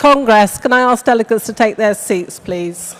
Congress, can I ask delegates to take their seats, please?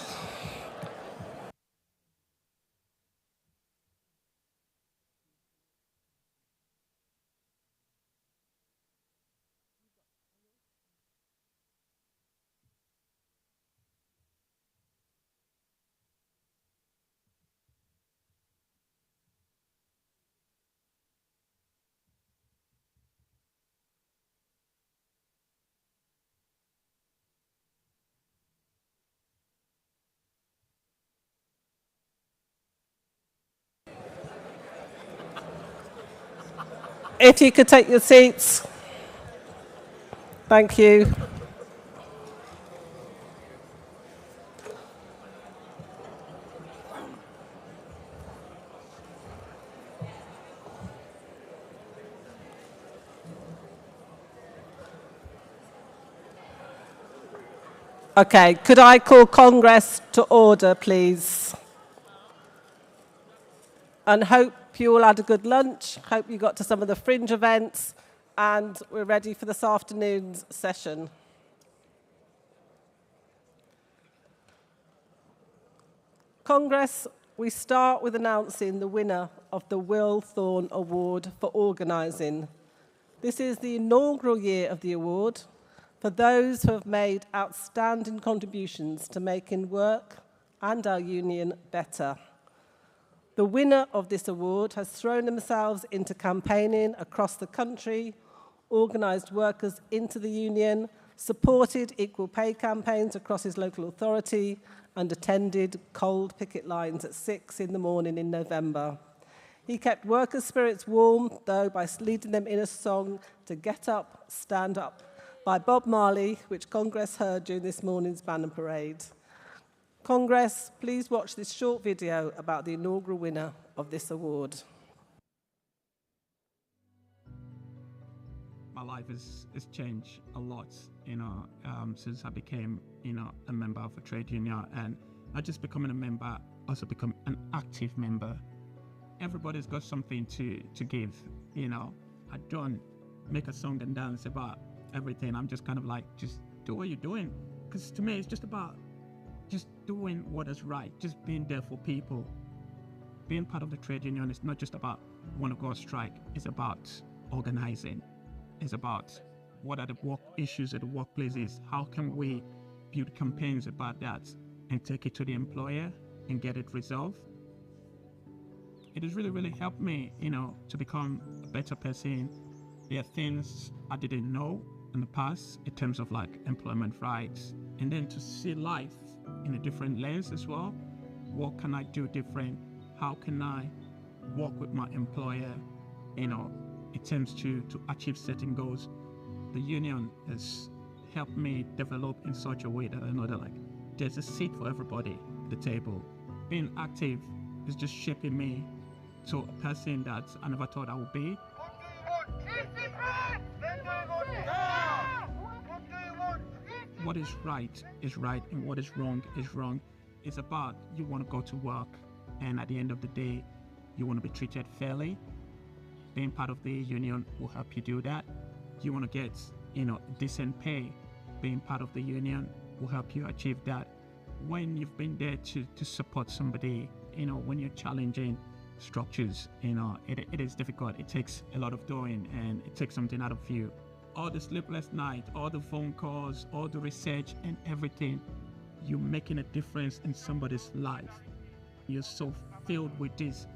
If you could take your seats. Thank you. Okay, could I call Congress to order, please? And hope you all had a good lunch. Hope you got to some of the fringe events, and we're ready for this afternoon's session. Congress, we start with announcing the winner of the Will Thorne Award for Organising. This is the inaugural year of the award for those who have made outstanding contributions to making work and our union better. The winner of this award has thrown themselves into campaigning across the country, organised workers into the union, supported equal pay campaigns across his local authority, and attended cold picket lines at 6 in the morning in November. He kept workers' spirits warm, though, by leading them in a song to Get Up, Stand Up by Bob Marley, which Congress heard during this morning's banner parade. Congress, please watch this short video about the inaugural winner of this award. My life has changed a lot, since I became, a member of a trade union, and not just becoming a member, also become an active member. Everybody's got something to give, I don't make a song and dance about everything. I'm just kind of like, just do what you're doing. Because to me, it's just about just doing what is right, just being there for people. Being part of the trade union is not just about want to go on strike, it's about organizing. It's about what are the work issues at the workplaces, how can we build campaigns about that and take it to the employer and get it resolved. It has really, really helped me, to become a better person. There are things I didn't know in the past in terms of like employment rights, and then to see life in a different lens as well. What can I do different? How can I work with my employer, in terms to achieve certain goals? The union has helped me develop in such a way that I know that like there's a seat for everybody at the table. Being active is just shaping me to a person that I never thought I would be. What is right, and what is wrong is wrong. It's about you want to go to work, and at the end of the day, you want to be treated fairly. Being part of the union will help you do that. You want to get, decent pay. Being part of the union will help you achieve that. When you've been there to support somebody, when you're challenging structures, it is difficult. It takes a lot of doing, and it takes something out of you. All the sleepless nights, all the phone calls, all the research and everything, you're making a difference in somebody's life. You're so filled with this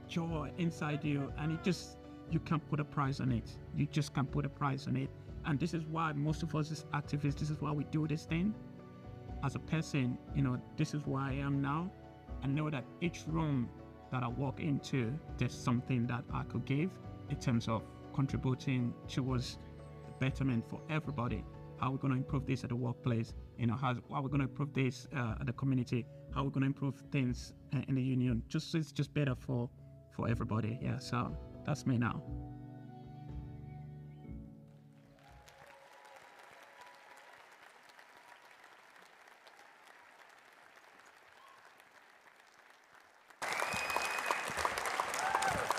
joy inside you, and you can't put a price on it. You just can't put a price on it. And this is why most of us as activists, this is why we do this thing. As a person, this is where I am now. I know that each room that I walk into, there's something that I could give in terms of contributing towards the betterment for everybody. How are we going to improve this at the workplace? How are we going to improve this at the community? How are we going to improve things in the union? It's just better for everybody. Yeah, so that's me now.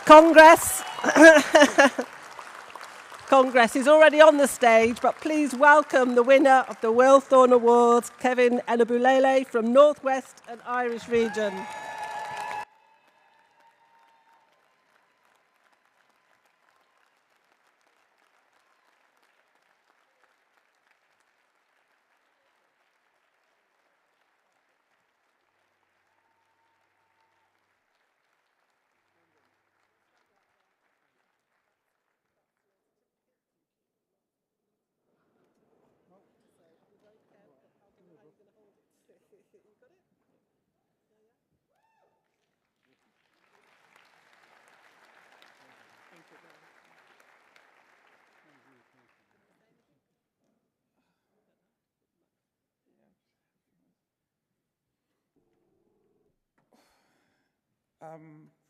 Congress, Congress is already on the stage, but please welcome the winner of the Will Thorne Awards, Kevin Enabulele from North West and Irish Region.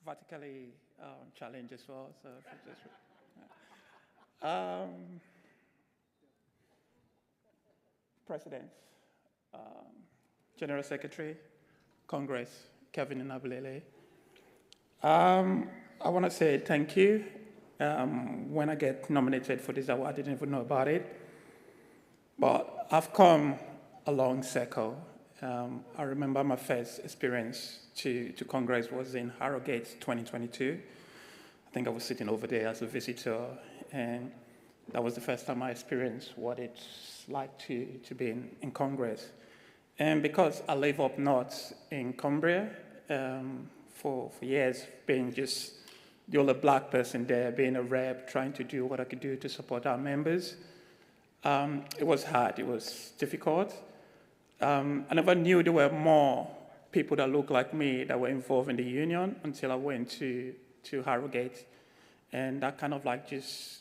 Vertically challenged as well. So President, General Secretary, Congress, Kevin Enabulele. I want to say thank you. When I get nominated for this award, I didn't even know about it. But I've come a long circle. I remember my first experience to Congress was in Harrogate 2022. I think I was sitting over there as a visitor, and that was the first time I experienced what it's like to be in Congress. And because I live up north in Cumbria, for years, being just the only black person there, being a rep, trying to do what I could do to support our members, it was hard, it was difficult. I never knew there were more people that looked like me that were involved in the union until I went to Harrogate. And that kind of like just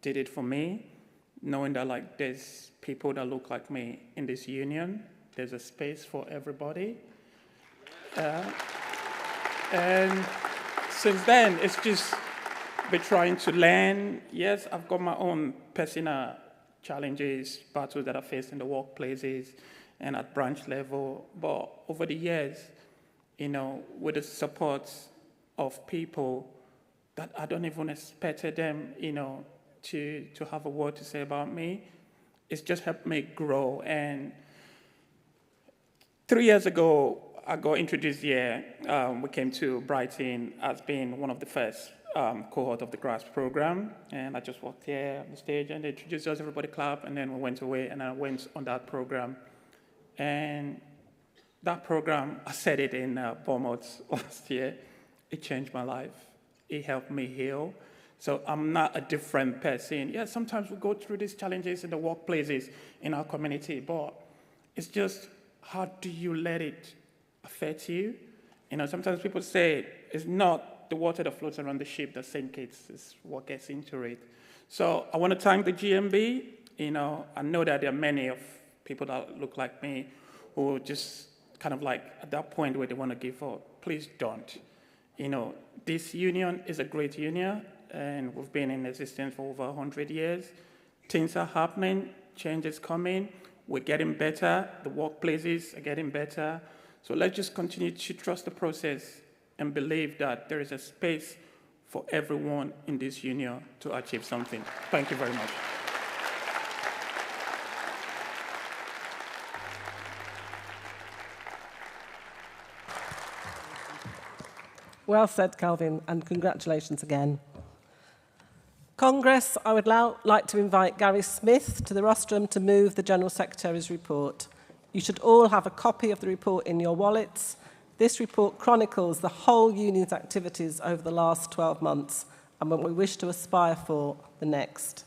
did it for me, knowing that like there's people that look like me in this union. There's a space for everybody. And since then, it's just been trying to learn. Yes, I've got my own personal challenges, battles that I faced in the workplaces and at branch level. But over the years, you know, with the support of people that I don't even expect them, you know, to have a word to say about me, it's just helped me grow. And 3 years ago, I got introduced here. We came to Brighton as being one of the first cohort of the GRASP program. And I just walked here on the stage and they introduced us, everybody clapped, and then we went away and I went on that program. And that program, I said it in Bournemouth last year, it changed my life. It helped me heal. So I'm not a different person. Yeah, sometimes we go through these challenges in the workplaces in our community, but it's just, how do you let it affect you? You know, sometimes people say it's not the water that floats around the ship that sinks, it's what gets into it. So I want to thank the GMB. You know, I know that there are many of people that look like me who just kind of like at that point where they want to give up. Please don't. You know, this union is a great union, and we've been in existence for over 100 years. Things are happening, change is coming, we're getting better, the workplaces are getting better. So let's just continue to trust the process and believe that there is a space for everyone in this union to achieve something. Thank you very much. Well said, Calvin, and congratulations again. Congress, I would now like to invite Gary Smith to the rostrum to move the General Secretary's report. You should all have a copy of the report in your wallets. This report chronicles the whole union's activities over the last 12 months and what we wish to aspire for the next.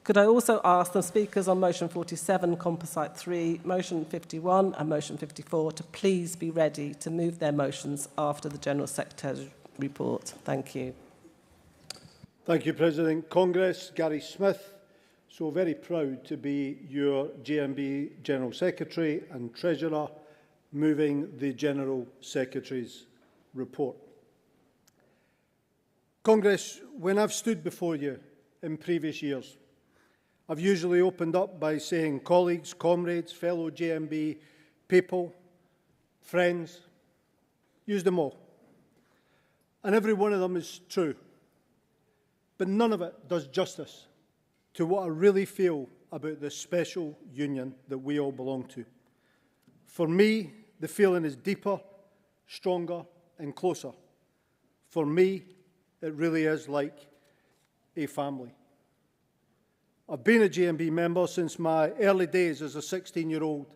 Could I also ask the speakers on motion 47, composite 3, motion 51 and motion 54 to please be ready to move their motions after the General Secretary's report. Thank you. Thank you, President. Congress, Gary Smith. So very proud to be your GMB General Secretary and Treasurer, moving the General Secretary's report. Congress, when I've stood before you in previous years, I've usually opened up by saying colleagues, comrades, fellow GMB people, friends, use them all. And every one of them is true. but none of it does justice to what I really feel about this special union that we all belong to. For me, the feeling is deeper, stronger and closer. For me, it really is like a family. I've been a GMB member since my early days as a 16-year-old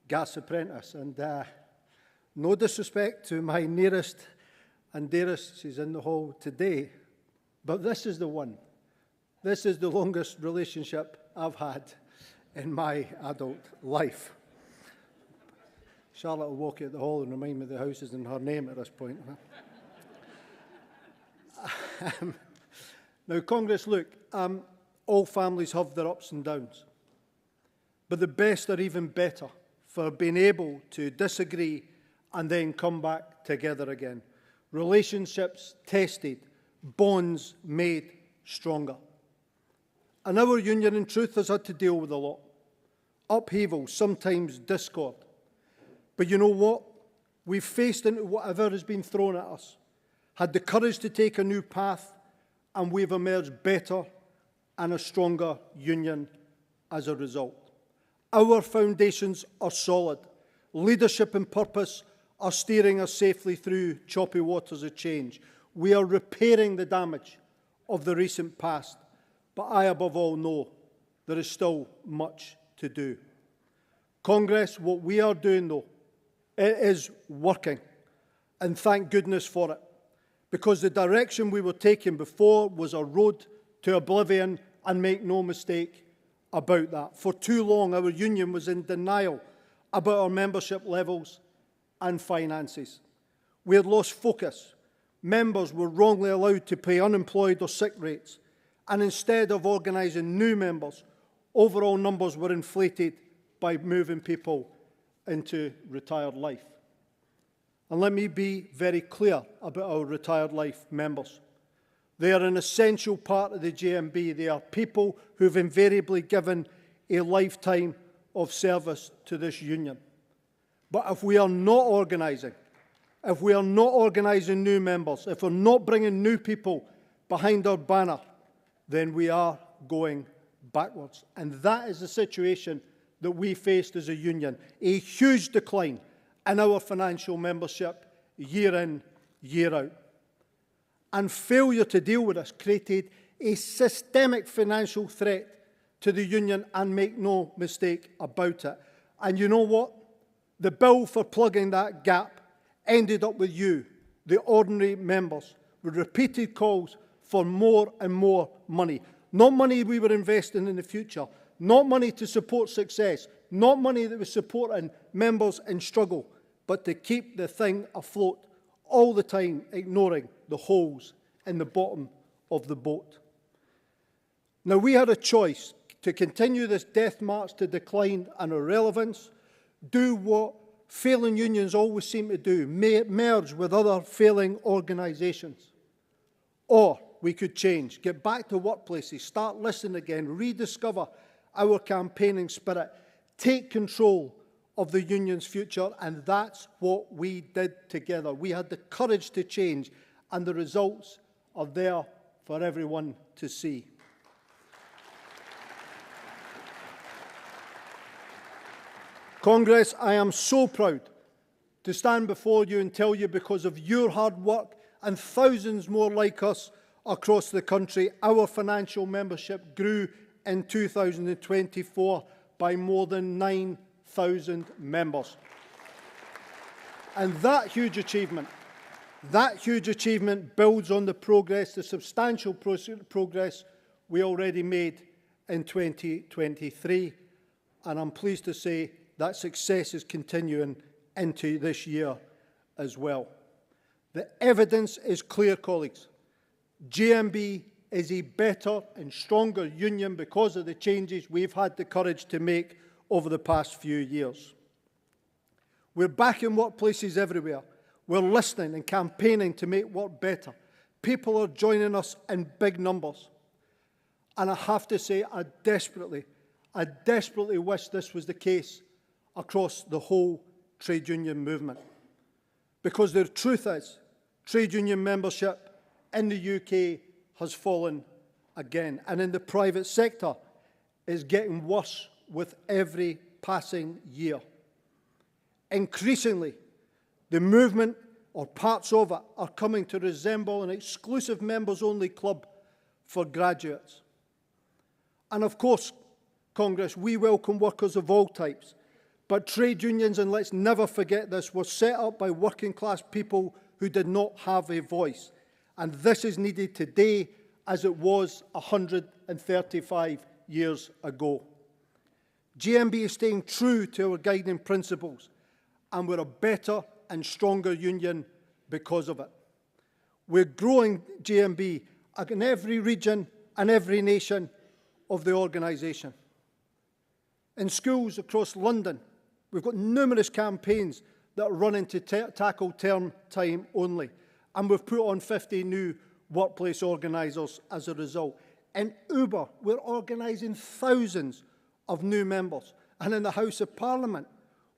gas apprentice, and no disrespect to my nearest and dearest, she's in the hall today, but this is the one. This is the longest relationship I've had in my adult life. Charlotte will walk out the hall and remind me the house is in her name at this point. Now, Congress, look, all families have their ups and downs, but the best are even better for being able to disagree and then come back together again. Relationships tested, bonds made stronger. And our union, in truth, has had to deal with a lot. Upheaval, sometimes discord. But you know what? We've faced into whatever has been thrown at us, had the courage to take a new path, and we've emerged better and a stronger union as a result. Our foundations are solid. Leadership and purpose are steering us safely through choppy waters of change. We are repairing the damage of the recent past, but I above all know there is still much to do. Congress, what we are doing though, it is working, and thank goodness for it, because the direction we were taking before was a road to oblivion, and make no mistake about that. For too long, our union was in denial about our membership levels and finances. We had lost focus. Members were wrongly allowed to pay unemployed or sick rates, and instead of organising new members, overall numbers were inflated by moving people into retired life. And let me be very clear about our retired life members. They are an essential part of the GMB. They are people who've invariably given a lifetime of service to this union. But if we are not organising, if we are not organising new members, if we're not bringing new people behind our banner, then we are going backwards. And that is the situation that we faced as a union. A huge decline in our financial membership year in, year out. And failure to deal with this created a systemic financial threat to the union, and make no mistake about it. And you know what? The bill for plugging that gap ended up with you, the ordinary members, with repeated calls for more and more money. Not money we were investing in the future, not money to support success, not money that was supporting members in struggle, but to keep the thing afloat all the time, ignoring the holes in the bottom of the boat. Now, we had a choice to continue this death march to decline and irrelevance, do what failing unions always seem to do, merge with other failing organisations. Or we could change, get back to workplaces, start listening again, rediscover our campaigning spirit, take control of the union's future, and that's what we did together. We had the courage to change, and the results are there for everyone to see. Congress, I am so proud to stand before you and tell you, because of your hard work and thousands more like us across the country, our financial membership grew in 2024 by more than 9,000 members. And that huge achievement builds on the progress, the substantial progress we already made in 2023. And I'm pleased to say that success is continuing into this year as well. The evidence is clear, colleagues. GMB is a better and stronger union because of the changes we've had the courage to make over the past few years. We're back in workplaces everywhere. We're listening and campaigning to make work better. People are joining us in big numbers. And I have to say, I desperately wish this was the case across the whole trade union movement. Because the truth is, trade union membership in the UK has fallen again. And in the private sector, it's getting worse with every passing year. Increasingly, the movement, or parts of it, are coming to resemble an exclusive members-only club for graduates. And of course, Congress, we welcome workers of all types, but trade unions, and let's never forget this, were set up by working-class people who did not have a voice. And this is needed today as it was 135 years ago. GMB is staying true to our guiding principles, and we're a better and stronger union because of it. We're growing GMB in every region and every nation of the organisation. In schools across London, we've got numerous campaigns that are running to tackle term time only, and we've put on 50 new workplace organisers as a result. In Uber, we're organising thousands of new members. And in the House of Parliament,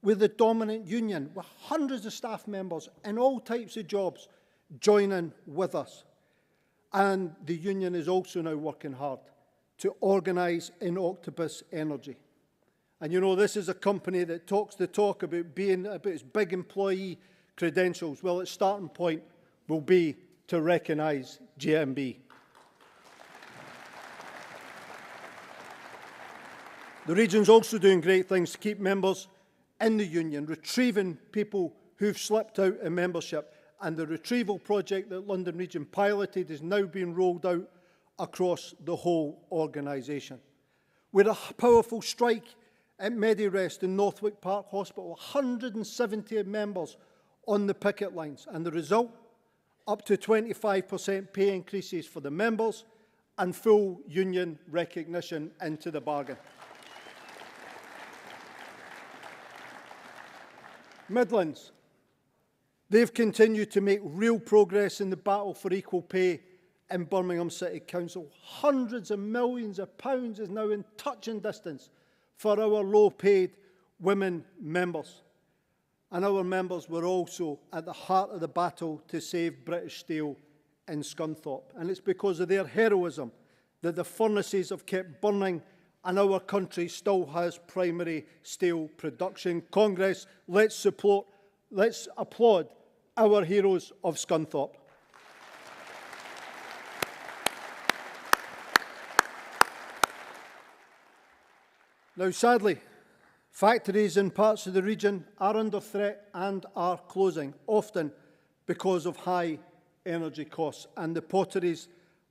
we're the dominant union, with hundreds of staff members in all types of jobs joining with us. And the union is also now working hard to organise in Octopus Energy. And you know, this is a company that talks the talk about its big employee credentials. Well, its starting point will be to recognise GMB. The region's also doing great things to keep members in the union, retrieving people who've slipped out of membership. And the retrieval project that London Region piloted is now being rolled out across the whole organisation. With a powerful strike at Medirest in Northwick Park Hospital, 170 members on the picket lines. And the result? Up to 25% pay increases for the members and full union recognition into the bargain. Midlands, they've continued to make real progress in the battle for equal pay in Birmingham City Council. Hundreds of millions of pounds is now in touching distance for our low-paid women members. And our members were also at the heart of the battle to save British Steel in Scunthorpe. And it's because of their heroism that the furnaces have kept burning and our country still has primary steel production. Congress, let's applaud our heroes of Scunthorpe. Now, sadly, factories in parts of the region are under threat and are closing, often because of high energy costs, and the potteries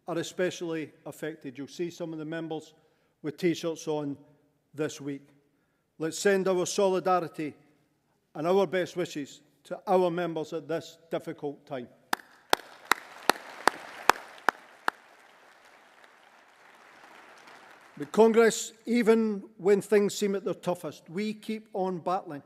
are especially affected. You'll see some of the members with T-shirts on this week. Let's send our solidarity and our best wishes to our members at this difficult time. But Congress, even when things seem at their toughest, we keep on battling.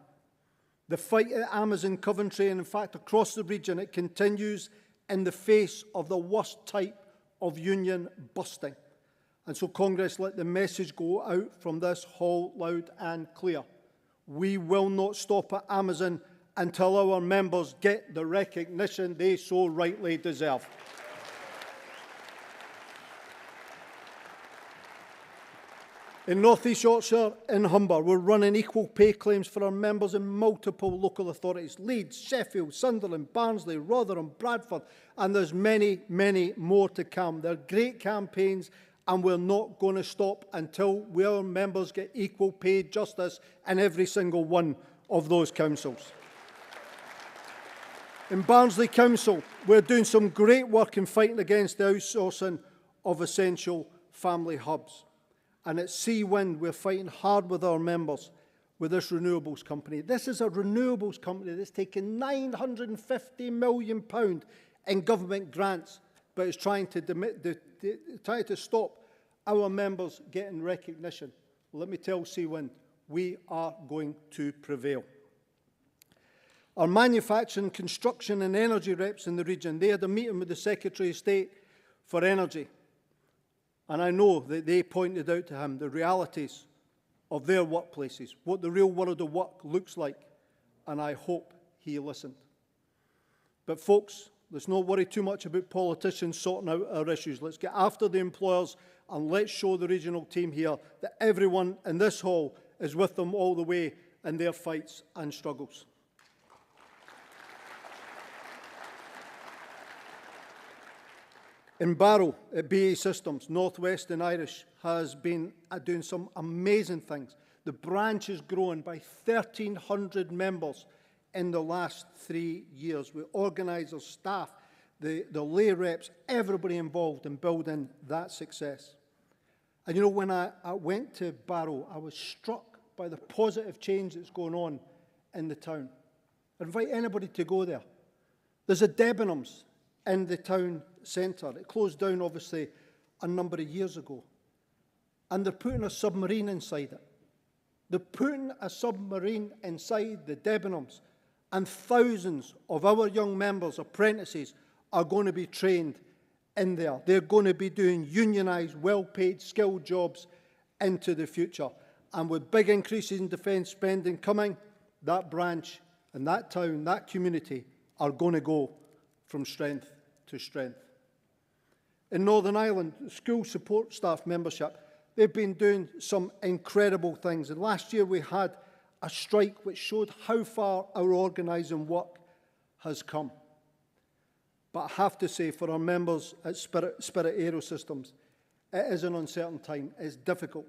The fight at Amazon, Coventry, and in fact across the region, it continues in the face of the worst type of union busting. And so, Congress, let the message go out from this hall loud and clear. We will not stop at Amazon until our members get the recognition they so rightly deserve. In North East Yorkshire, in Humber, we're running equal pay claims for our members in multiple local authorities. Leeds, Sheffield, Sunderland, Barnsley, Rotherham, Bradford, and there's many, many more to come. They're great campaigns, and we're not going to stop until our members get equal pay justice in every single one of those councils. In Barnsley Council, we're doing some great work in fighting against the outsourcing of essential family hubs. And at Seawind, we're fighting hard with our members with this renewables company. This is a renewables company that's taken £950 million in government grants, but it's trying to stop our members getting recognition. Well, let me tell Seawind, we are going to prevail. Our manufacturing, construction and energy reps in the region, they had a meeting with the Secretary of State for Energy. And I know that they pointed out to him the realities of their workplaces, what the real world of work looks like, and I hope he listened. But folks, Let's not worry too much about politicians sorting out our issues. Let's get after the employers and let's show the regional team here that everyone in this hall is with them all the way in their fights and struggles. In Barrow, at BAE Systems, North West and Irish has been doing some amazing things. The branch has grown by 1,300 members in the last 3 years, with organisers, staff, the lay reps, everybody involved in building that success. And you know, when I went to Barrow, I was struck by the positive change that's going on in the town. I invite anybody to go there. There's a Debenhams in the town centre. It closed down, obviously, a number of years ago. And they're putting a submarine inside it. They're putting a submarine inside the Debenhams, and thousands of our young members, apprentices, are going to be trained in there. They're going to be doing unionised, well-paid, skilled jobs into the future. And with big increases in defence spending coming, that branch and that town, that community, are going to go from strength to strength. In Northern Ireland, school support staff membership, they've been doing some incredible things. And last year we had a strike which showed how far our organising work has come. But I have to say, for our members at Spirit Aerosystems, it is an uncertain time. It's difficult.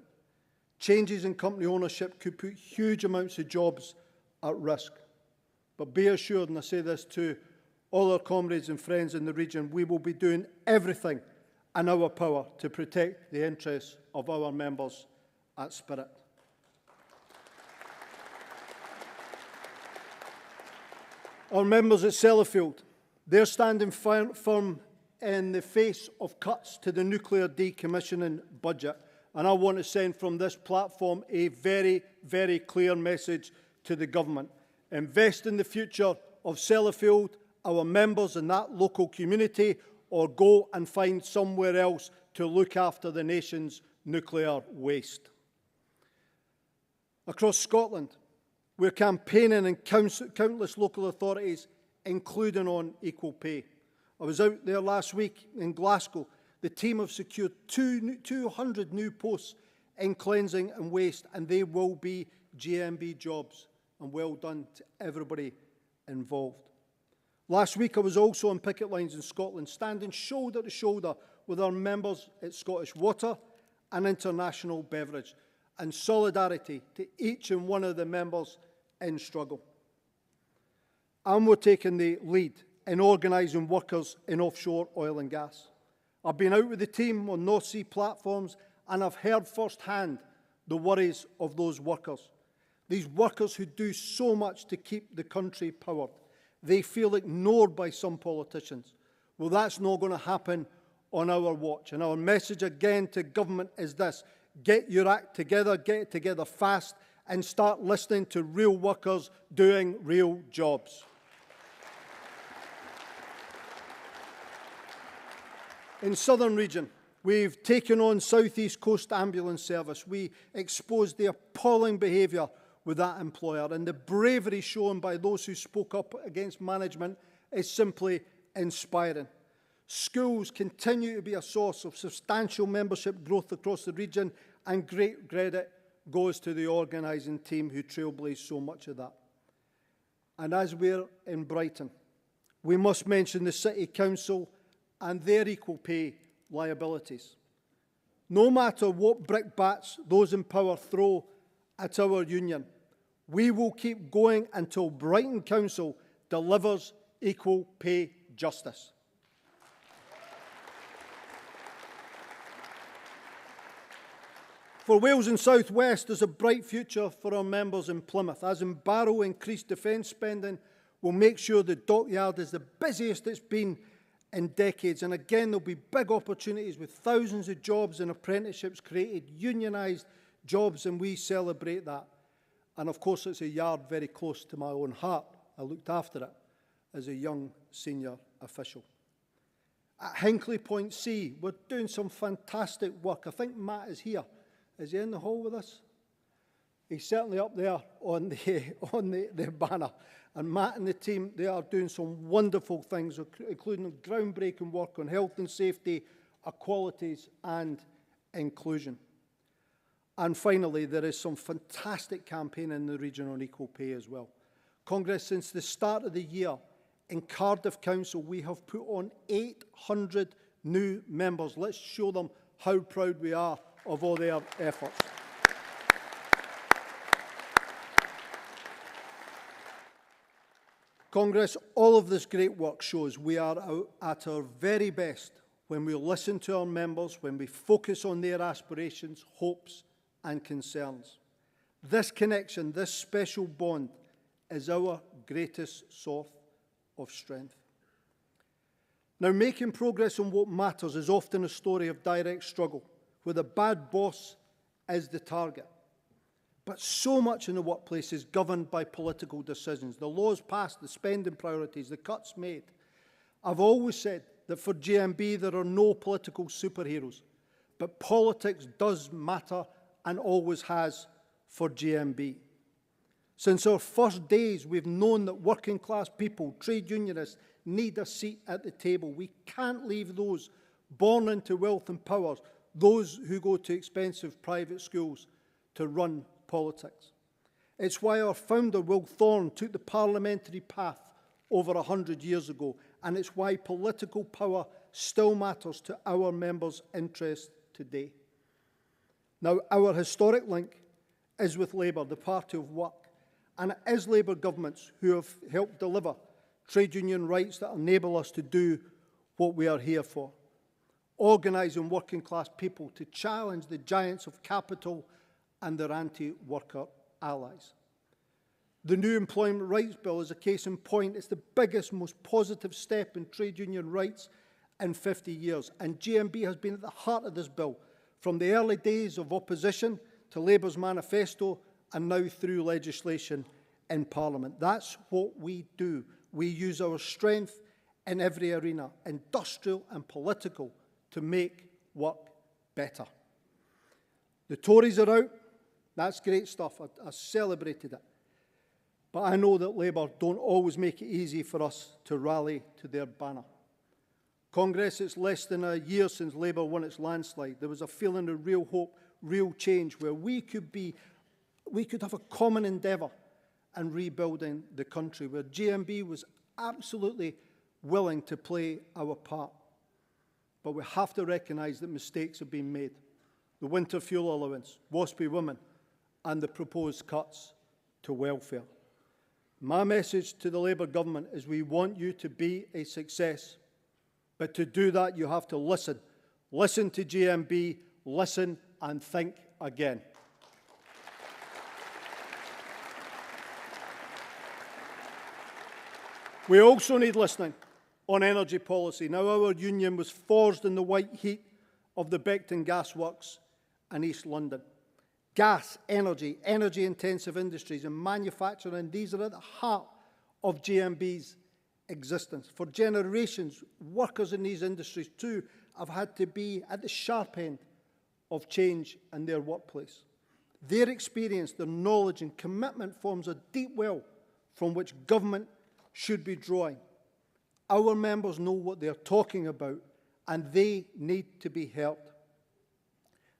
Changes in company ownership could put huge amounts of jobs at risk. But be assured, and I say this to all our comrades and friends in the region, we will be doing everything in our power to protect the interests of our members at Spirit. Our members at Sellafield, they're standing firm in the face of cuts to the nuclear decommissioning budget. And I want to send from this platform a very, very clear message to the government. Invest in the future of Sellafield, our members in that local community, or go and find somewhere else to look after the nation's nuclear waste. Across Scotland, we're campaigning in countless local authorities, including on equal pay. I was out there last week in Glasgow. The team have secured 200 new posts in cleansing and waste, and they will be GMB jobs. And well done to everybody involved. Last week I was also on picket lines in Scotland, standing shoulder to shoulder with our members at Scottish Water and International Beverage, and solidarity to each and one of the members in struggle. And we're taking the lead in organising workers in offshore oil and gas. I've been out with the team on North Sea platforms, and I've heard firsthand the worries of those workers. These workers who do so much to keep the country powered. They feel ignored by some politicians. Well, that's not going to happen on our watch. And our message again to government is this: get your act together, get it together fast, and start listening to real workers doing real jobs. In Southern Region, we've taken on South East Coast Ambulance Service. We exposed the appalling behaviour with that employer, and the bravery shown by those who spoke up against management is simply inspiring. Schools continue to be a source of substantial membership growth across the region, and great credit goes to the organising team who trailblazed so much of that. And as we're in Brighton, we must mention the City Council and their equal pay liabilities. No matter what brickbats those in power throw at our union, we will keep going until Brighton Council delivers equal pay justice. For Wales and South West, there's a bright future for our members in Plymouth. As in Barrow, increased defence spending will make sure the dockyard is the busiest it's been in decades. And again, there'll be big opportunities with thousands of jobs and apprenticeships created, unionised jobs, and we celebrate that. And of course, it's a yard very close to my own heart. I looked after it as a young senior official. At Hinkley Point C, we're doing some fantastic work. I think Matt is here. Is he in the hall with us? He's certainly up there on the banner. And Matt and the team, they are doing some wonderful things, including groundbreaking work on health and safety, equalities and inclusion. And finally, there is some fantastic campaign in the region on equal pay as well. Congress, since the start of the year, in Cardiff Council, we have put on 800 new members. Let's show them how proud we are of all their efforts. Congress, all of this great work shows we are at our very best when we listen to our members, when we focus on their aspirations, hopes and concerns. This connection, this special bond, is our greatest source of strength. Now, making progress on what matters is often a story of direct struggle, where the bad boss is the target. But so much in the workplace is governed by political decisions. The laws passed, the spending priorities, the cuts made. I've always said that for GMB there are no political superheroes, but politics does matter and always has for GMB. Since our first days, we've known that working class people, trade unionists, need a seat at the table. We can't leave those born into wealth and power, those who go to expensive private schools, to run politics. It's why our founder, Will Thorne, took the parliamentary path over 100 years ago, and it's why political power still matters to our members' interests today. Now, our historic link is with Labour, the party of work, and it is Labour governments who have helped deliver trade union rights that enable us to do what we are here for, organising working class people to challenge the giants of capital and their anti-worker allies. The new Employment Rights Bill is a case in point. It's the biggest, most positive step in trade union rights in 50 years. And GMB has been at the heart of this bill, from the early days of opposition to Labour's manifesto and now through legislation in Parliament. That's what we do. We use our strength in every arena, industrial and political, to make work better. The Tories are out. That's great stuff. I celebrated it. But I know that Labour don't always make it easy for us to rally to their banner. Congress, it's less than a year since Labour won its landslide. There was a feeling of real hope, real change, where we could have a common endeavour in rebuilding the country, where GMB was absolutely willing to play our part. But we have to recognise that mistakes have been made. The winter fuel allowance, WASPy women, and the proposed cuts to welfare. My message to the Labour government is we want you to be a success. But to do that, you have to listen. Listen to GMB, listen and think again. We also need listening on energy policy. Now, our union was forged in the white heat of the Beckton Gas Works in East London. Gas, energy-intensive industries and manufacturing, these are at the heart of GMB's existence. For generations, workers in these industries too have had to be at the sharp end of change in their workplace. Their experience, their knowledge and commitment forms a deep well from which government should be drawing. Our members know what they're talking about and they need to be helped.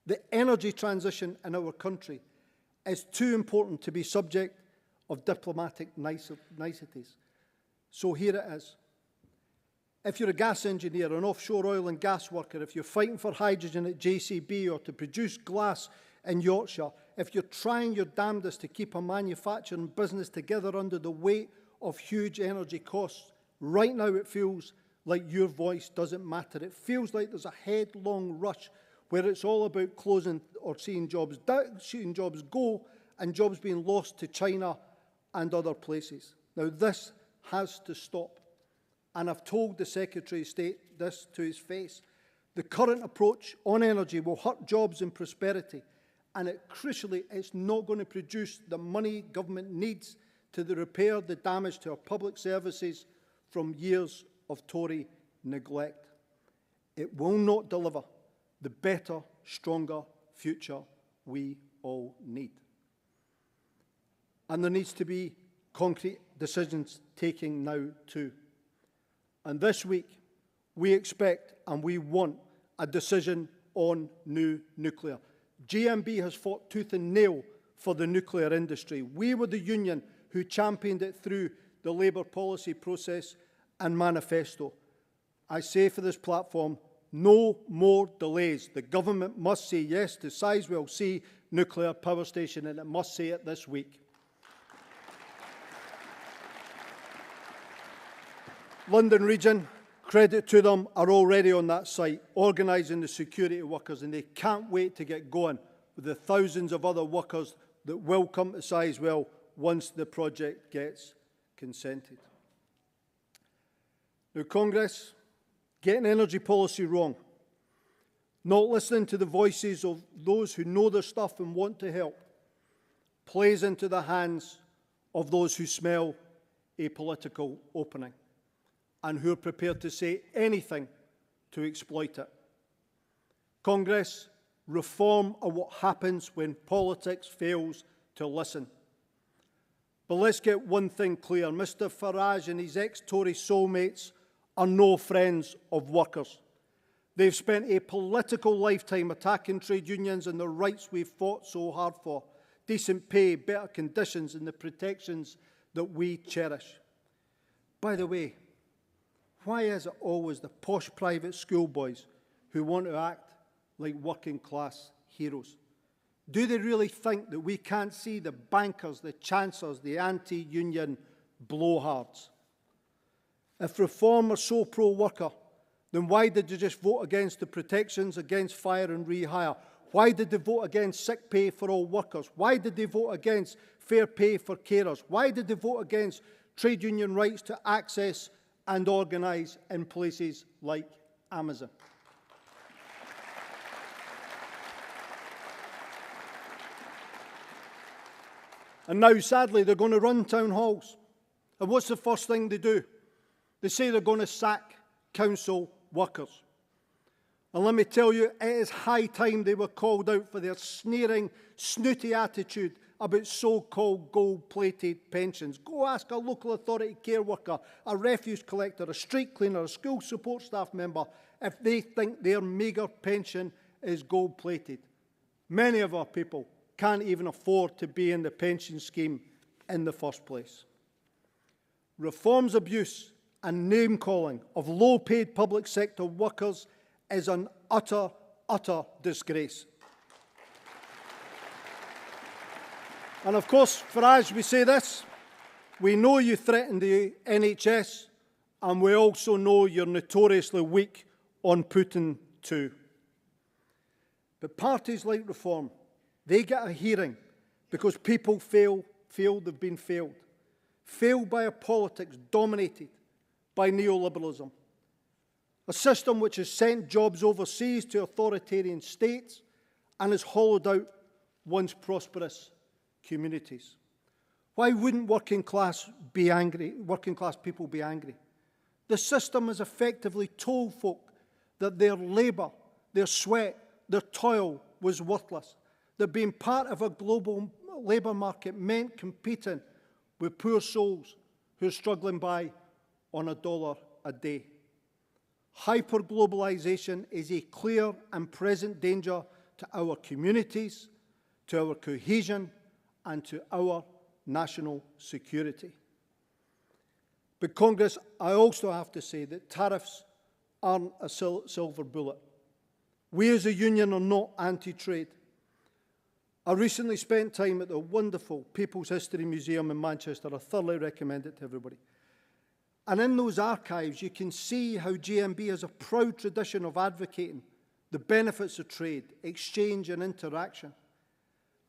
The energy transition in our country is too important to be subject of diplomatic niceties. So here it is. If you're a gas engineer, an offshore oil and gas worker, if you're fighting for hydrogen at JCB or to produce glass in Yorkshire, if you're trying your damnedest to keep a manufacturing business together under the weight of huge energy costs, right now it feels like your voice doesn't matter. It feels like there's a headlong rush where it's all about closing or seeing jobs go and jobs being lost to China and other places. Now, this has to stop. And I've told the Secretary of State this to his face. The current approach on energy will hurt jobs and prosperity. And crucially, it's not going to produce the money government needs to repair the damage to our public services from years of Tory neglect. It will not deliver the better, stronger future we all need. and there needs to be concrete decisions taken now too. And this week, we expect and we want a decision on new nuclear. GMB has fought tooth and nail for the nuclear industry. We were the union who championed it through the Labour policy process and manifesto. I say for this platform, no more delays. The government must say yes to Sizewell C nuclear power station, and it must say it this week. London Region, credit to them, are already on that site, organising the security workers, and they can't wait to get going with the thousands of other workers that will come to Sizewell once the project gets consented. Now, Congress, getting energy policy wrong, not listening to the voices of those who know their stuff and want to help, plays into the hands of those who smell a political opening and who are prepared to say anything to exploit it. Congress, reform are what happens when politics fails to listen. But let's get one thing clear. Mr Farage and his ex-Tory soulmates are no friends of workers. They've spent a political lifetime attacking trade unions and the rights we've fought so hard for. Decent pay, better conditions and the protections that we cherish. By the way, why is it always the posh private schoolboys who want to act like working class heroes? Do they really think that we can't see the bankers, the chancellors, the anti-union blowhards? If reform are so pro-worker, then why did you just vote against the protections against fire and rehire? Why did they vote against sick pay for all workers? Why did they vote against fair pay for carers? Why did they vote against trade union rights to access and organise in places like Amazon? And now, sadly, they're going to run town halls. And what's the first thing they do? They say they're going to sack council workers. And let me tell you, it is high time they were called out for their sneering, snooty attitude about so-called gold-plated pensions. Go ask a local authority care worker, a refuse collector, a street cleaner, a school support staff member if they think their meagre pension is gold-plated. Many of our people can't even afford to be in the pension scheme in the first place. Reform's abuse and name-calling of low-paid public sector workers is an utter, utter disgrace. And of course, Farage, we say this, we know you threaten the NHS, and we also know you're notoriously weak on Putin too. But parties like Reform, they get a hearing because people feel they've been failed. Failed by a politics dominated by neoliberalism. A system which has sent jobs overseas to authoritarian states and has hollowed out once prosperous communities. Why wouldn't working class people be angry? The system has effectively told folk that their labour, their sweat, their toil was worthless. That being part of a global labour market meant competing with poor souls who are struggling by on $1 a day. Hyper-globalisation is a clear and present danger to our communities, to our cohesion, and to our national security. But Congress, I also have to say that tariffs aren't a silver bullet. We as a union are not anti-trade. I recently spent time at the wonderful People's History Museum in Manchester. I thoroughly recommend it to everybody. And in those archives, you can see how GMB has a proud tradition of advocating the benefits of trade, exchange and interaction.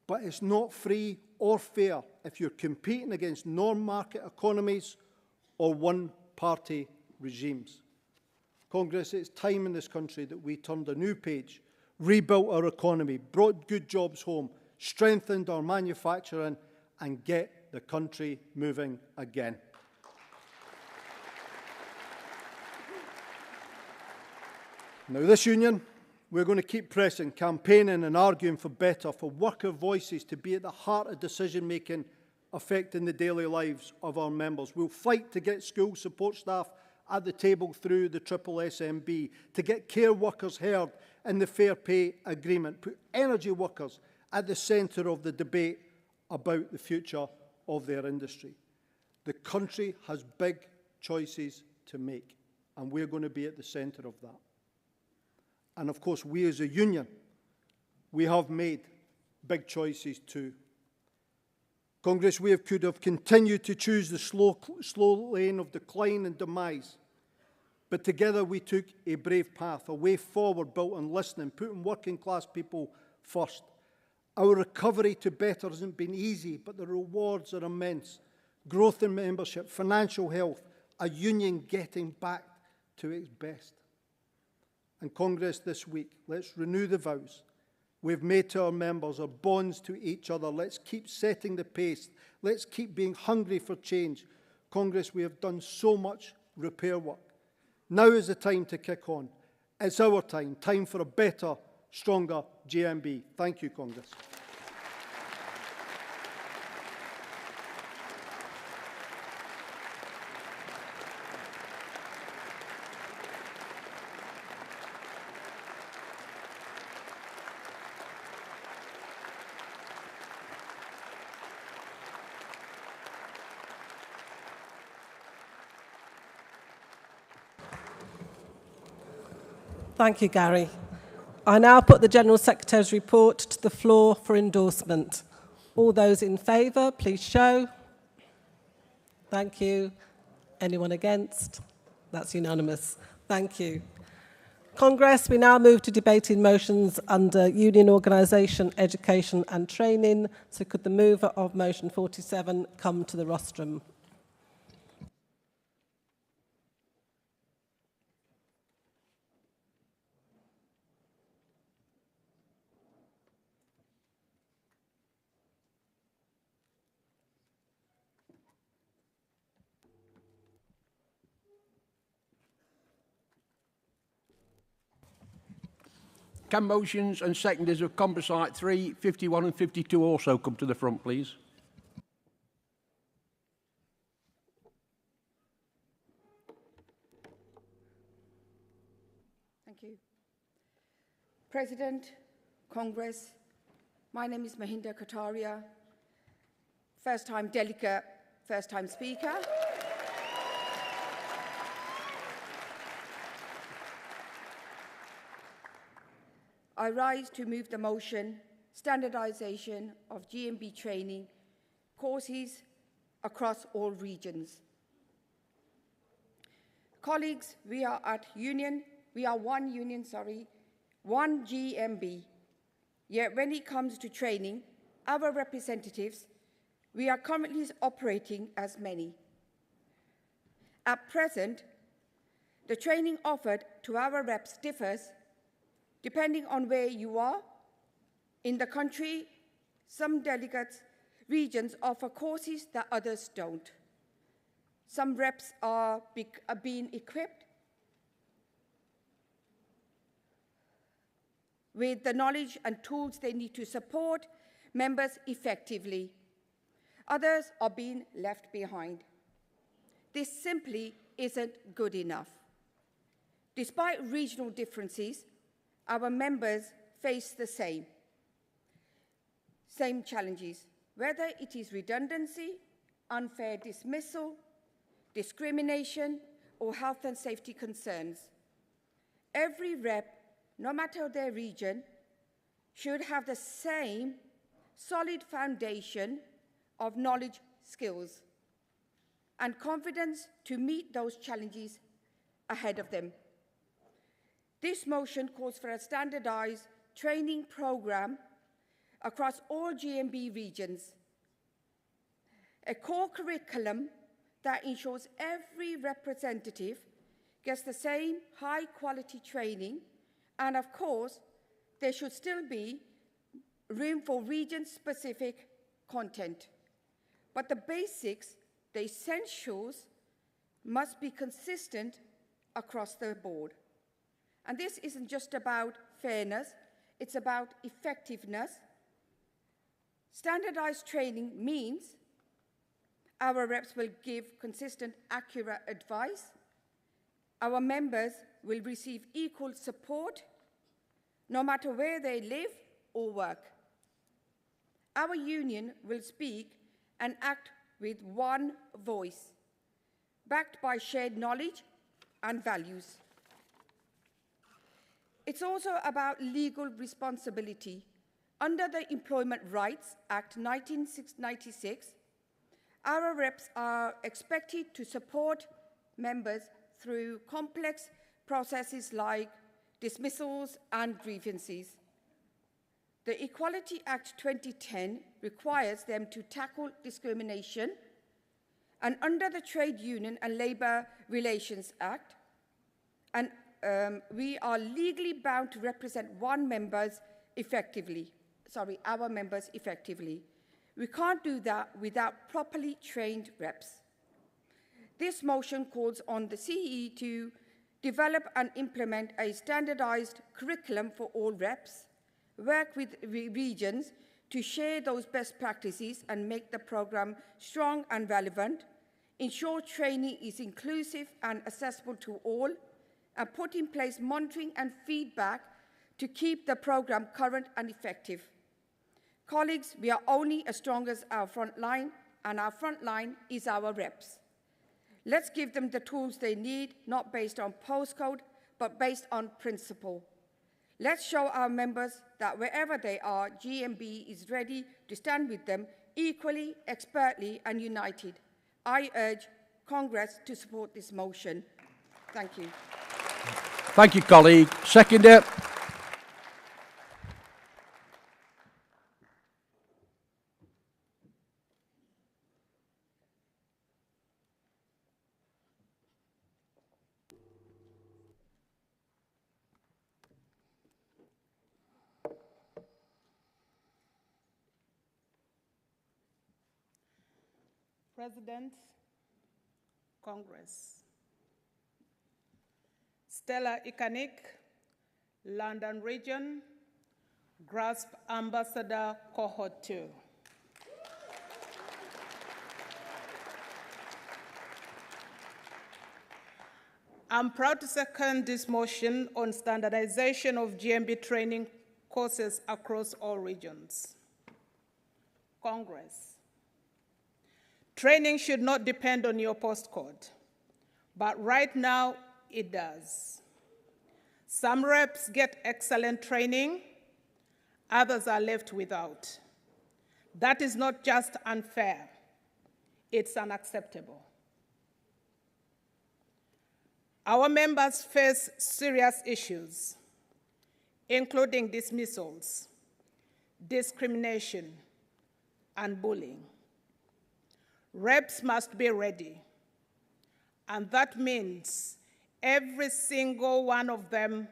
But it's not free or fair if you're competing against non-market economies or one-party regimes. Congress, it's time in this country that we turned a new page, rebuilt our economy, brought good jobs home, strengthened our manufacturing, and get the country moving again. Now, this union, we're going to keep pressing, campaigning and arguing for better, for worker voices to be at the heart of decision-making affecting the daily lives of our members. We'll fight to get school support staff at the table through the SSMB, to get care workers heard in the Fair Pay Agreement, put energy workers at the centre of the debate about the future of their industry. The country has big choices to make, and we're going to be at the centre of that. And of course, we as a union, we have made big choices too. Congress, we could have continued to choose the slow lane of decline and demise, but together we took a brave path, a way forward built on listening, putting working class people first. Our recovery to better hasn't been easy, but the rewards are immense. Growth in membership, financial health, a union getting back to its best. And Congress this week, let's renew the vows we've made to our members, our bonds to each other. Let's keep setting the pace. Let's keep being hungry for change. Congress, we have done so much repair work. Now is the time to kick on. It's our time for a better, stronger GMB. Thank you, Congress. Thank you, Gary. I now put the General Secretary's report to the floor for endorsement. All those in favour, please show. Thank you. Anyone against? That's unanimous. Thank you. Congress, we now move to debating motions under Union Organisation, Education and Training. So could the mover of motion 47 come to the rostrum? Can motions and seconders of Composite 3, 51 and 52 also come to the front, please? Thank you. President, Congress, my name is Mahinda Kataria, first-time delegate, first-time speaker. I rise to move the motion, standardisation of GMB training courses across all regions. Colleagues, we are one GMB. Yet when it comes to training, our representatives, we are currently operating as many. At present, the training offered to our reps differs depending on where you are in the country. Some delegates' regions offer courses that others don't. Some reps are being equipped with the knowledge and tools they need to support members effectively. Others are being left behind. This simply isn't good enough. Despite regional differences, our members face the same challenges, whether it is redundancy, unfair dismissal, discrimination, or health and safety concerns. Every rep, no matter their region, should have the same solid foundation of knowledge, skills, and confidence to meet those challenges ahead of them. This motion calls for a standardised training programme across all GMB regions, a core curriculum that ensures every representative gets the same high-quality training, and of course, there should still be room for region-specific content. But the basics, the essentials, must be consistent across the board. And this isn't just about fairness, it's about effectiveness. Standardized training means Our reps will give consistent, accurate advice. Our members will receive equal support no matter where they live or work. Our union will speak and act with one voice, backed by shared knowledge and values. It's also about legal responsibility. Under the Employment Rights Act 1996, our reps are expected to support members through complex processes like dismissals and grievances. The Equality Act 2010 requires them to tackle discrimination, and under the Trade Union and Labour Relations Act, we are legally bound to represent our members effectively. We can't do that without properly trained reps. This motion calls on the CE to develop and implement a standardised curriculum for all reps, work with regions to share those best practices and make the programme strong and relevant, ensure training is inclusive and accessible to all, and put in place monitoring and feedback to keep the programme current and effective. Colleagues, we are only as strong as our front line, and our front line is our reps. Let's give them the tools they need, not based on postcode, but based on principle. Let's show our members that wherever they are, GMB is ready to stand with them equally, expertly, and united. I urge Congress to support this motion. Thank you. Thank you, colleague. Seconder. President, Congress. Stella Ikanik, London Region, GRASP Ambassador Cohort 2. I'm proud to second this motion on standardization of GMB training courses across all regions. Congress. Training should not depend on your postcode, but right now it does. Some reps get excellent training, others are left without. That is not just unfair, it's unacceptable. Our members face serious issues, including dismissals, discrimination, and bullying. Reps must be ready, and that means every single one of them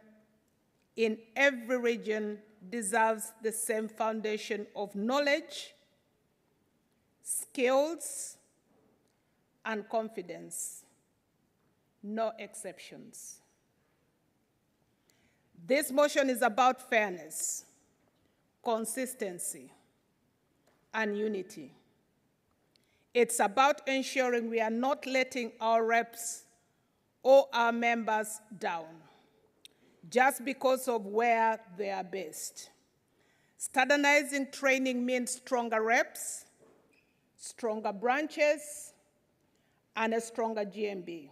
in every region deserves the same foundation of knowledge, skills, and confidence. No exceptions. This motion is about fairness, consistency, and unity. It's about ensuring we are not letting our reps or our members down just because of where they are based. Standardizing training means stronger reps, stronger branches, and a stronger GMB.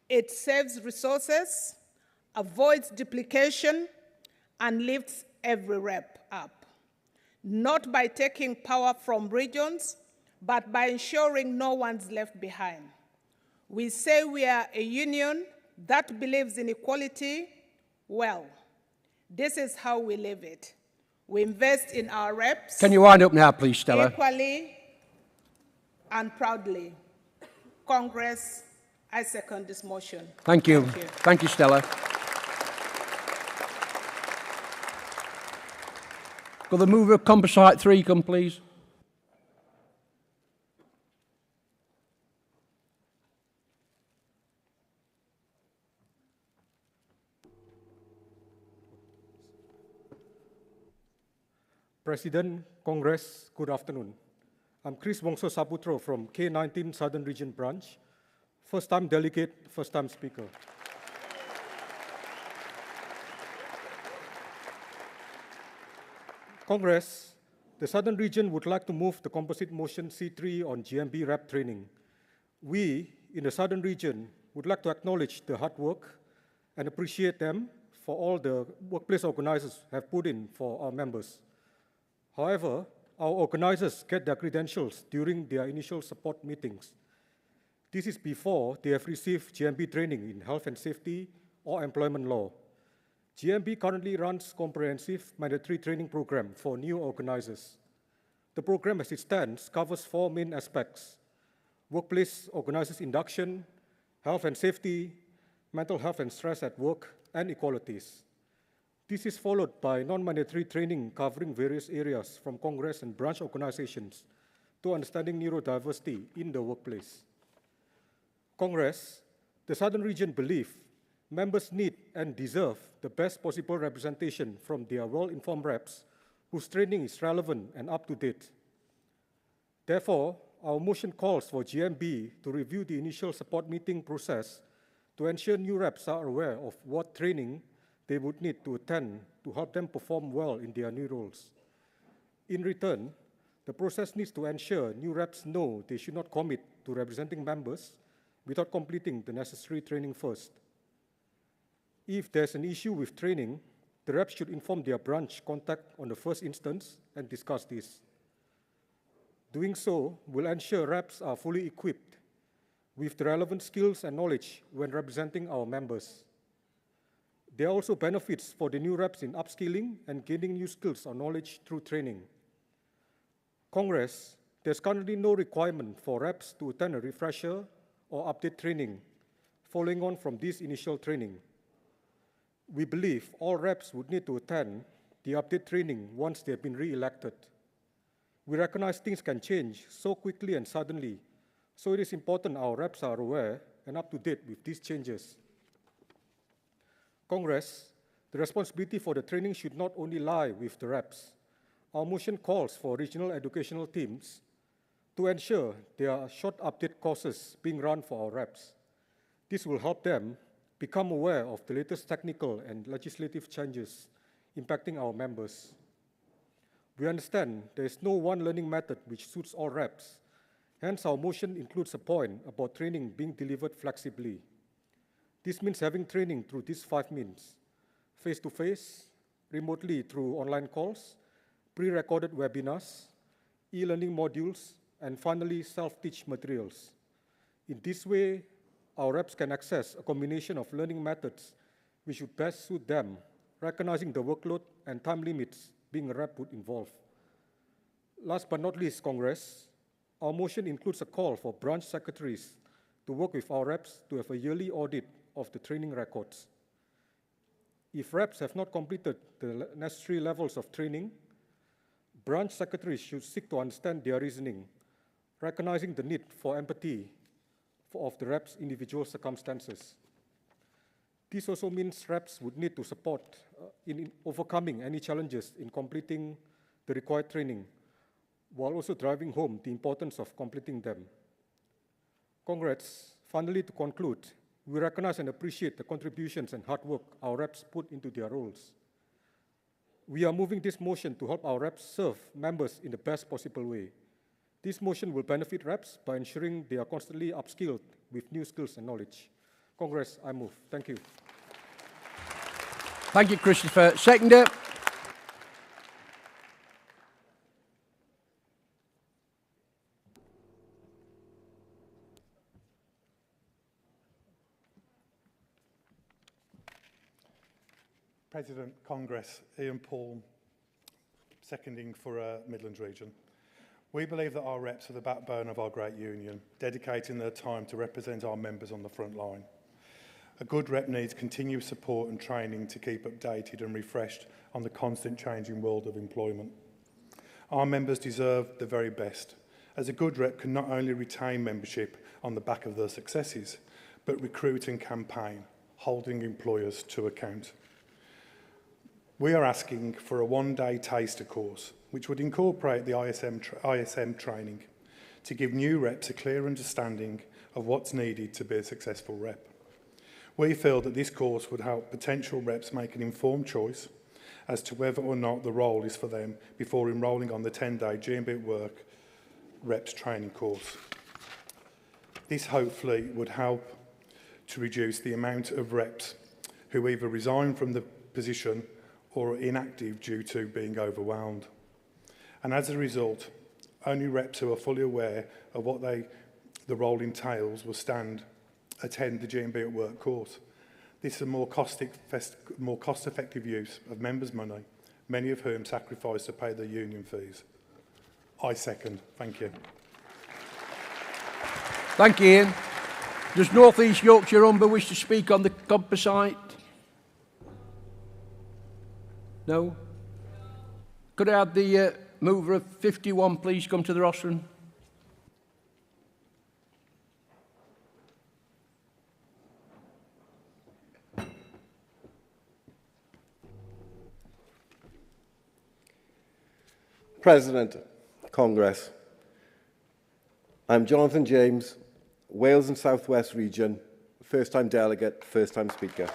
It saves resources, avoids duplication, and lifts every rep up. Not by taking power from regions, but by ensuring no one's left behind. We say we are a union that believes in equality. Well, this is how we live it. We invest in our reps. Can you wind up now, please, Stella? Equally and proudly. Congress, I second this motion. Thank you. Thank you. Thank you, Stella. Will the mover of Composite 3 come, please? President, Congress, good afternoon. I'm Chris Wongso Saputro from K19 Southern Region Branch. First-time delegate, first-time speaker. Congress, the Southern Region would like to move the composite motion C3 on GMB rep training. We, in the Southern Region, would like to acknowledge the hard work and appreciate them for all the workplace organizers have put in for our members. However, our organizers get their credentials during their initial support meetings. This is before they have received GMB training in health and safety or employment law. GMB currently runs comprehensive mandatory training program for new organizers. The program as it stands covers 4 main aspects: workplace organizers induction, health and safety, mental health and stress at work, and equalities. This is followed by non-mandatory training covering various areas from Congress and branch organizations to understanding neurodiversity in the workplace. Congress, the Southern Region believe members need and deserve the best possible representation from their well-informed reps whose training is relevant and up-to-date. Therefore, our motion calls for GMB to review the initial support meeting process to ensure new reps are aware of what training they would need to attend to help them perform well in their new roles. In return, the process needs to ensure new reps know they should not commit to representing members without completing the necessary training first. If there's an issue with training, the reps should inform their branch contact on the first instance and discuss this. Doing so will ensure reps are fully equipped with the relevant skills and knowledge when representing our members. There are also benefits for the new reps in upskilling and gaining new skills or knowledge through training. Congress, there's currently no requirement for reps to attend a refresher or update training following on from this initial training. We believe all reps would need to attend the update training once they have been re-elected. We recognize things can change so quickly and suddenly, so it is important our reps are aware and up to date with these changes. Congress, the responsibility for the training should not only lie with the reps. Our motion calls for regional educational teams to ensure there are short update courses being run for our reps. This will help them become aware of the latest technical and legislative changes impacting our members. We understand there is no one learning method which suits all reps. Hence, our motion includes a point about training being delivered flexibly. This means having training through these 5 means: face-to-face, remotely through online calls, pre-recorded webinars, e-learning modules, and finally, self-teach materials. In this way, our reps can access a combination of learning methods which would best suit them, recognizing the workload and time limits being a rep would involve. Last but not least, Congress, our motion includes a call for branch secretaries to work with our reps to have a yearly audit of the training records. If reps have not completed the necessary levels of training, branch secretaries should seek to understand their reasoning, recognizing the need for empathy of the reps' individual circumstances. This also means reps would need to support in overcoming any challenges in completing the required training, while also driving home the importance of completing them. Congrats, finally to conclude, we recognize and appreciate the contributions and hard work our reps put into their roles. We are moving this motion to help our reps serve members in the best possible way. This motion will benefit reps by ensuring they are constantly upskilled with new skills and knowledge. Congress, I move. Thank you. Thank you, Christopher. Seconder. President, Congress, Ian Paul, seconding for Midlands Region. We believe that our reps are the backbone of our great union, dedicating their time to represent our members on the front line. A good rep needs continuous support and training to keep updated and refreshed on the constant changing world of employment. Our members deserve the very best, as a good rep can not only retain membership on the back of their successes, but recruit and campaign, holding employers to account. We are asking for a one-day taster course, which would incorporate the ISM training. to give new reps a clear understanding of what's needed to be a successful rep. We feel that this course would help potential reps make an informed choice as to whether or not the role is for them before enrolling on the 10-day GMB at Work reps training course. This hopefully would help to reduce the amount of reps who either resign from the position or are inactive due to being overwhelmed. And as a result, only reps who are fully aware of what the role entails will attend the GMB at Work course. This is a more cost-effective use of members' money, many of whom sacrifice to pay their union fees. I second. Thank you. Thank you, Ian. Does North East Yorkshire Umber wish to speak on the composite? No? Could I have the mover of 51 please come to the rostrum? President, Congress. I'm Jonathan James, Wales and South West Region, first-time delegate, first-time speaker.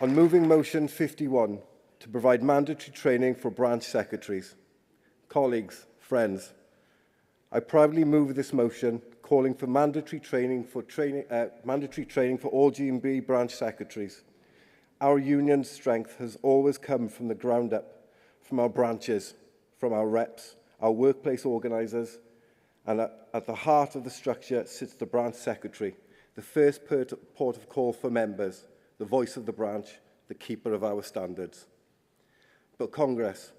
On moving motion 51 to provide mandatory training for branch secretaries. Colleagues, friends, I proudly move this motion calling for mandatory training for all GMB branch secretaries. Our union's strength has always come from the ground up, from our branches, from our reps, our workplace organisers, and at the heart of the structure sits the branch secretary, the first port of call for members, the voice of the branch, the keeper of our standards. But Congress,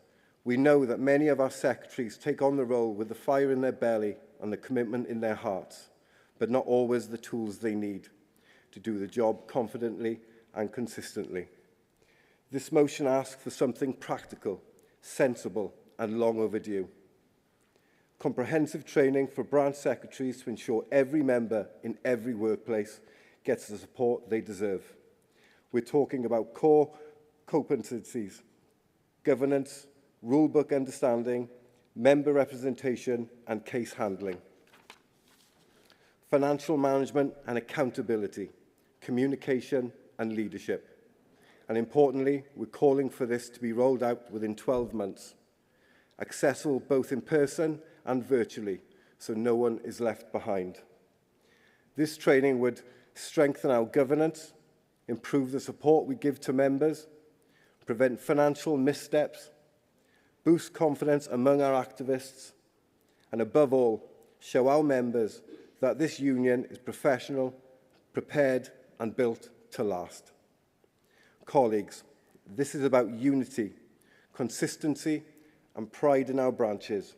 we know that many of our secretaries take on the role with the fire in their belly and the commitment in their hearts, but not always the tools they need to do the job confidently and consistently. This motion asks for something practical, sensible, and long overdue. Comprehensive training for branch secretaries to ensure every member in every workplace gets the support they deserve. We're talking about core competencies, governance, rulebook understanding, member representation, and case handling. Financial management and accountability, communication and leadership. And importantly, we're calling for this to be rolled out within 12 months, accessible both in person and virtually, so no one is left behind. This training would strengthen our governance, improve the support we give to members, prevent financial missteps, boost confidence among our activists, and above all, show our members that this union is professional, prepared, and built to last. Colleagues, this is about unity, consistency, and pride in our branches.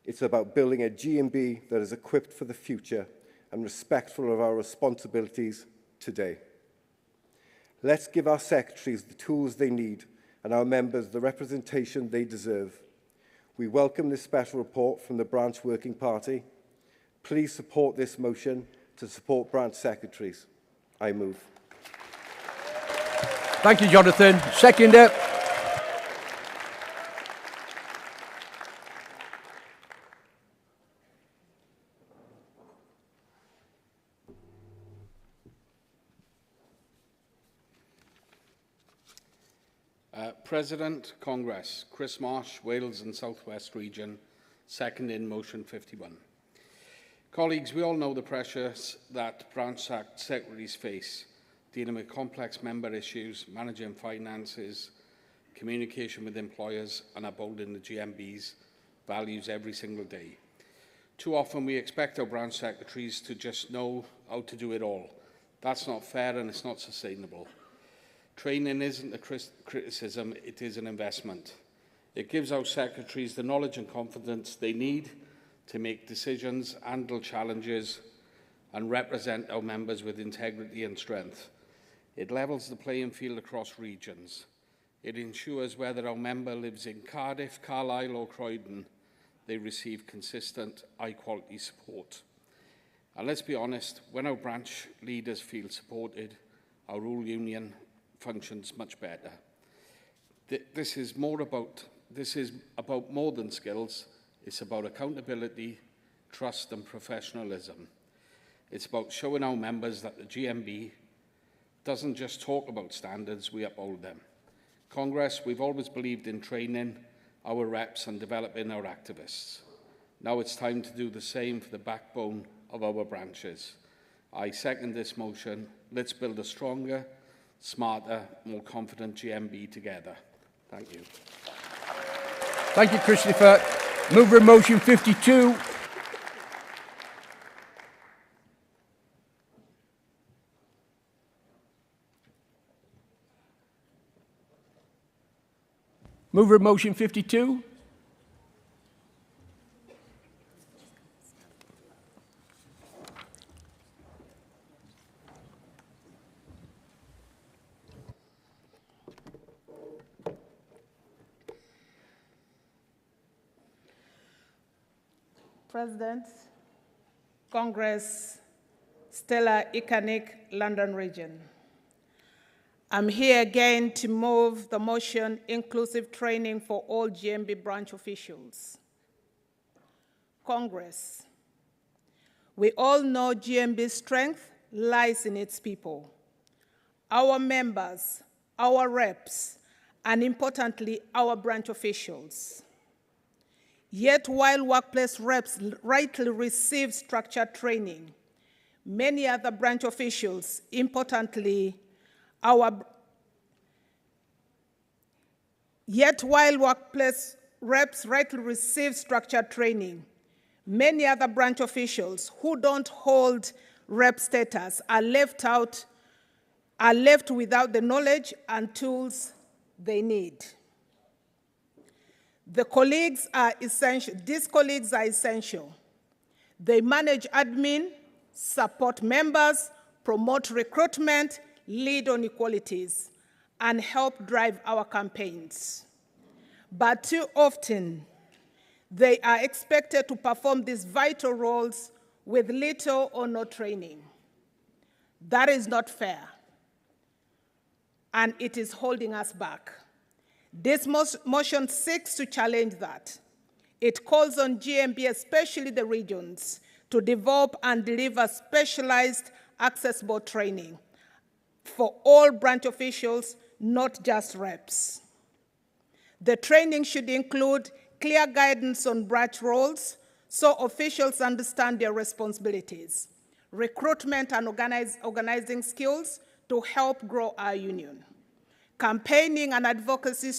It's about building a GMB that is equipped for the future and respectful of our responsibilities today. Let's give our secretaries the tools they need and our members the representation they deserve. We welcome this special report from the Branch Working Party. Please support this motion to support branch secretaries. I move. Thank you, Jonathan. Seconder. President, Congress, Chris Marsh, Wales and South West Region, second in motion 51. Colleagues, we all know the pressures that branch secretaries face, dealing with complex member issues, managing finances, communication with employers and upholding the GMB's values every single day. Too often we expect our branch secretaries to just know how to do it all. That's not fair and it's not sustainable. Training isn't a criticism, it is an investment. It gives our secretaries the knowledge and confidence they need to make decisions, handle challenges, and represent our members with integrity and strength. It levels the playing field across regions. It ensures whether our member lives in Cardiff, Carlisle or Croydon, they receive consistent, high-quality support. And let's be honest, when our branch leaders feel supported, our rural union functions much better. This is about more than skills. It's about accountability, trust and professionalism. It's about showing our members that the GMB doesn't just talk about standards, we uphold them. Congress, we've always believed in training our reps and developing our activists. Now it's time to do the same for the backbone of our branches. I second this motion. Let's build a stronger, smarter, more confident GMB together. Thank you. Thank you, Christopher. Mover of motion 52. Mover of motion 52. President, Congress, Stella Ikanik, London Region. I'm here again to move the motion inclusive training for all GMB branch officials. Congress, we all know GMB's strength lies in its people, our members, our reps, and importantly, our branch officials. Yet while workplace reps rightly receive structured training, many other branch officials, importantly, Yet while workplace reps rightly receive structured training, many other branch officials who don't hold rep status are left without the knowledge and tools they need. These colleagues are essential. They manage admin, support members, promote recruitment, lead on equalities, and help drive our campaigns. But too often, they are expected to perform these vital roles with little or no training. That is not fair, and it is holding us back. This motion seeks to challenge that. It calls on GMB, especially the regions, to develop and deliver specialized, accessible training for all branch officials, not just reps. The training should include clear guidance on branch roles so officials understand their responsibilities, recruitment and organizing skills to help grow our union, campaigning and advocacy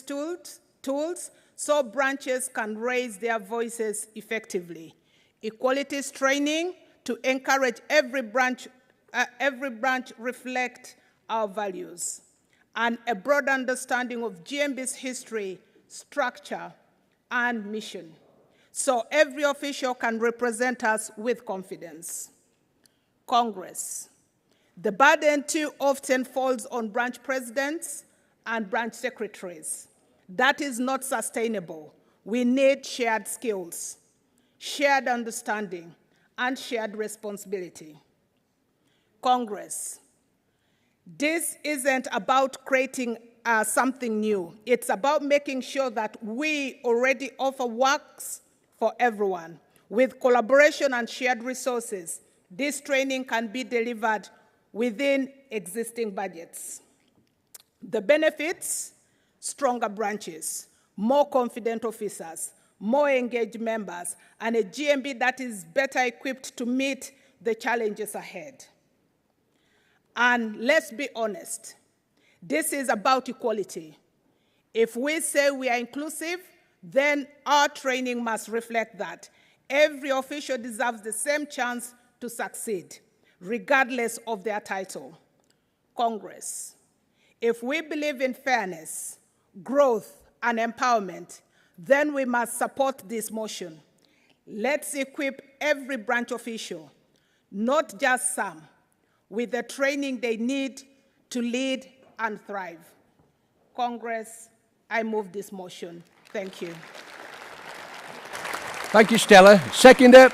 tools so branches can raise their voices effectively, equalities training to encourage every branch reflect our values, and a broad understanding of GMB's history, structure, and mission, so every official can represent us with confidence. Congress, the burden too often falls on branch presidents and branch secretaries. That is not sustainable. We need shared skills, shared understanding, and shared responsibility. Congress, this isn't about creating something new. It's about making sure that we already offer works for everyone. With collaboration and shared resources, this training can be delivered within existing budgets. The benefits: stronger branches, more confident officers, more engaged members, and a GMB that is better equipped to meet the challenges ahead. And let's be honest, this is about equality. If we say we are inclusive, then our training must reflect that. Every official deserves the same chance to succeed, regardless of their title. Congress, if we believe in fairness, growth, and empowerment, then we must support this motion. Let's equip every branch official, not just some, with the training they need to lead and thrive. Congress, I move this motion. Thank you. Thank you, Stella. Seconder.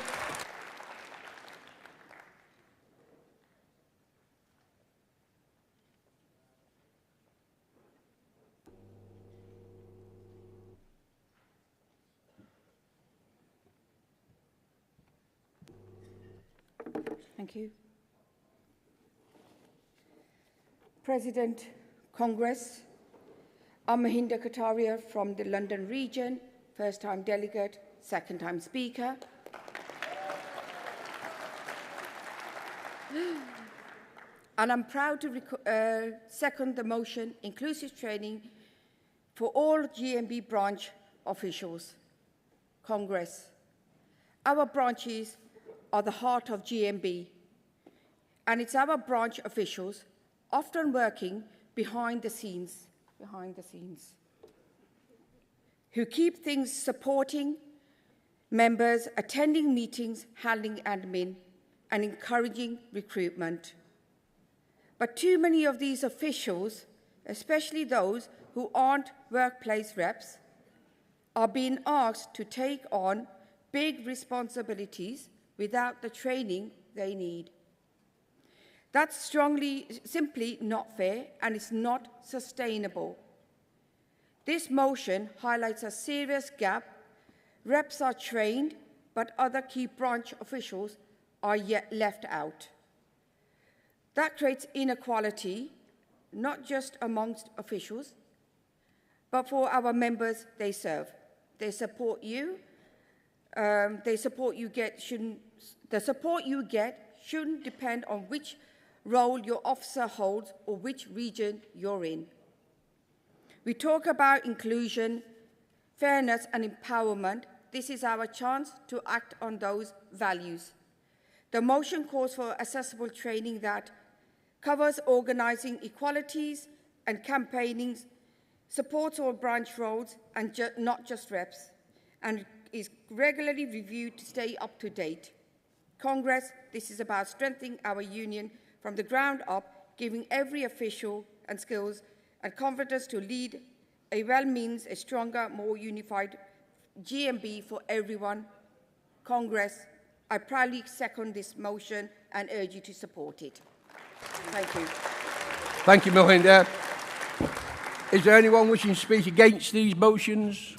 Thank you. President, Congress, I'm Mahinda Kataria from the London region, first-time delegate, second-time speaker. And I'm proud to second the motion, inclusive training for all GMB branch officials. Congress, our branches are the heart of GMB, and it's our branch officials, often working behind the scenes, who keep things supporting members, attending meetings, handling admin, and encouraging recruitment. But too many of these officials, especially those who aren't workplace reps, are being asked to take on big responsibilities without the training they need. That's simply not fair, and it's not sustainable. This motion highlights a serious gap. Reps are trained, but other key branch officials are yet left out. That creates inequality, not just amongst officials, but for our members they serve. The support you get shouldn't depend on which role your officer holds or which region you're in. We talk about inclusion, fairness, and empowerment. This is our chance to act on those values. The motion calls for accessible training that covers organising equalities and campaigning, supports all branch roles and not just reps, and is regularly reviewed to stay up to date. Congress, this is about strengthening our union from the ground up, giving every official and skills and confidence to lead means a stronger, more unified GMB for everyone. Congress, I proudly second this motion and urge you to support it. Thank you. Thank you, Mahinda. Is there anyone wishing to speak against these motions?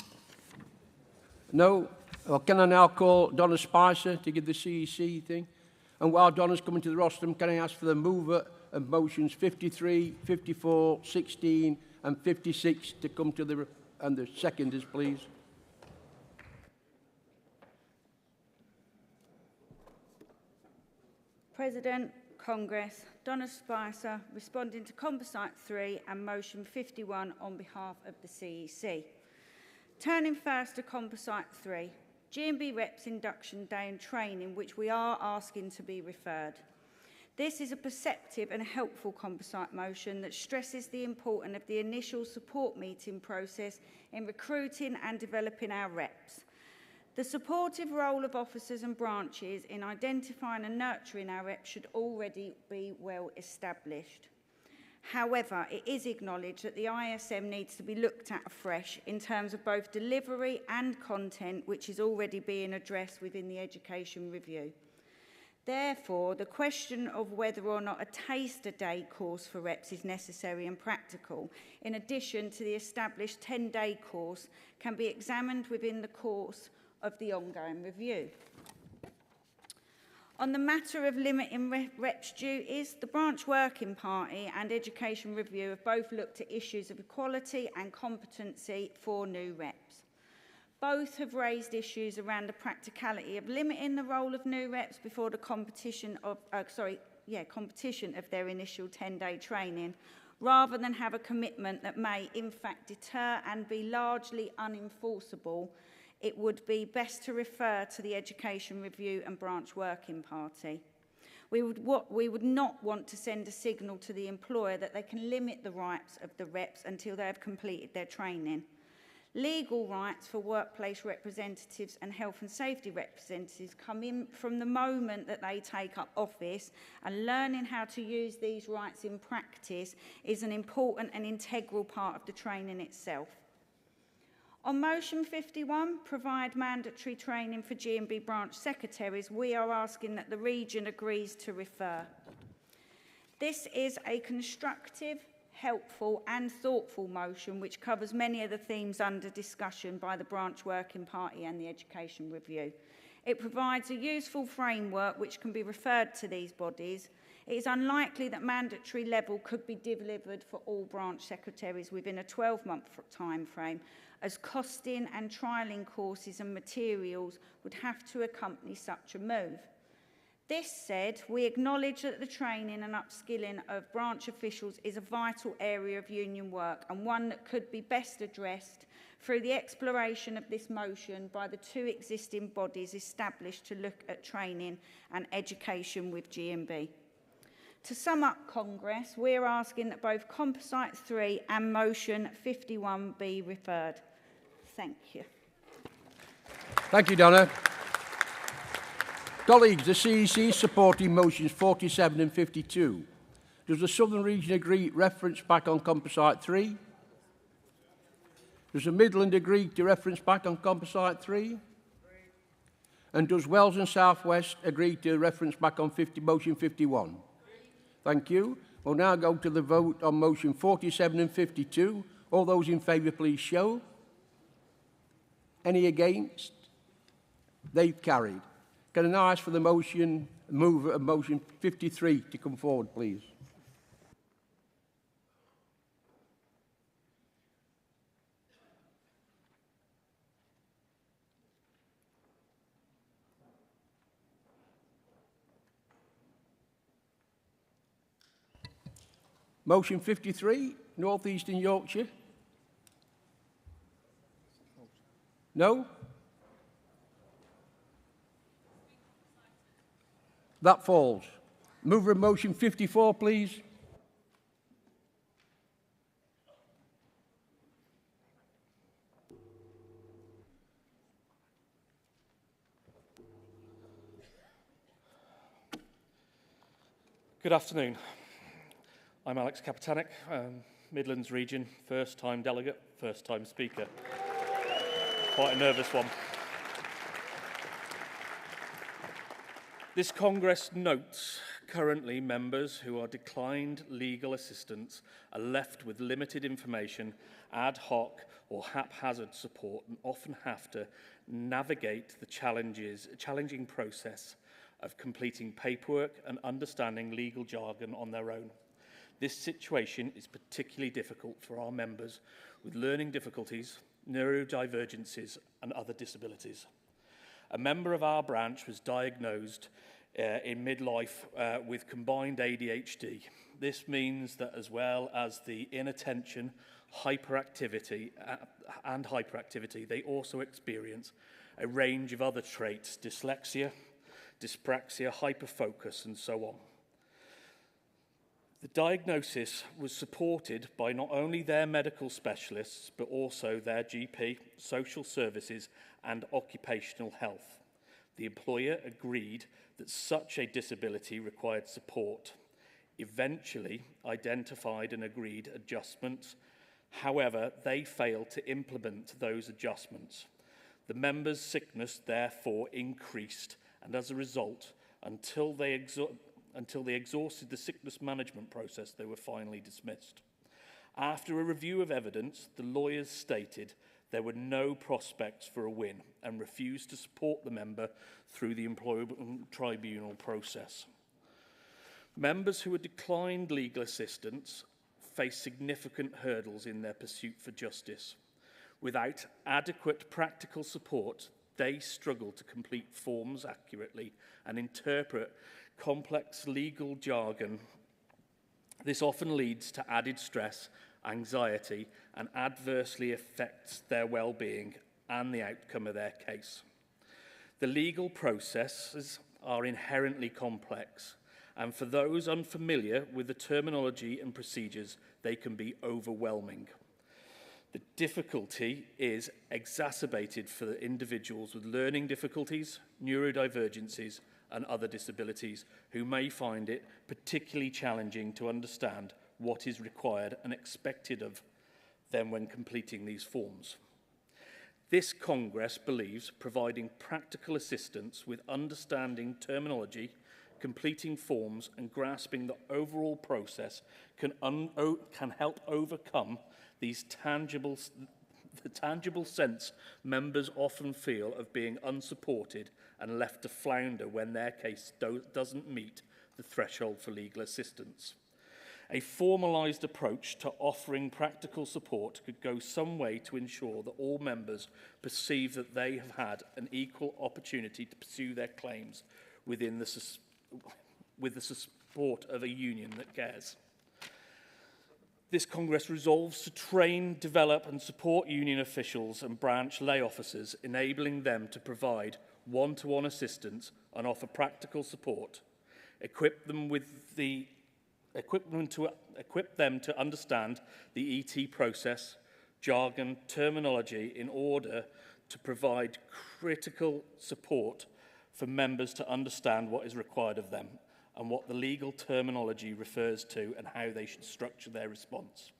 No? Well, can I now call Donna Spicer to give the CEC thing? And while Donna's coming to the rostrum, can I ask for the mover of motions 53, 54, 16 and 56 to come to the seconders, please? President, Congress, Donna Spicer, responding to Composite 3 and motion 51 on behalf of the CEC. Turning first to Composite 3, GMB Reps Induction Day and Training, which we are asking to be referred. This is a perceptive and helpful composite motion that stresses the importance of the initial support meeting process in recruiting and developing our reps. The supportive role of officers and branches in identifying and nurturing our reps should already be well established. However, it is acknowledged that the ISM needs to be looked at afresh in terms of both delivery and content, which is already being addressed within the education review. Therefore, the question of whether or not a taster day course for reps is necessary and practical, in addition to the established 10-day course, can be examined within the course of the ongoing review. On the matter of limiting reps' duties, the Branch Working Party and Education Review have both looked at issues of equality and competency for new reps. Both have raised issues around the practicality of limiting the role of new reps before the competition of their initial 10-day training, rather than have a commitment that may in fact deter and be largely unenforceable. It would be best to refer to the Education Review and Branch Working Party. We would not want to send a signal to the employer that they can limit the rights of the reps until they have completed their training. Legal rights for workplace representatives and health and safety representatives come in from the moment that they take up office, and learning how to use these rights in practice is an important and integral part of the training itself. On motion 51, provide mandatory training for GMB branch secretaries, we are asking that the region agrees to refer. This is a constructive, helpful and thoughtful motion which covers many of the themes under discussion by the Branch Working Party and the Education Review. It provides a useful framework which can be referred to these bodies. It is unlikely that mandatory level could be delivered for all branch secretaries within a 12-month time frame, as costing and trialling courses and materials would have to accompany such a move. This said, we acknowledge that the training and upskilling of branch officials is a vital area of union work and one that could be best addressed through the exploration of this motion by the two existing bodies established to look at training and education with GMB. To sum up, Congress, we're asking that both Composite 3 and Motion 51 be referred. Thank you. Thank you, Donna. Colleagues, the CEC is supporting motions 47 and 52. Does the Southern Region agree reference back on Composite 3? Does the Midland agree to reference back on Composite 3? And does Wales and South West agree to reference back on motion 51? Thank you. We'll now go to the vote on motion 47 and 52. All those in favour, please show. Any against? They've carried. Can I now ask for the mover of motion 53 to come forward, please? Motion 53, North Eastern Yorkshire. No? That falls. Mover of motion 54, please. Good afternoon. I'm Alex Kapitanek, Midlands Region, first-time delegate, first-time speaker. Quite a nervous one. This Congress notes currently members who are declined legal assistance are left with limited information, ad hoc or haphazard support, and often have to navigate the challenging process of completing paperwork and understanding legal jargon on their own. This situation is particularly difficult for our members with learning difficulties, neurodivergencies and other disabilities. A member of our branch was diagnosed in midlife with combined ADHD. This means that as well as the inattention, hyperactivity, they also experience a range of other traits, dyslexia, dyspraxia, hyperfocus, and so on. The diagnosis was supported by not only their medical specialists, but also their GP, social services, and occupational health. The employer agreed that such a disability required support, eventually identified and agreed adjustments. However, they failed to implement those adjustments. The member's sickness therefore increased, and as a result, until they exhausted the sickness management process, they were finally dismissed. After a review of evidence, the lawyers stated there were no prospects for a win and refused to support the member through the employment tribunal process. Members who had declined legal assistance face significant hurdles in their pursuit for justice. Without adequate practical support, they struggle to complete forms accurately and interpret complex legal jargon. This often leads to added stress, anxiety, and adversely affects their well-being and the outcome of their case. The legal processes are inherently complex, and for those unfamiliar with the terminology and procedures, they can be overwhelming. The difficulty is exacerbated for the individuals with learning difficulties, neurodivergencies, and other disabilities who may find it particularly challenging to understand what is required and expected of them when completing these forms. This Congress believes providing practical assistance with understanding terminology, completing forms and grasping the overall process can help overcome these tangible the tangible sense members often feel of being unsupported and left to flounder when their case doesn't meet the threshold for legal assistance. A formalised approach to offering practical support could go some way to ensure that all members perceive that they have had an equal opportunity to pursue their claims with the support of a union that cares. This Congress resolves to train, develop and support union officials and branch lay officers, enabling them to provide one-to-one assistance and offer practical support, equip them to understand the ET process, jargon, terminology in order to provide critical support for members to understand what is required of them and what the legal terminology refers to and how they should structure their response.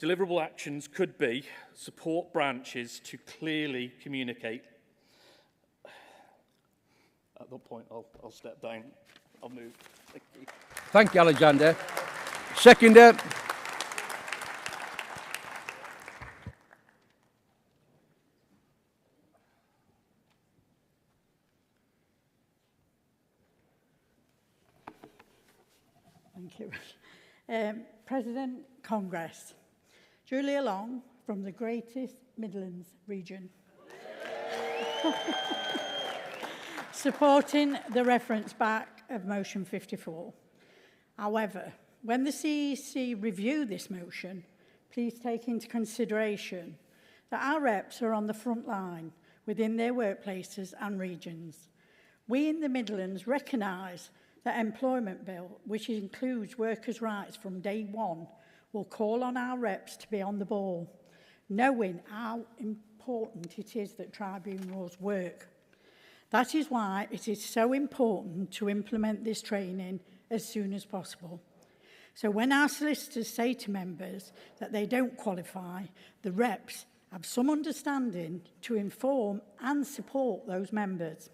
Deliverable actions could be support branches to clearly communicate. At that point, I'll step down. I'll move. Thank you. Thank you, Alexander. Seconder. Thank you. President Congress, Julia Long from the Greatest Midlands region. Supporting the reference back of motion 54. However, when the CEC review this motion, please take into consideration that our reps are on the front line within their workplaces and regions. We in the Midlands recognise that employment bill, which includes workers' rights from day one, will call on our reps to be on the ball, knowing how important it is that tribunals work. That is why it is so important to implement this training as soon as possible. So when our solicitors say to members that they don't qualify, the reps have some understanding to inform and support those members.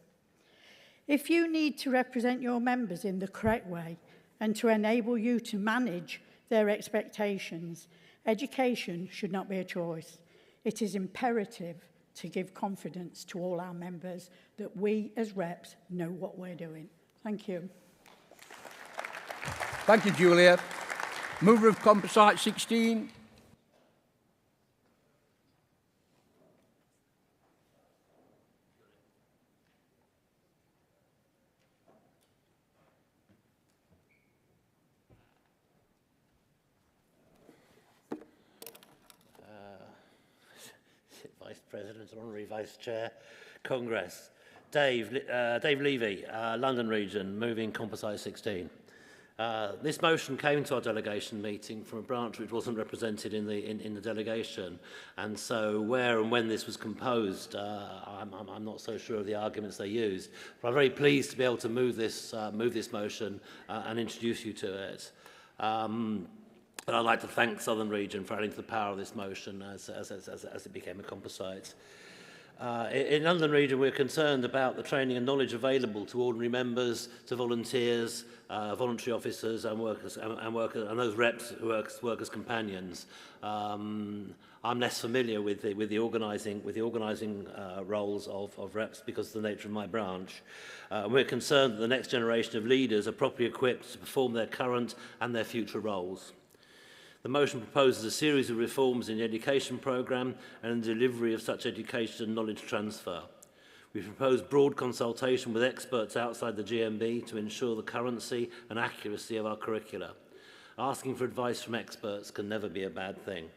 If you need to represent your members in the correct way and to enable you to manage their expectations, education should not be a choice. It is imperative to give confidence to all our members that we as reps know what we're doing. Thank you. Thank you, Julia. Mover of Composite 16. Vice President, Honorary Vice Chair, Congress. Dave Levy, London Region, moving Composite 16. This motion came to our delegation meeting from a branch which wasn't represented in the delegation, and so where and when this was composed, I'm not so sure of the arguments they used. But I'm very pleased to be able to move this motion and introduce you to it. But I'd like to thank Southern Region for adding to the power of this motion as it became a composite. In London Region, we're concerned about the training and knowledge available to ordinary members, to volunteers, voluntary officers and workers, and those reps who work as companions. I'm less familiar with the organising roles of reps because of the nature of my branch. We're concerned that the next generation of leaders are properly equipped to perform their current and their future roles. The motion proposes a series of reforms in the education programme and the delivery of such education and knowledge transfer. We propose broad consultation with experts outside the GMB to ensure the currency and accuracy of our curricula. Asking for advice from experts can never be a bad thing.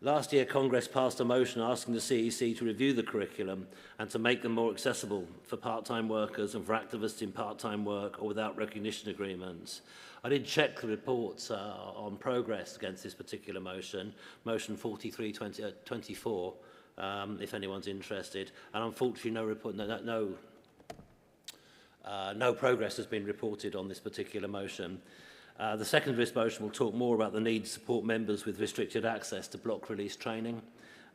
Last year, Congress passed a motion asking the CEC to review the curriculum and to make them more accessible for part-time workers and for activists in part-time work or without recognition agreements. I did check the reports on progress against this particular motion, motion 4324, if anyone's interested, and unfortunately no progress has been reported on this particular motion. The second of this motion will talk more about the need to support members with restricted access to block release training.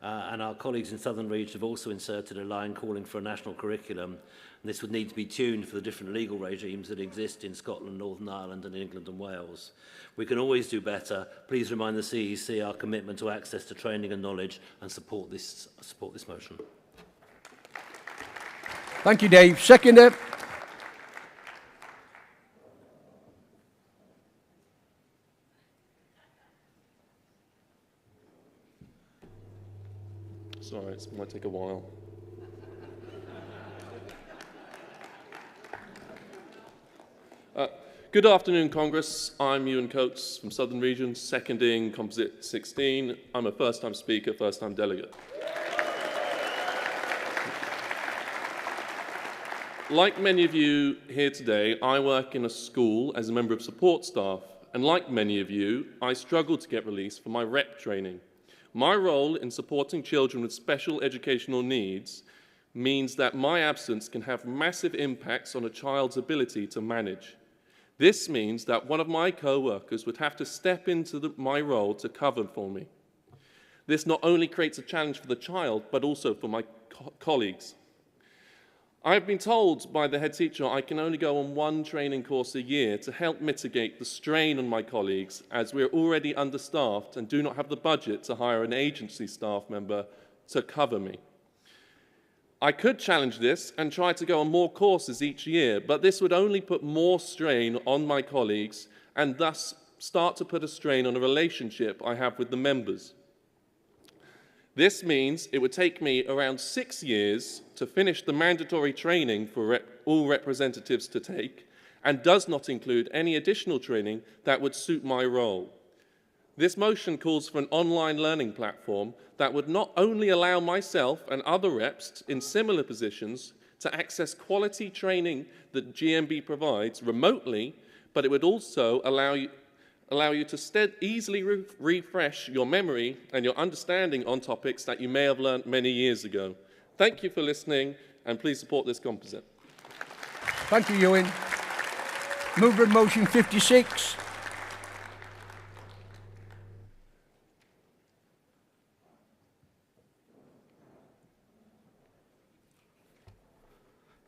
and our colleagues in Southern Region have also inserted a line calling for a national curriculum. And this would need to be tuned for the different legal regimes that exist in Scotland, Northern Ireland and England and Wales. We can always do better. Please remind the CEC our commitment to access to training and knowledge and support this motion. Thank you, Dave. Seconder. Sorry, it might take a while. Good afternoon, Congress. I'm Ewan Coates from Southern Region, seconding Composite 16. I'm a first-time speaker, first-time delegate. Like many of you here today, I work in a school as a member of support staff, and like many of you, I struggled to get released for my REP training. My role in supporting children with special educational needs means that my absence can have massive impacts on a child's ability to manage. This means that one of my co-workers would have to step into my role to cover for me. This not only creates a challenge for the child, but also for my colleagues. I've been told by the head teacher I can only go on one training course a year to help mitigate the strain on my colleagues, as we're already understaffed and do not have the budget to hire an agency staff member to cover me. I could challenge this and try to go on more courses each year, but this would only put more strain on my colleagues and thus start to put a strain on a relationship I have with the members. This means it would take me around 6 years to finish the mandatory training for all representatives to take, and does not include any additional training that would suit my role. This motion calls for an online learning platform that would not only allow myself and other reps in similar positions to access quality training that GMB provides remotely, but it would also allow you to easily refresh your memory and your understanding on topics that you may have learned many years ago. Thank you for listening, and please support this composite. Thank you, Ewan. Mover of motion 56.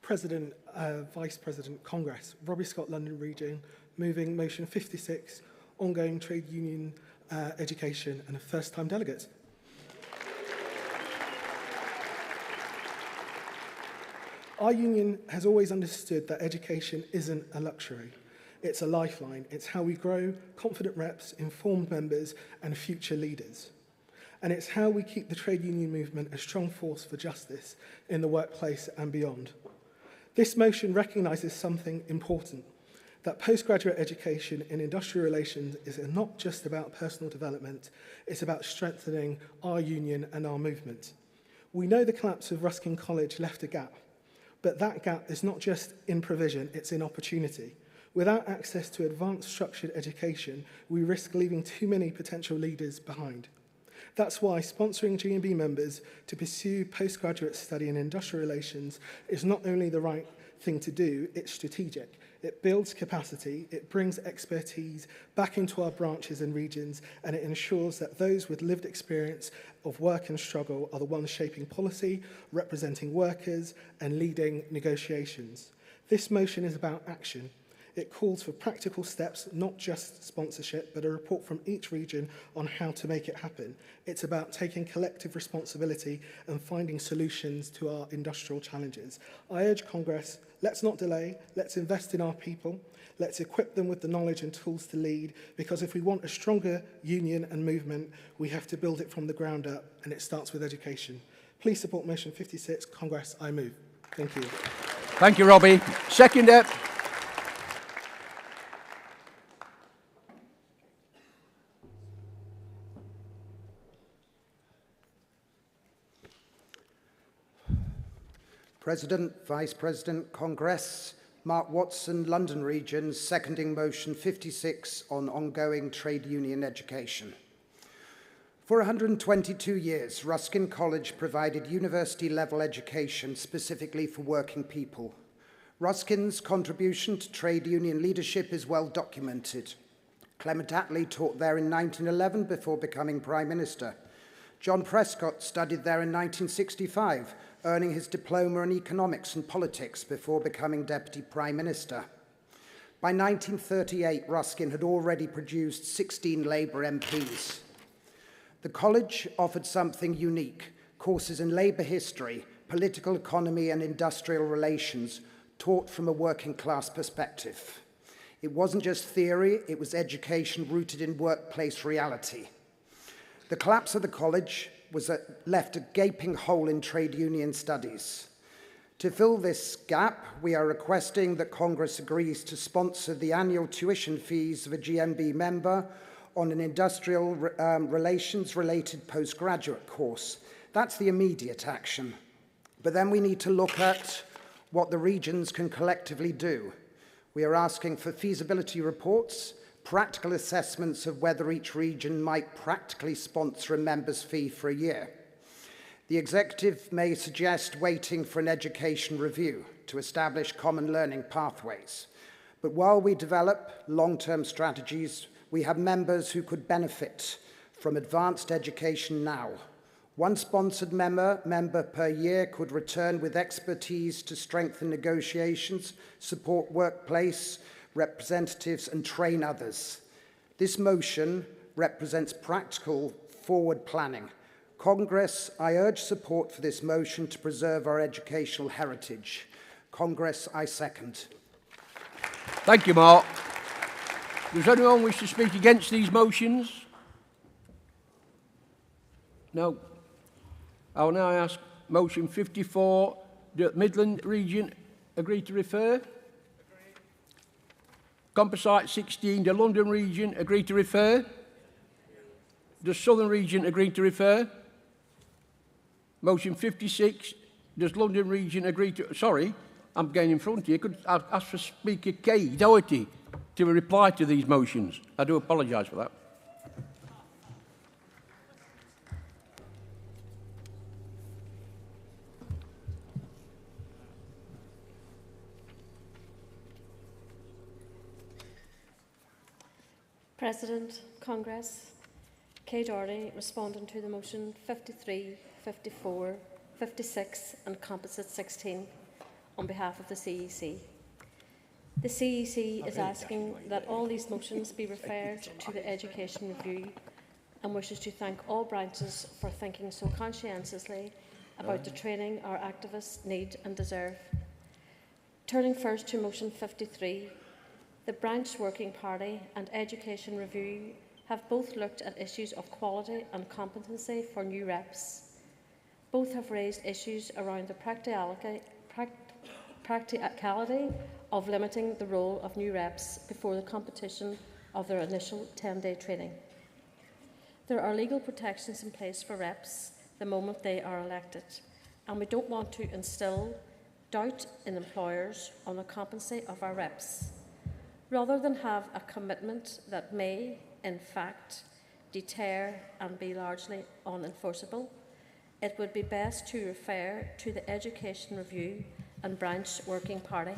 President, Vice President, Congress, Robbie Scott, London Region, moving motion 56, ongoing trade union education and a first-time delegate. Our union has always understood that education isn't a luxury. It's a lifeline. It's how we grow confident reps, informed members, and future leaders. And it's how we keep the trade union movement a strong force for justice in the workplace and beyond. This motion recognises something important, that postgraduate education in industrial relations is not just about personal development, it's about strengthening our union and our movement. We know the collapse of Ruskin College left a gap, but that gap is not just in provision, it's in opportunity. Without access to advanced structured education, we risk leaving too many potential leaders behind. That's why sponsoring GMB members to pursue postgraduate study in industrial relations is not only the right thing to do, it's strategic. It builds capacity, it brings expertise back into our branches and regions, and it ensures that those with lived experience of work and struggle are the ones shaping policy, representing workers, and leading negotiations. This motion is about action. It calls for practical steps, not just sponsorship, but a report from each region on how to make it happen. It's about taking collective responsibility and finding solutions to our industrial challenges. I urge Congress, let's not delay, let's invest in our people, let's equip them with the knowledge and tools to lead, because if we want a stronger union and movement, we have to build it from the ground up, and it starts with education. Please support motion 56. Congress, I move. Thank you. Thank you, Robbie. Seconder. President, Vice President, Congress, Mark Watson, London Region, seconding motion 56 on ongoing trade union education. For 122 years, Ruskin College provided university-level education specifically for working people. Ruskin's contribution to trade union leadership is well documented. Clement Attlee taught there in 1911 before becoming Prime Minister. John Prescott studied there in 1965, earning his diploma in economics and politics before becoming Deputy Prime Minister. By 1938, Ruskin had already produced 16 Labour MPs. The college offered something unique, courses in labour history, political economy and industrial relations, taught from a working class perspective. It wasn't just theory, it was education rooted in workplace reality. The collapse of the college left a gaping hole in trade union studies. To fill this gap, we are requesting that Congress agrees to sponsor the annual tuition fees of a GMB member on an industrial relations-related postgraduate course. That's the immediate action. But then we need to look at what the regions can collectively do. We are asking for feasibility reports, practical assessments of whether each region might practically sponsor a member's fee for a year. The executive may suggest waiting for an education review to establish common learning pathways. But while we develop long-term strategies, we have members who could benefit from advanced education now. One sponsored member per year could return with expertise to strengthen negotiations, support workplace representatives, and train others. This motion represents practical forward planning. Congress, I urge support for this motion to preserve our educational heritage. Congress, I second. Thank you, Mark. Does anyone wish to speak against these motions? No. I will now ask motion 54. The Midland region agree to refer? Composite 16, the London region agree to refer? The Southern region agree to refer? Motion 56, does London region agree to... Sorry, I'm getting in front of you. Could I ask for Speaker Kay Doherty to reply to these motions? I do apologise for that. President, Congress, Kay Doherty responding to the motion 53, 54, 56 and composite 16 on behalf of the CEC. The CEC is asking that all these motions be referred to the Education Review and wishes to thank all branches for thinking so conscientiously about the training our activists need and deserve. Turning first to motion 53, the Branch Working Party and Education Review have both looked at issues of quality and competency for new reps. Both have raised issues around the practicality of limiting the role of new reps before the competition of their initial 10-day training. There are legal protections in place for reps the moment they are elected, and we don't want to instill doubt in employers on the competency of our reps. Rather than have a commitment that may, in fact, deter and be largely unenforceable, it would be best to refer to the Education Review and Branch Working Party.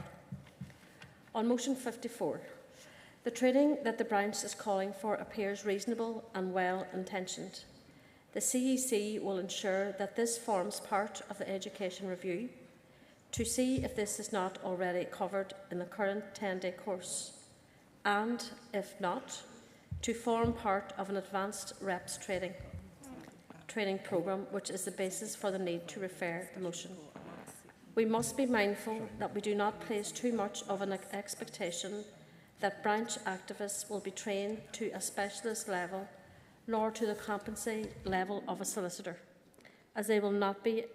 On motion 54, the training that the branch is calling for appears reasonable and well-intentioned. The CEC will ensure that this forms part of the Education Review to see if this is not already covered in the current 10-day course, and, if not, to form part of an advanced reps training programme, which is the basis for the need to refer the motion. We must be mindful that we do not place too much of an expectation that branch activists will be trained to a specialist level, nor to the competency level of a solicitor, as they will not be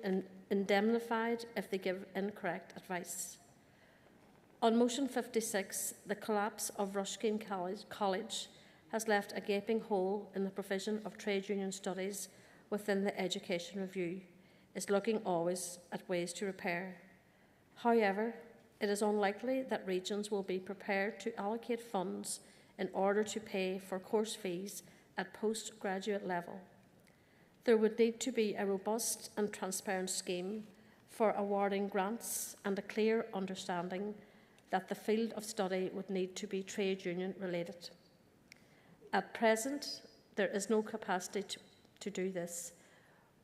indemnified if they give incorrect advice. On motion 56, the collapse of Ruskin College has left a gaping hole in the provision of trade union studies within the Education Review, is looking always at ways to repair. However, it is unlikely that regions will be prepared to allocate funds in order to pay for course fees at postgraduate level. There would need to be a robust and transparent scheme for awarding grants and a clear understanding that the field of study would need to be trade union related. At present, there is no capacity to do this,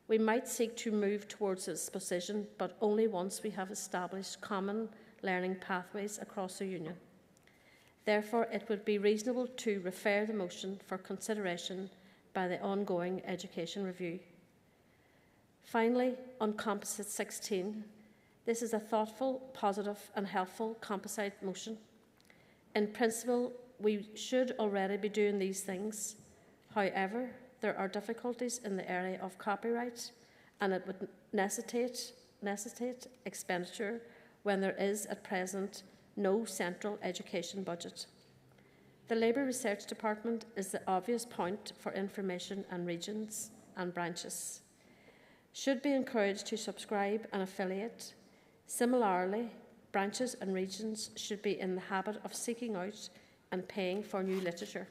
We might seek to move towards this position, but only once we have established common learning pathways across the Union. Therefore, it would be reasonable to refer the motion for consideration by the ongoing education review. Finally, on Composite 16, this is a thoughtful, positive and helpful composite motion. In principle, we should already be doing these things. However, there are difficulties in the area of copyright, and it would necessitate expenditure when there is at present no central education budget. The Labour Research Department is the obvious point for information, and regions and branches should be encouraged to subscribe and affiliate. Similarly, branches and regions should be in the habit of seeking out and paying for new literature.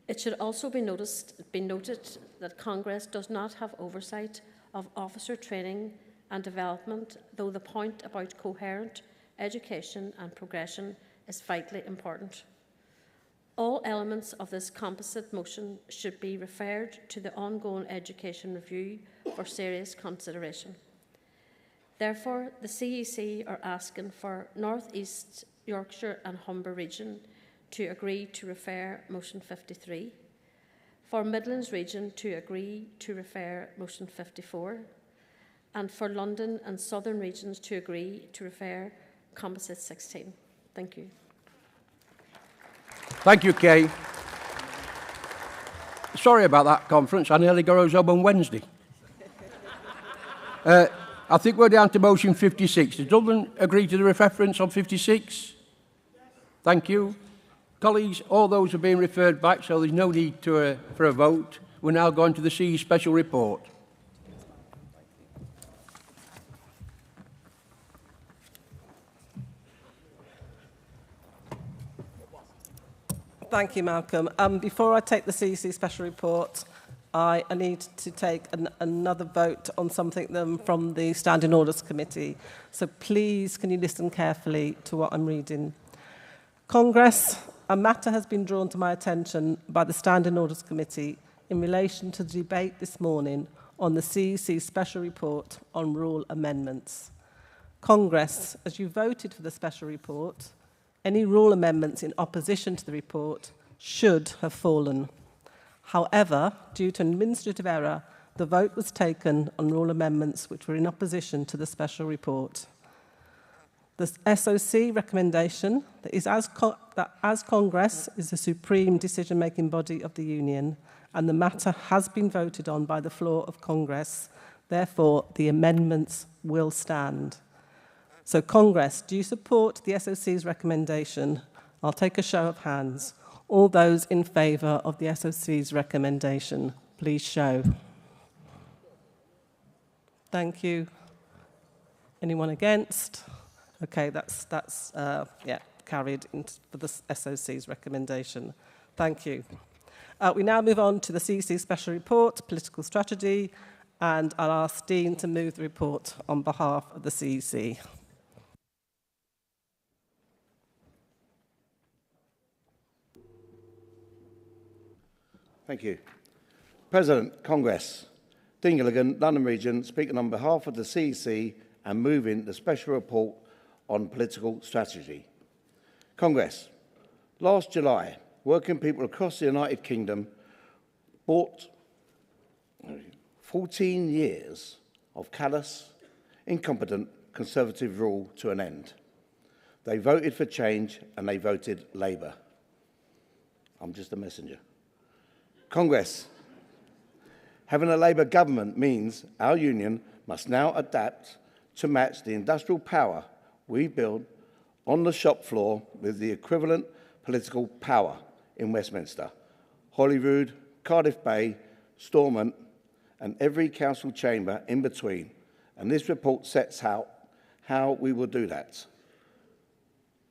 It should also be noted that Congress does not have oversight of officer training and development, though the point about coherent education and progression is vitally important. All elements of this composite motion should be referred to the ongoing education review for serious consideration. Therefore, the CEC are asking for North East Yorkshire and Humber region to agree to refer motion 53, for Midlands region to agree to refer motion 54, and for London and Southern regions to agree to refer Composite 16. Thank you. Thank you, Kay. Sorry about that conference. I nearly got us up on Wednesday. I think we're down to motion 56. Does Dublin agree to the reference on 56? Thank you. Colleagues, all those are being referred back, so there's no need for a vote. We're now going to the CE Special Report. Thank you, Malcolm. Before I take the CEC Special Report, I need to take another vote on something from the Standing Orders Committee. So please, can you listen carefully to what I'm reading? Congress, a matter has been drawn to my attention by the Standing Orders Committee in relation to the debate this morning on the CEC Special Report on rule amendments. Congress, as you voted for the Special Report, any rule amendments in opposition to the report should have fallen. However, due to an administrative error, the vote was taken on rule amendments which were in opposition to the special report. The SOC recommendation that as Congress is the supreme decision-making body of the Union and the matter has been voted on by the floor of Congress, therefore the amendments will stand. So Congress, do you support the SOC's recommendation? I'll take a show of hands. All those in favour of the SOC's recommendation, please show. Thank you. Anyone against? Okay, that's carried for the SOC's recommendation. Thank you. We now move on to the CEC Special Report, Political Strategy, and I'll ask Dean to move the report on behalf of the CEC. Thank you. President, Congress, Dean Gilligan, London Region, speaking on behalf of the CEC and moving the Special Report on Political Strategy. Congress, last July, working people across the United Kingdom brought 14 years of callous, incompetent Conservative rule to an end. They voted for change and they voted Labour. I'm just a messenger. Congress, having a Labour government means our union must now adapt to match the industrial power we build on the shop floor with the equivalent political power in Westminster, Holyrood, Cardiff Bay, Stormont, and every council chamber in between. And this report sets out how we will do that.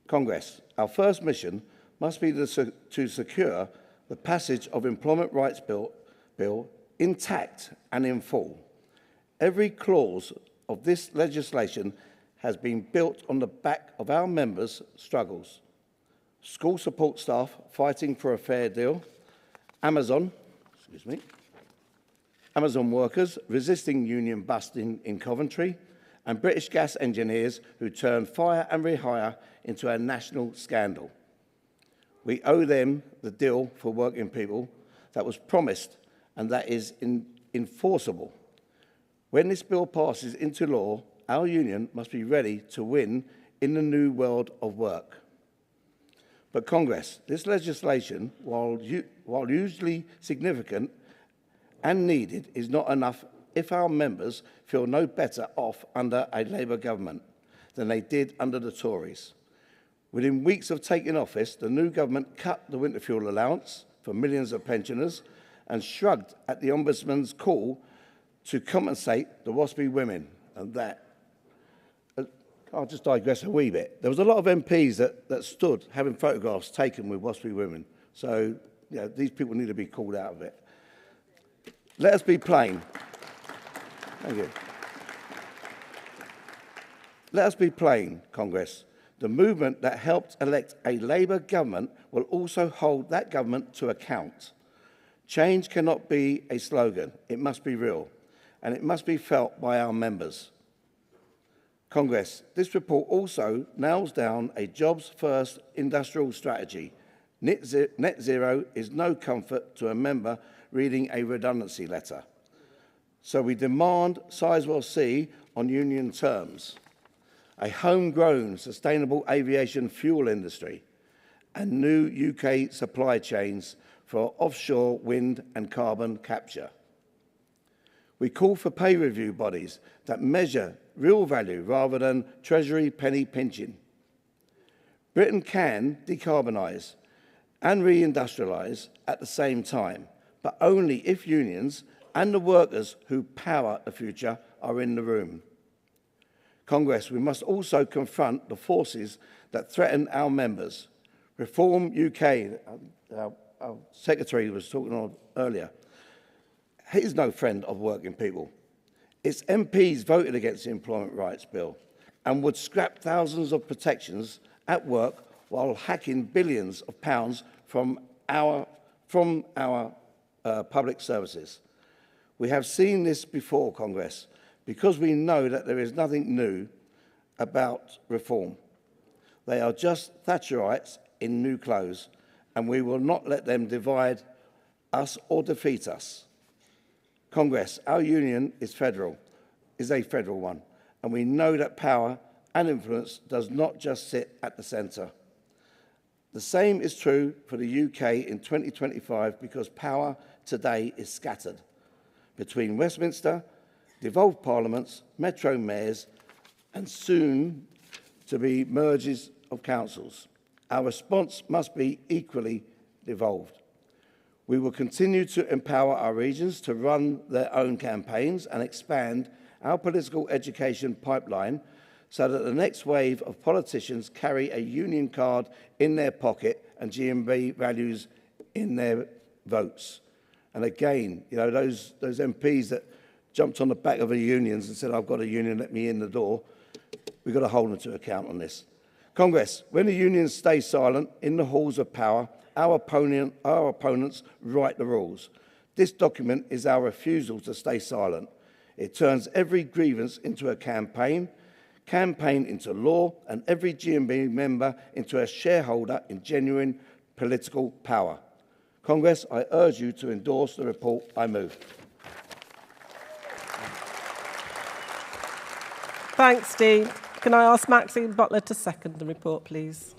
Congress, our first mission must be to secure the passage of Employment Rights Bill intact and in full. Every clause of this legislation has been built on the back of our members' struggles. School support staff fighting for a fair deal, Amazon, Amazon workers resisting union busting in Coventry, and British gas engineers who turned fire and rehire into a national scandal. We owe them the deal for working people that was promised and that is enforceable. When this bill passes into law, our union must be ready to win in the new world of work. But Congress, this legislation, while hugely significant and needed, is not enough if our members feel no better off under a Labour government than they did under the Tories. Within weeks of taking office, the new government cut the winter fuel allowance for millions of pensioners and shrugged at the Ombudsman's call to compensate the WASPy women. And that, I'll just digress a wee bit. There was a lot of MPs that stood having photographs taken with WASPy women. So, these people need to be called out of it. Let us be plain. Thank you. Let us be plain, Congress. The movement that helped elect a Labour government will also hold that government to account. Change cannot be a slogan. It must be real, and it must be felt by our members. Congress, this report also nails down a jobs-first industrial strategy. Net zero is no comfort to a member reading a redundancy letter. So we demand Sizewell C on union terms, a homegrown sustainable aviation fuel industry, and new UK supply chains for offshore wind and carbon capture. We call for pay review bodies that measure real value rather than Treasury penny pinching. Britain can decarbonise and reindustrialise at the same time, but only if unions and the workers who power the future are in the room. Congress, we must also confront the forces that threaten our members. Reform UK, our Secretary was talking on earlier, he's no friend of working people. Its MPs voted against the Employment Rights Bill and would scrap thousands of protections at work while hacking billions of pounds from our public services. We have seen this before, Congress, because we know that there is nothing new about reform. They are just Thatcherites in new clothes, and we will not let them divide us or defeat us. Congress, our union is a federal one, and we know that power and influence does not just sit at the centre. The same is true for the UK in 2025 because power today is scattered between Westminster, devolved parliaments, metro mayors, and soon to be mergers of councils. Our response must be equally devolved. We will continue to empower our regions to run their own campaigns and expand our political education pipeline so that the next wave of politicians carry a union card in their pocket and GMB values in their votes. And again, those MPs that jumped on the back of the unions and said, I've got a union, let me in the door, we've got to hold them to account on this. Congress, when the unions stay silent in the halls of power, our opponents write the rules. This document is our refusal to stay silent. It turns every grievance into a campaign into law, and every GMB member into a shareholder in genuine political power. Congress, I urge you to endorse the report I move. Thanks, Dean. Can I ask Maxine Butler to second the report, please?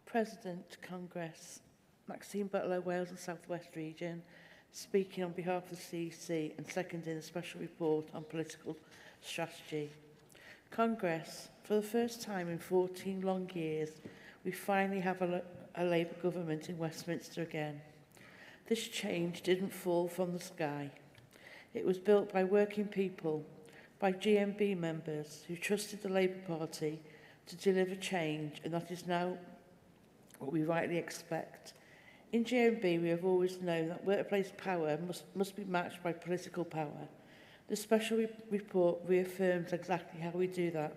President, Congress, Maxine Butler, Wales and South West Region, speaking on behalf of the CEC and seconding a special report on political strategy. Congress, for the first time in 14 long years, we finally have a Labour government in Westminster again. This change didn't fall from the sky. It was built by working people, by GMB members who trusted the Labour Party to deliver change, and that is now what we rightly expect. In GMB, we have always known that workplace power must be matched by political power. The special report reaffirms exactly how we do that.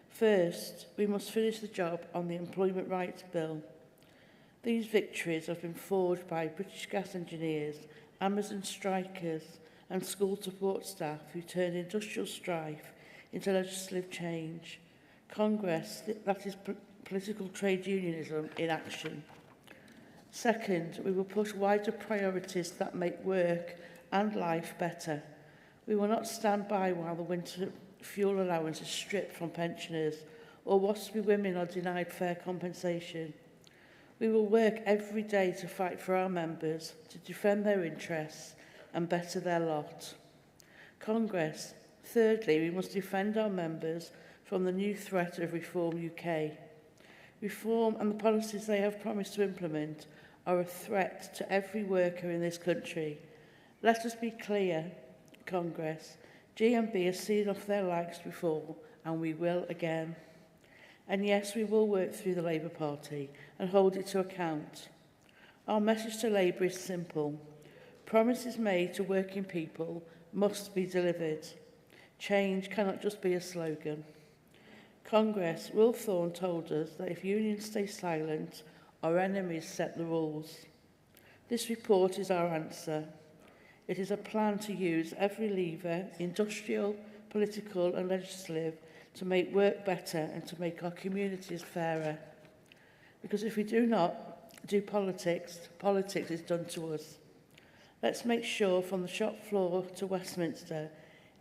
First, we must finish the job on the Employment Rights Bill. These victories have been forged by British gas engineers, Amazon strikers and school support staff who turned industrial strife into legislative change. Congress, that is political trade unionism in action. Second, we will push wider priorities that make work and life better. We will not stand by while the winter fuel allowance is stripped from pensioners or WASPy women are denied fair compensation. We will work every day to fight for our members, to defend their interests and better their lot. Congress, thirdly, we must defend our members from the new threat of Reform UK. Reform and the policies they have promised to implement are a threat to every worker in this country. Let us be clear, Congress. GMB has seen off their likes before, and we will again. And yes, we will work through the Labour Party and hold it to account. Our message to Labour is simple. Promises made to working people must be delivered. Change cannot just be a slogan. Congress, Will Thorne told us that if unions stay silent, our enemies set the rules. This report is our answer. It is a plan to use every lever, industrial, political and legislative, to make work better and to make our communities fairer. Because if we do not do politics, politics is done to us. Let's make sure from the shop floor to Westminster,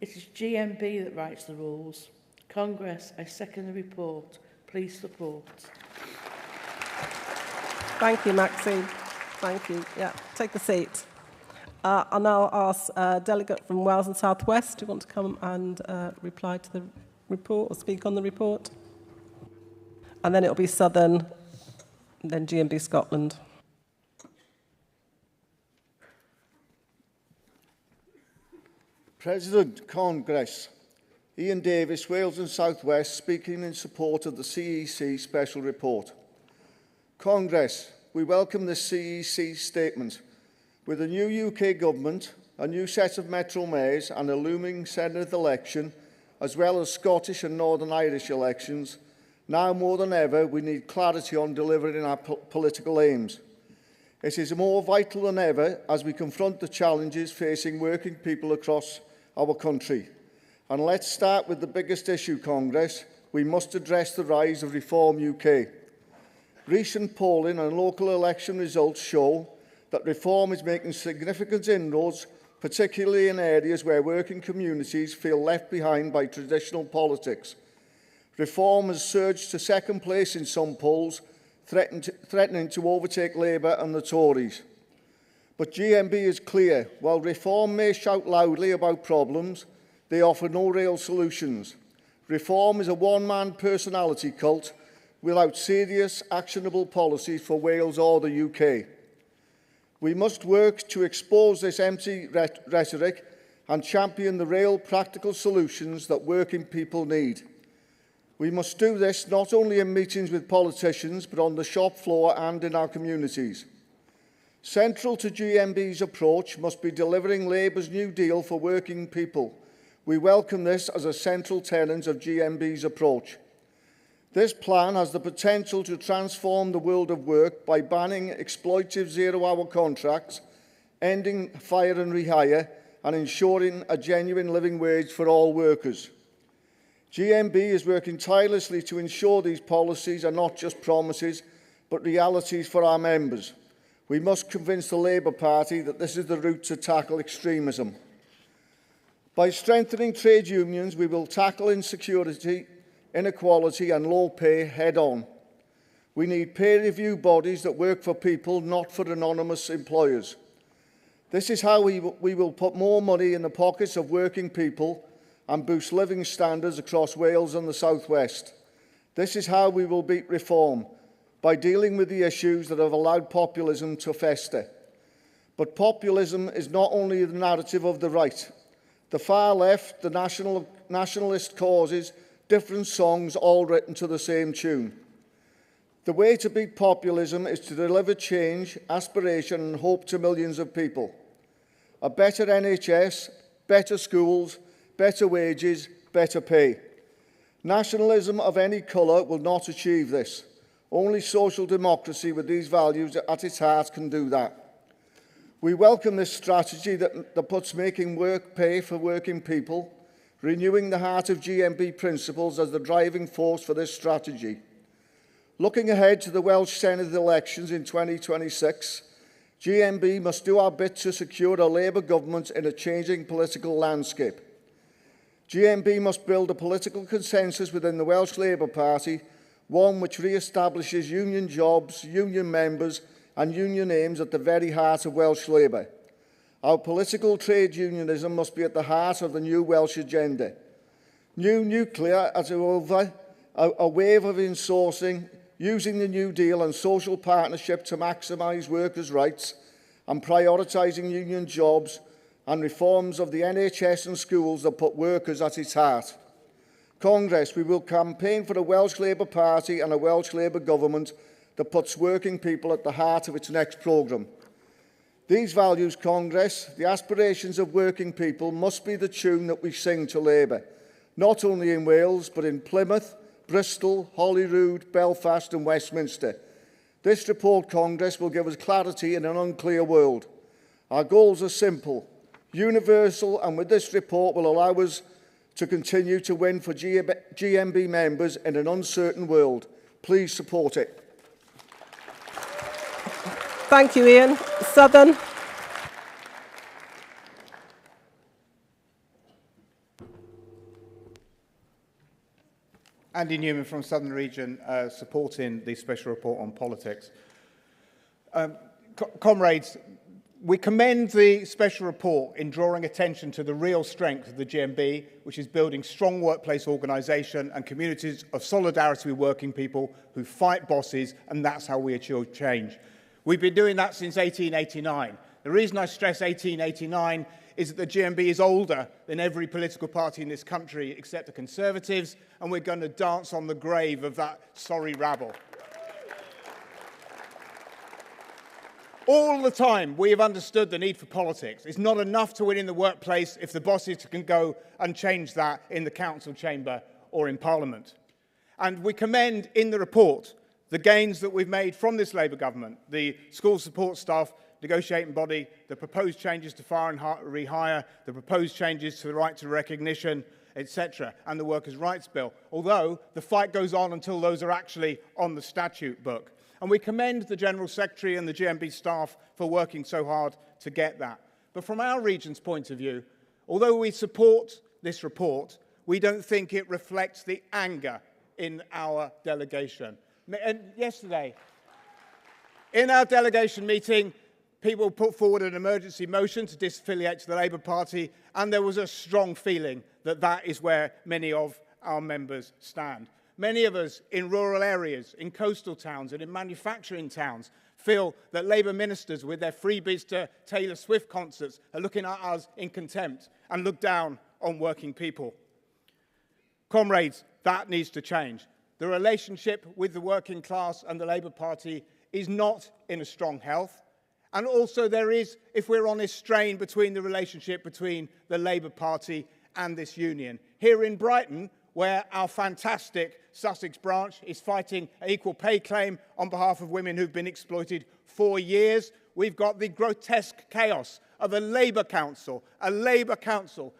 it is GMB that writes the rules. Congress, I second the report. Please support. Thank you, Maxine. Thank you. Yeah, take a seat. I'll now ask a delegate from Wales and South West who want to come and reply to the report or speak on the report. And then it'll be Southern, then GMB Scotland. President Congress, Ian Davis, Wales and South West, speaking in support of the CEC Special Report. Congress, we welcome this CEC statement. With a new UK government, a new set of Metro mayors and a looming Senedd election, as well as Scottish and Northern Irish elections, now more than ever we need clarity on delivering our political aims. It is more vital than ever as we confront the challenges facing working people across our country. And let's start with the biggest issue, Congress. We must address the rise of Reform UK. Recent polling and local election results show that Reform is making significant inroads, particularly in areas where working communities feel left behind by traditional politics. Reform has surged to second place in some polls, threatening to overtake Labour and the Tories. But GMB is clear. While Reform may shout loudly about problems, they offer no real solutions. Reform is a one-man personality cult without serious, actionable policies for Wales or the UK. We must work to expose this empty rhetoric and champion the real practical solutions that working people need. We must do this not only in meetings with politicians, but on the shop floor and in our communities. Central to GMB's approach must be delivering Labour's New Deal for working people. We welcome this as a central tenet of GMB's approach. This plan has the potential to transform the world of work by banning exploitative zero-hour contracts, ending fire and rehire, and ensuring a genuine living wage for all workers. GMB is working tirelessly to ensure these policies are not just promises, but realities for our members. We must convince the Labour Party that this is the route to tackle extremism. By strengthening trade unions, we will tackle insecurity, inequality and low pay head-on. We need peer review bodies that work for people, not for anonymous employers. This is how we will put more money in the pockets of working people and boost living standards across Wales and the South West. This is how we will beat Reform, by dealing with the issues that have allowed populism to fester. But populism is not only the narrative of the right. The far left, the nationalist causes, different songs all written to the same tune. The way to beat populism is to deliver change, aspiration and hope to millions of people. A better NHS, better schools, better wages, better pay. Nationalism of any colour will not achieve this. Only social democracy with these values at its heart can do that. We welcome this strategy that puts making work pay for working people, renewing the heart of GMB principles as the driving force for this strategy. Looking ahead to the Welsh Senedd elections in 2026, GMB must do our bit to secure a Labour government in a changing political landscape. GMB must build a political consensus within the Welsh Labour Party, one which re-establishes union jobs, union members and union aims at the very heart of Welsh Labour. Our political trade unionism must be at the heart of the new Welsh agenda. New nuclear as a wave of insourcing, using the New Deal and social partnership to maximise workers' rights and prioritising union jobs and reforms of the NHS and schools that put workers at its heart. Congress, we will campaign for a Welsh Labour Party and a Welsh Labour government that puts working people at the heart of its next programme. These values, Congress, the aspirations of working people, must be the tune that we sing to Labour, not only in Wales, but in Plymouth, Bristol, Holyrood, Belfast and Westminster. This report, Congress, will give us clarity in an unclear world. Our goals are simple, universal, and with this report will allow us to continue to win for GMB members in an uncertain world. Please support it. Thank you, Ian. Southern. Andy Newman from Southern Region, supporting the special report on politics. Comrades, we commend the special report in drawing attention to the real strength of the GMB, which is building strong workplace organisation and communities of solidarity with working people who fight bosses, and that's how we achieve change. We've been doing that since 1889. The reason I stress 1889 is that the GMB is older than every political party in this country except the Conservatives, and we're going to dance on the grave of that sorry rabble. All the time, we have understood the need for politics. It's not enough to win in the workplace if the bosses can go and change that in the council chamber or in Parliament. And we commend in the report the gains that we've made from this Labour government, the school support staff negotiating body, the proposed changes to fire and rehire, the proposed changes to the right to recognition, etc., and the Workers' Rights Bill, although the fight goes on until those are actually on the statute book. And we commend the General Secretary and the GMB staff for working so hard to get that. But from our region's point of view, although we support this report, we don't think it reflects the anger in our delegation. And yesterday, in our delegation meeting, people put forward an emergency motion to disaffiliate to the Labour Party, and there was a strong feeling that that is where many of our members stand. Many of us in rural areas, in coastal towns and in manufacturing towns feel that Labour ministers with their freebies to Taylor Swift concerts are looking at us in contempt and look down on working people. Comrades, that needs to change. The relationship with the working class and the Labour Party is not in a strong health. And also there is, if we're honest, strain between the relationship between the Labour Party and this union. Here in Brighton, where our fantastic Sussex branch is fighting an equal pay claim on behalf of women who've been exploited for years, we've got the grotesque chaos of a Labour council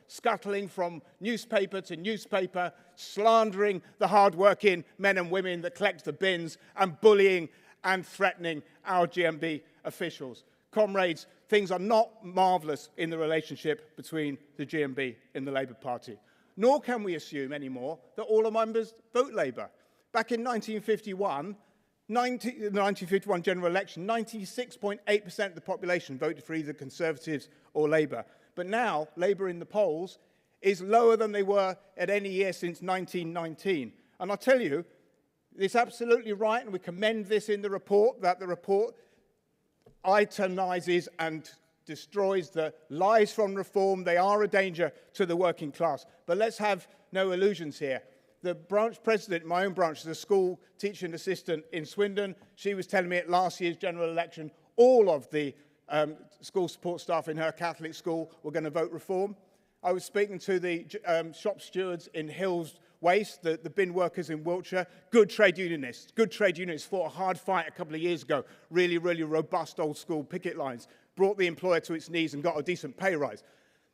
scuttling from newspaper to newspaper, slandering the hard-working men and women that collect the bins and bullying and threatening our GMB officials. Comrades, things are not marvellous in the relationship between the GMB and the Labour Party. Nor can we assume anymore that all our members vote Labour. Back in 1951, the 1951 general election, 96.8% of the population voted for either Conservatives or Labour. But now, Labour in the polls is lower than they were at any year since 1919. And I'll tell you, it's absolutely right, and we commend this in the report, that the report itemises and destroys the lies from reform. They are a danger to the working class. But let's have no illusions here. The branch president in my own branch is a school teaching assistant in Swindon. She was telling me at last year's general election, all of the school support staff in her Catholic school were going to vote reform. I was speaking to the shop stewards in Hills Waste, the bin workers in Wiltshire, good trade unionists fought a hard fight a couple of years ago, really, really robust old school picket lines, brought the employer to its knees and got a decent pay rise.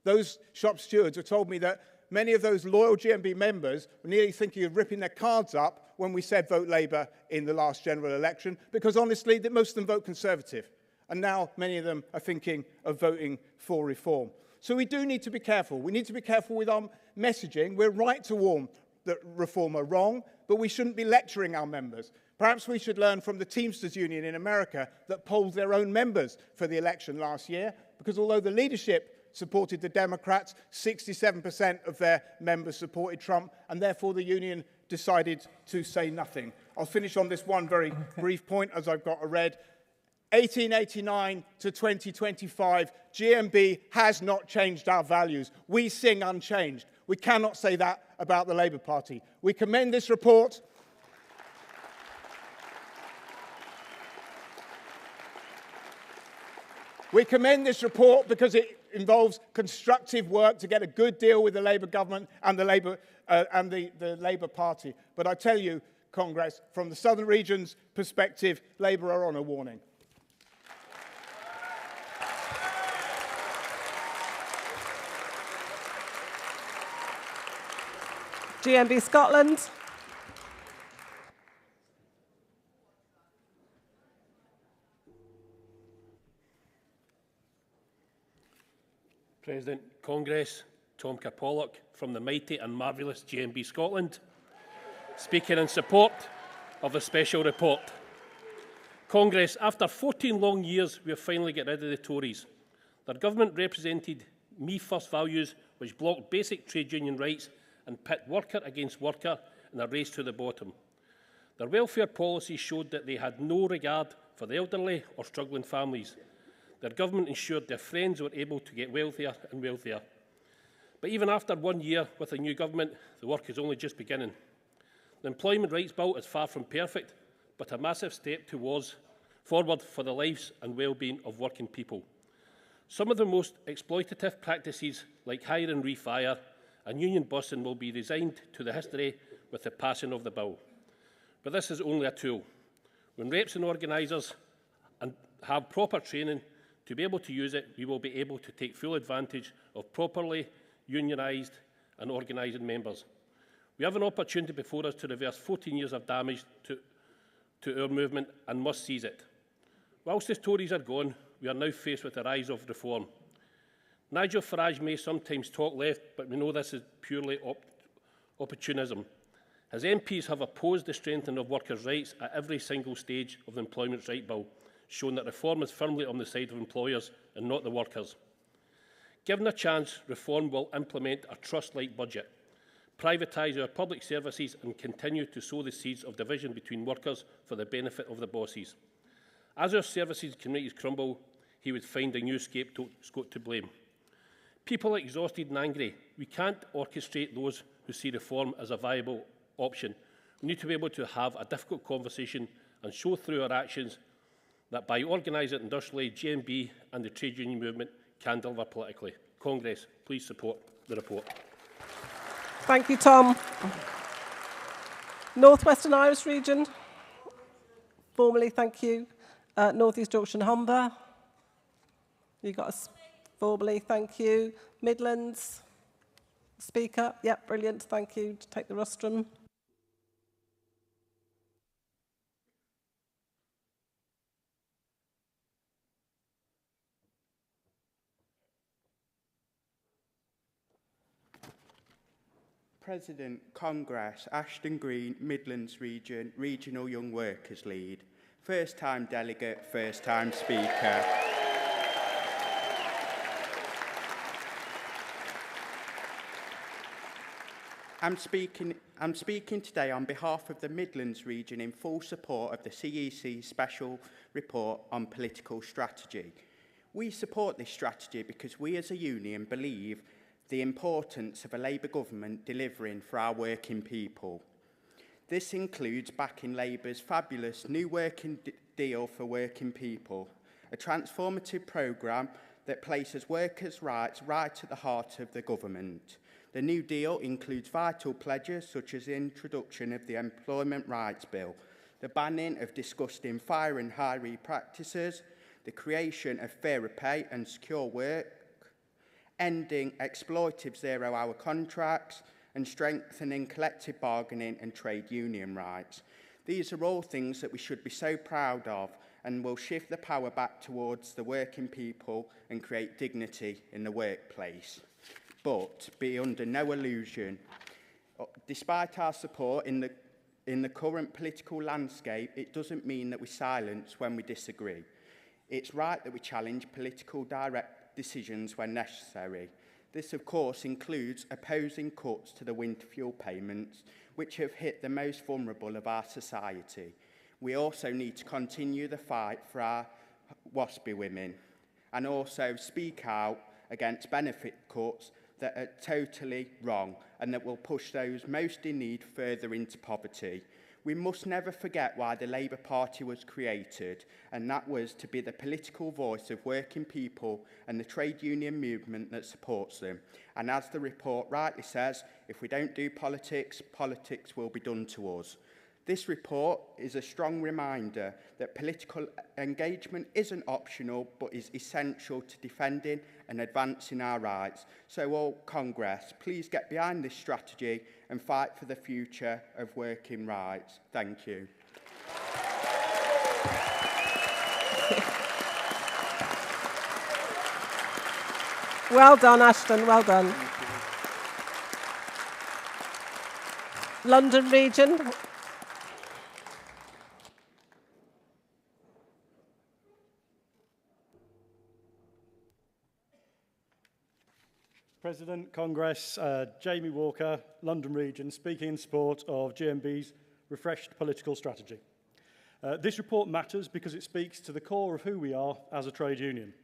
Those shop stewards have told me that many of those loyal GMB members were nearly thinking of ripping their cards up when we said vote Labour in the last general election, because honestly, most of them vote Conservative. And now many of them are thinking of voting for reform. So we do need to be careful. We need to be careful with our messaging. We're right to warn that reform are wrong, but we shouldn't be lecturing our members. Perhaps we should learn from the Teamsters Union in America that polled their own members for the election last year, because although the leadership supported the Democrats, 67% of their members supported Trump, and therefore the union decided to say nothing. I'll finish on this one very brief point, as I've got a red. 1889 to 2025, GMB has not changed our values. We sing unchanged. We cannot say that about the Labour Party. We commend this report. We commend this report because it involves constructive work to get a good deal with the Labour government and the Labour Party. But I tell you, Congress, from the Southern region's perspective, Labour are on a warning. GMB Scotland. President, Congress, Tom Pollock from the mighty and marvellous GMB Scotland, speaking in support of the special report. Congress, after 14 long years, we have finally got rid of the Tories. Their government represented me-first values which blocked basic trade union rights and pit worker against worker in a race to the bottom. Their welfare policy showed that they had no regard for the elderly or struggling families. Their government ensured their friends were able to get wealthier and wealthier. But even after 1 year with a new government, the work is only just beginning. The Employment Rights Bill is far from perfect, but a massive step forward for the lives and well-being of working people. Some of the most exploitative practices, like hire and refire and union busing, will be resigned to the history with the passing of the bill. But this is only a tool. When reps and organisers have proper training to be able to use it, we will be able to take full advantage of properly unionised and organising members. We have an opportunity before us to reverse 14 years of damage to our movement and must seize it. Whilst the Tories are gone, we are now faced with the rise of reform. Nigel Farage may sometimes talk left, but we know this is purely opportunism. His MPs have opposed the strengthening of workers' rights at every single stage of the Employment Rights Bill, showing that reform is firmly on the side of employers and not the workers. Given a chance, reform will implement a trust-like budget, privatise our public services and continue to sow the seeds of division between workers for the benefit of the bosses. As our services communities crumble, he would find a new scapegoat to blame. People are exhausted and angry. We can't orchestrate those who see reform as a viable option. We need to be able to have a difficult conversation and show through our actions that by organising industrially, GMB and the trade union movement can deliver politically. Congress, please support the report. Thank you, Tom. North Western Irish region. Formally, thank you. North East Yorkshire and Humber. You got us formally, thank you. Midlands. Speaker. Yep, brilliant. Thank you. Take the rostrum. President, Congress, Ashton Green, Midlands Region, Regional Young Workers Lead. First time delegate, first time speaker. I'm speaking today on behalf of the Midlands region in full support of the CEC Special Report on Political Strategy. We support this strategy because we as a union believe the importance of a Labour government delivering for our working people. This includes backing Labour's fabulous new working deal for working people, a transformative programme that places workers' rights right at the heart of the government. The new deal includes vital pledges such as the introduction of the Employment Rights Bill, the banning of disgusting fire and hiring practices, the creation of fairer pay and secure work, ending exploitive zero-hour contracts, and strengthening collective bargaining and trade union rights. These are all things that we should be so proud of and will shift the power back towards the working people and create dignity in the workplace. But be under no illusion, despite our support in the current political landscape, it doesn't mean that we silence when we disagree. It's right that we challenge political direct decisions when necessary. This, of course, includes opposing cuts to the winter fuel payments, which have hit the most vulnerable of our society. We also need to continue the fight for our WASPy women and also speak out against benefit cuts that are totally wrong and that will push those most in need further into poverty. We must never forget why the Labour Party was created, and that was to be the political voice of working people and the trade union movement that supports them. And as the report rightly says, if we don't do politics, politics will be done to us. This report is a strong reminder that political engagement isn't optional but is essential to defending and advancing our rights. So all Congress, please get behind this strategy and fight for the future of working rights. Thank you. Well done, Ashton, well done. London Region. President, Congress, Jamie Walker, London Region, speaking in support of GMB's refreshed political strategy. This report matters because it speaks to the core of who we are as a trade union.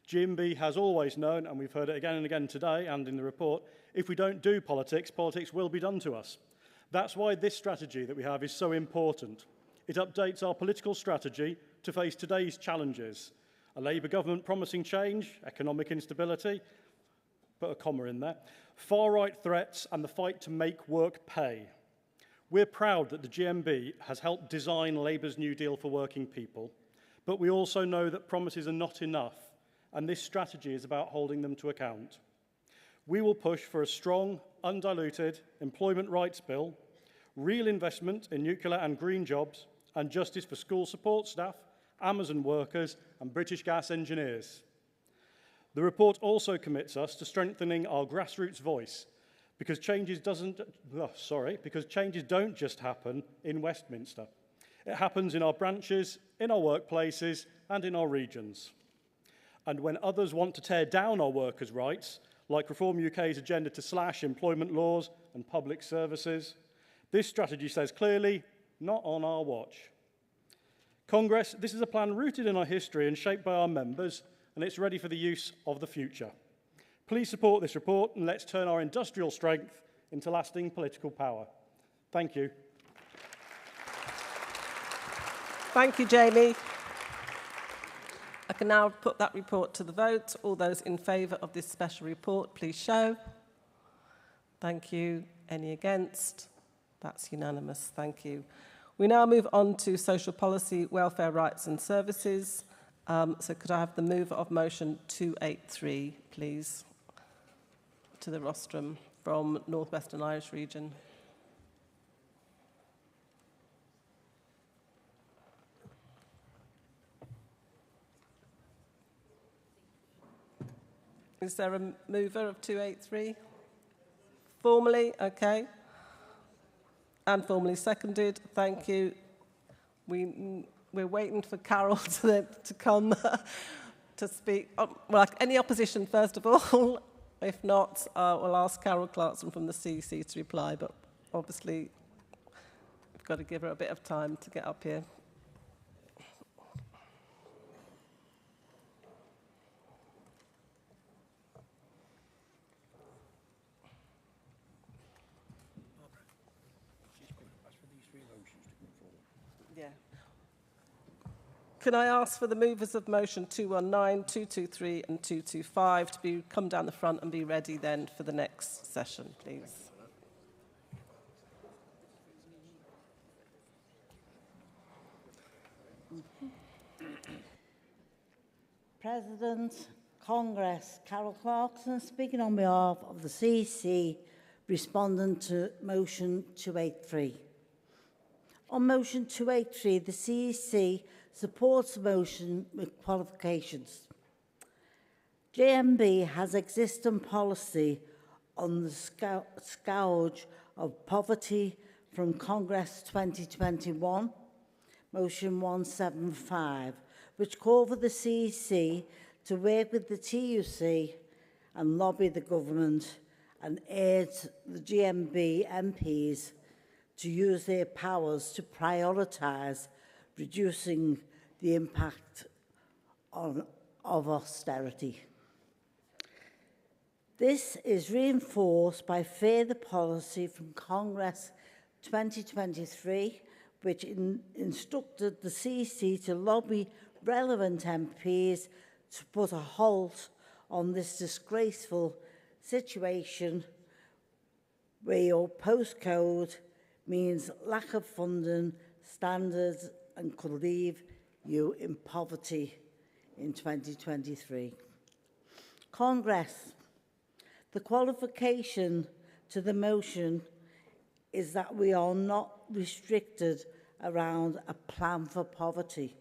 GMB has always known, and we've heard it again and again today and in the report, if we don't do politics, politics will be done to us. That's why this strategy that we have is so important. It updates our political strategy to face today's challenges. A Labour government promising change, economic instability, put a comma in there, far-right threats and the fight to make work pay. We're proud that the GMB has helped design Labour's New Deal for working people, but we also know that promises are not enough, and this strategy is about holding them to account. We will push for a strong, undiluted employment rights bill, real investment in nuclear and green jobs, and justice for school support staff, Amazon workers, and British Gas engineers. The report also commits us to strengthening our grassroots voice because changes don't just happen in Westminster. It happens in our branches, in our workplaces, and in our regions. And when others want to tear down our workers' rights, like Reform UK's agenda to slash employment laws and public services, this strategy says clearly, not on our watch. Congress, this is a plan rooted in our history and shaped by our members, and it's ready for the use of the future. Please support this report and let's turn our industrial strength into lasting political power. Thank you. Thank you, Jamie. I can now put that report to the vote. All those in favour of this special report, please show. Thank you. Any against? That's unanimous. Thank you. We now move on to social policy, welfare rights and services. So could I have the mover of motion 283, please, to the rostrum from North Western Irish Region. Is there a mover of 283? Formally, okay. And formally seconded, thank you. We're waiting for Carol to come to speak. Well, any opposition, first of all? If not, we'll ask Carol Clarkson from the CEC to reply, but obviously we've got to give her a bit of time to get up here. Can I ask for the movers of motion 219, 223 and 225 to come down the front and be ready then for the next session, please? President, Congress, Carol Clarkson speaking on behalf of the CEC, responding to motion 283. On motion 283, the CEC supports the motion with qualifications. GMB has existing policy on the scourge of poverty from Congress 2021, motion 175, which called for the CEC to work with the TUC and lobby the government and urge the GMB MPs to use their powers to prioritise reducing the impact of austerity. This is reinforced by further policy from Congress 2023, which instructed the CEC to lobby relevant MPs to put a halt on this disgraceful situation where your postcode means lack of funding standards and could leave you in poverty in 2023. Congress, the qualification to the motion is that we are not restricted around a plan for poverty.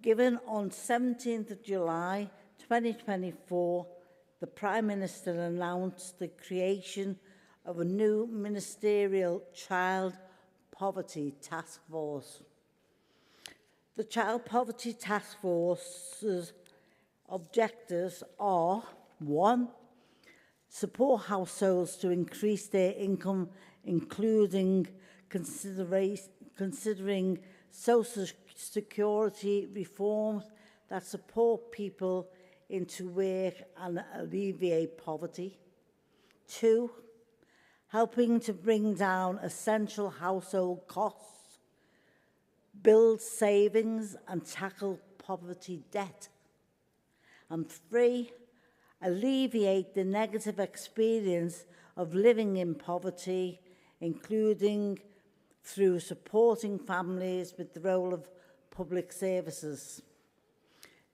Given on 17th of July 2024, the Prime Minister announced the creation of a new ministerial child poverty task force. The Child Poverty Task Force's objectives are: 1, support households to increase their income, including considering social security reforms that support people into work and alleviate poverty. 2, helping to bring down essential household costs, build savings and tackle poverty debt. And 3, alleviate the negative experience of living in poverty, including through supporting families with the role of public services.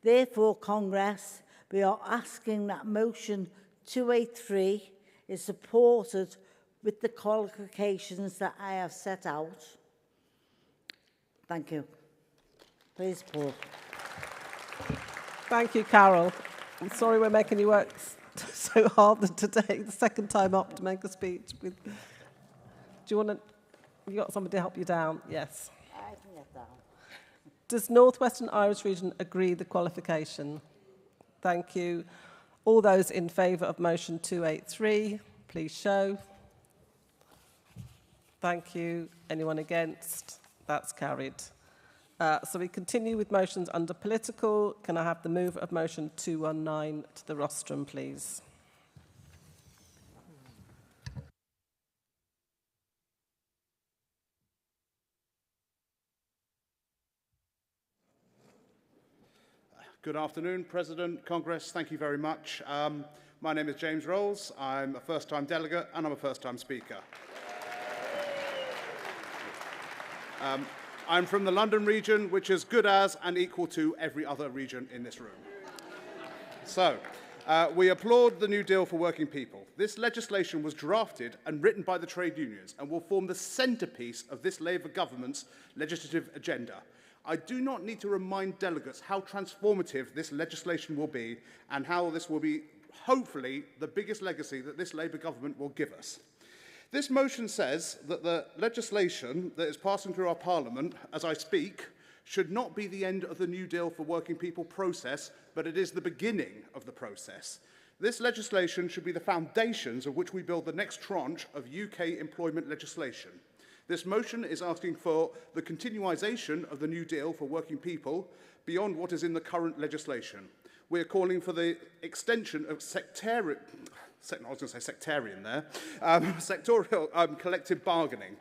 Therefore, Congress, we are asking that motion 283 is supported with the qualifications that I have set out. Thank you. Please, Paul. Thank you, Carol. I'm sorry we're making you work so hard today, the second time up to make a speech. Do you want to, you got somebody to help you down? Yes. I can get down. Does North Western Irish Region agree the qualification? Thank you. All those in favour of motion 283, please show. Thank you. Anyone against? That's carried. So we continue with motions under political. Can I have the mover of motion 219 to the rostrum, please? Good afternoon, President, Congress. Thank you very much. My name is James Rolls. I'm a first-time delegate and I'm a first-time speaker. I'm from the London region, which is good as and equal to every other region in this room. So, we applaud the New Deal for working people. This legislation was drafted and written by the trade unions and will form the centrepiece of this Labour government's legislative agenda. I do not need to remind delegates how transformative this legislation will be and how this will be, hopefully, the biggest legacy that this Labour government will give us. This motion says that the legislation that is passing through our Parliament, as I speak, should not be the end of the New Deal for working people process, but it is the beginning of the process. This legislation should be the foundations of which we build the next tranche of UK employment legislation. This motion is asking for the continuisation of the New Deal for working people beyond what is in the current legislation. We are calling for the extension of I was going to say sectarian there, sectorial collective bargaining.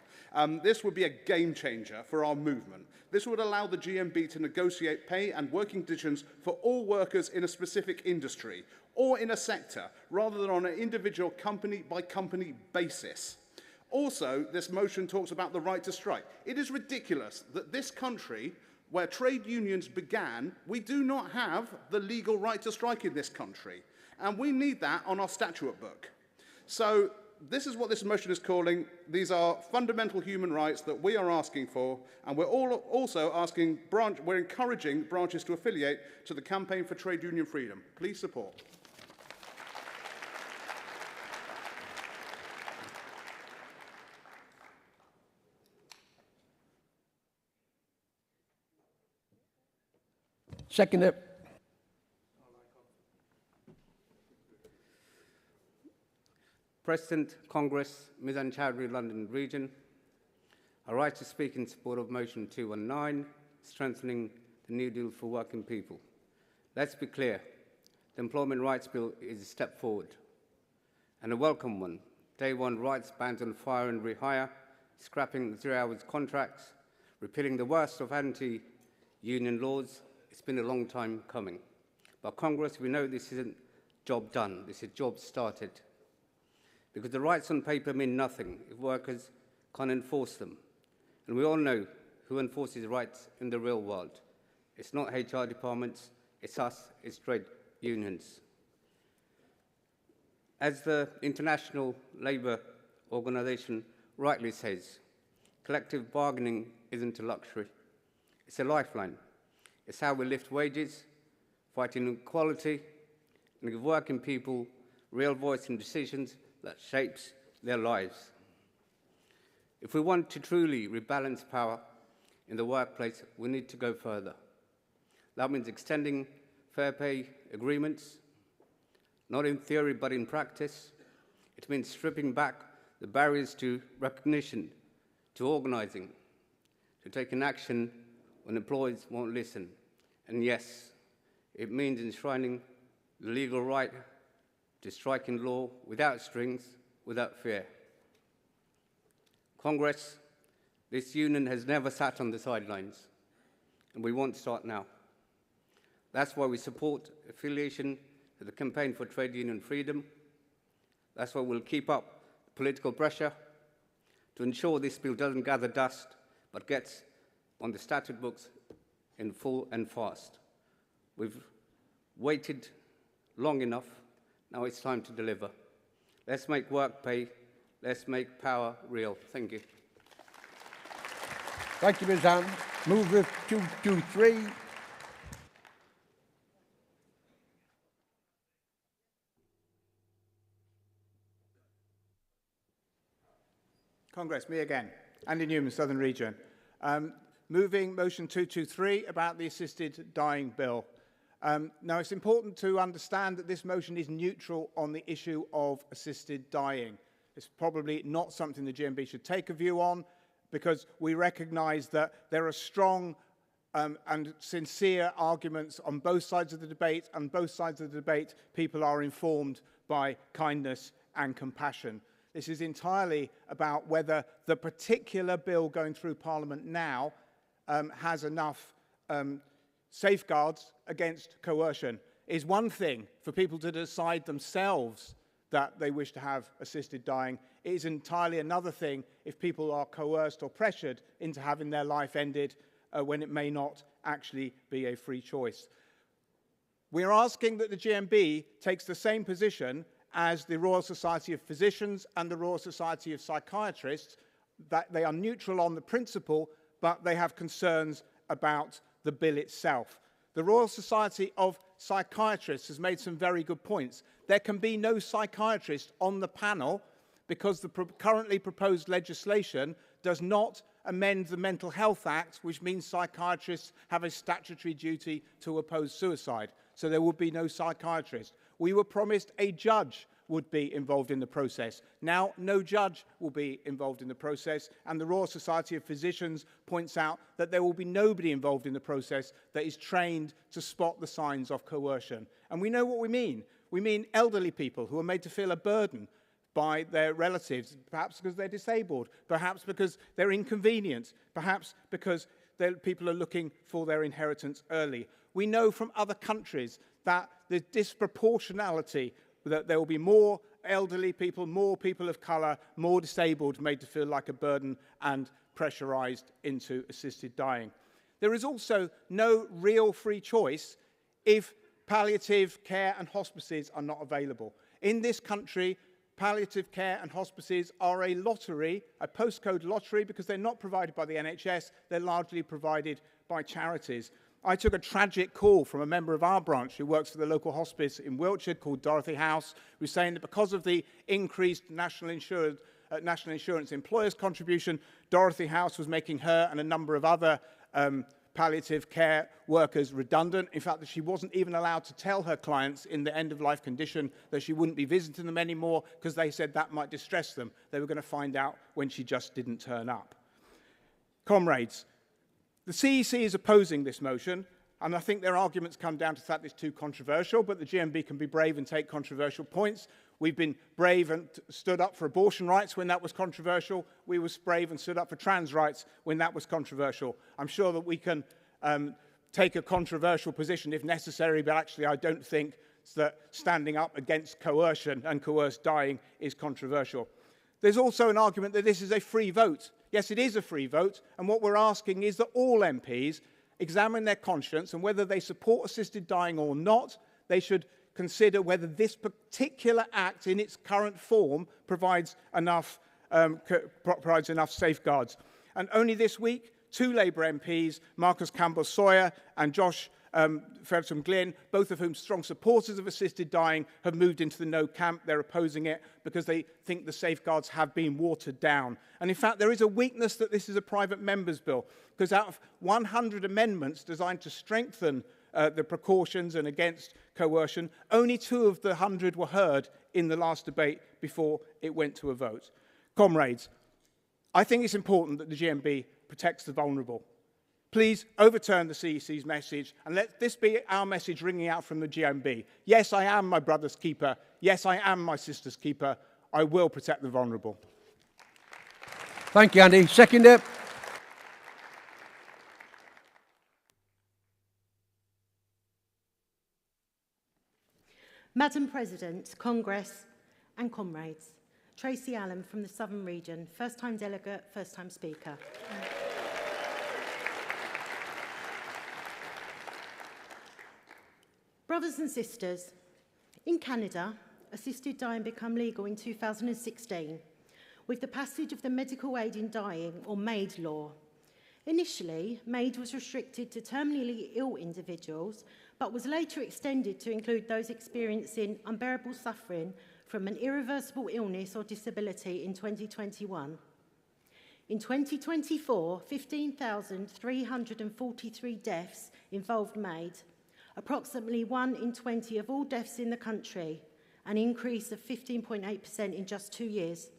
This would be a game changer for our movement. This would allow the GMB to negotiate pay and working conditions for all workers in a specific industry or in a sector, rather than on an individual company-by-company basis. Also, this motion talks about the right to strike. It is ridiculous that this country, where trade unions began, we do not have the legal right to strike in this country. And we need that on our statute book. So this is what this motion is calling. These are fundamental human rights that we are asking for, and we're also we're encouraging branches to affiliate to the Campaign for Trade Union Freedom. Please support. Second it. President, Congress, Mizan Chowdhury, London Region. I rise to speak in support of Motion 219, strengthening the New Deal for working people. Let's be clear, the Employment Rights Bill is a step forward, and a welcome one. Day one rights bans on fire and rehire, scrapping 0 hours contracts, repealing the worst of anti-union laws. It's been a long time coming. But Congress, we know this isn't job done, this is job started. Because the rights on paper mean nothing if workers can't enforce them. And we all know who enforces rights in the real world. It's not HR departments, it's us, it's trade unions. As the International Labour Organization rightly says, collective bargaining isn't a luxury, it's a lifeline. It's how we lift wages, fight inequality, and give working people real voice in decisions that shapes their lives. If we want to truly rebalance power in the workplace, we need to go further. That means extending fair pay agreements, not in theory but in practice. It means stripping back the barriers to recognition, to organising, to taking action when employees won't listen. And yes, it means enshrining the legal right to strike in law without strings, without fear. Congress, this union has never sat on the sidelines, and we won't start now. That's why we support affiliation to the Campaign for Trade Union Freedom. That's why we'll keep up political pressure to ensure this bill doesn't gather dust, but gets on the statute books in full and fast. We've waited long enough. Now it's time to deliver. Let's make work pay. Let's make power real. Thank you. Thank you, Ms. Ann. Move with 223. Congress, me again. Andy Newman, Southern Region. Moving motion 223 about the assisted dying bill. Now, it's important to understand that this motion is neutral on the issue of assisted dying. It's probably not something the GMB should take a view on, because we recognise that there are strong and sincere arguments on both sides of the debate, and both sides of the debate people are informed by kindness and compassion. This is entirely about whether the particular bill going through Parliament now has enough safeguards against coercion. Is one thing for people to decide themselves that they wish to have assisted dying. It is entirely another thing if people are coerced or pressured into having their life ended when it may not actually be a free choice. We are asking that the GMB takes the same position as the Royal Society of Physicians and the Royal Society of Psychiatrists, that they are neutral on the principle, but they have concerns about the bill itself. The Royal Society of Psychiatrists has made some very good points. There can be no psychiatrist on the panel because the currently proposed legislation does not amend the Mental Health Act, which means psychiatrists have a statutory duty to oppose suicide. So there would be no psychiatrist. We were promised a judge would be involved in the process. Now, no judge will be involved in the process, and the Royal Society of Physicians points out that there will be nobody involved in the process that is trained to spot the signs of coercion. And we know what we mean. We mean elderly people who are made to feel a burden by their relatives, perhaps because they're disabled, perhaps because they're inconvenienced, perhaps because people are looking for their inheritance early. We know from other countries that the disproportionality, that there will be more elderly people, more people of colour, more disabled made to feel like a burden and pressurised into assisted dying. There is also no real free choice if palliative care and hospices are not available. In this country, palliative care and hospices are a lottery, a postcode lottery, because they're not provided by the NHS, they're largely provided by charities. I took a tragic call from a member of our branch who works for the local hospice in Wiltshire called Dorothy House, who's saying that because of the increased national insurance employers' contribution, Dorothy House was making her and a number of other palliative care workers redundant. In fact, that she wasn't even allowed to tell her clients in the end-of-life condition that she wouldn't be visiting them anymore because they said that might distress them. They were going to find out when she just didn't turn up. Comrades, the CEC is opposing this motion, and I think their arguments come down to the fact it's too controversial, but the GMB can be brave and take controversial points. We've been brave and stood up for abortion rights when that was controversial. We were brave and stood up for trans rights when that was controversial. I'm sure that we can take a controversial position if necessary, but actually I don't think that standing up against coercion and coerced dying is controversial. There's also an argument that this is a free vote. Yes, it is a free vote, and what we're asking is that all MPs examine their conscience, and whether they support assisted dying or not, they should consider whether this particular act in its current form provides enough safeguards. And only this week, 2 Labour MPs, Marcus Campbell-Sawyer and Josh Ferguson Glynn, both of whom strong supporters of assisted dying, have moved into the no camp. They're opposing it because they think the safeguards have been watered down. And in fact, there is a weakness that this is a private member's bill, because out of 100 amendments designed to strengthen the precautions and against coercion, only 2 of the 100 were heard in the last debate before it went to a vote. Comrades, I think it's important that the GMB protects the vulnerable. Please overturn the CEC's message and let this be our message ringing out from the GMB. Yes, I am my brother's keeper. Yes, I am my sister's keeper. I will protect the vulnerable. Thank you, Andy. Seconder. Madam President, Congress and comrades, Tracy Allen from the Southern Region, first-time delegate, first-time speaker. Brothers and sisters, in Canada, assisted dying became legal in 2016 with the passage of the Medical Aid in Dying, or MAID law. Initially, MAID was restricted to terminally ill individuals, but was later extended to include those experiencing unbearable suffering from an irreversible illness or disability in 2021. In 2024, 15,343 deaths involved MAID, approximately 1 in 20 of all deaths in the country, an increase of 15.8% in just 2 years.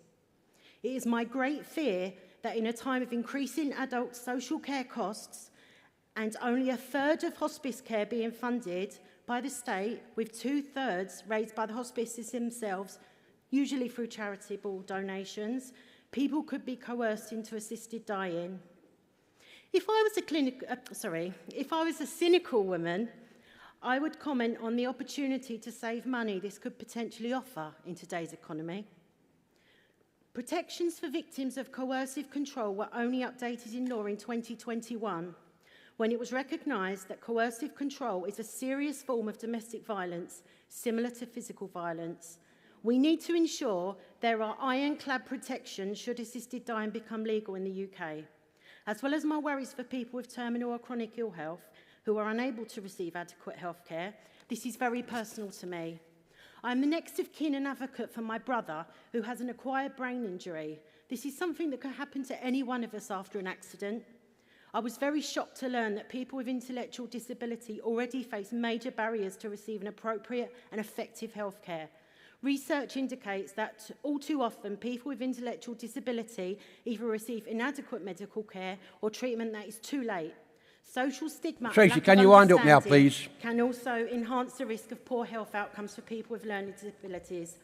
It is my great fear that in a time of increasing adult social care costs and only a third of hospice care being funded by the state, with 2/3 raised by the hospices themselves, usually through charitable donations, people could be coerced into assisted dying. If I was a cynical woman, I would comment on the opportunity to save money this could potentially offer in today's economy. Protections for victims of coercive control were only updated in law in 2021, when it was recognised that coercive control is a serious form of domestic violence, similar to physical violence. We need to ensure there are ironclad protections should assisted dying become legal in the UK. As well as my worries for people with terminal or chronic ill health who are unable to receive adequate health care, this is very personal to me. I'm the next of kin and advocate for my brother who has an acquired brain injury. This is something that could happen to any one of us after an accident. I was very shocked to learn that people with intellectual disability already face major barriers to receive an appropriate and effective health care. Research indicates that all too often people with intellectual disability either receive inadequate medical care or treatment that is too late. Social stigma Tracy, and lack can of you wind up now, understanding please? can also enhance the risk of poor health outcomes for people with learning disabilities.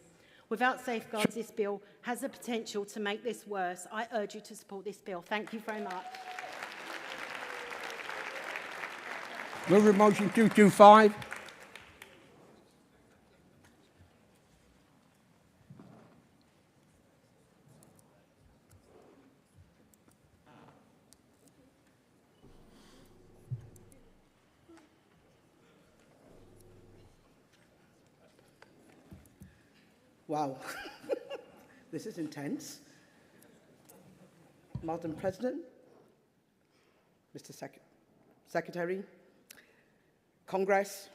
Without safeguards, this bill has the potential to make this worse. I urge you to support this bill. Thank you very much. Move motion 225. Wow, this is intense. Madam President, Mr. Secretary, Congress,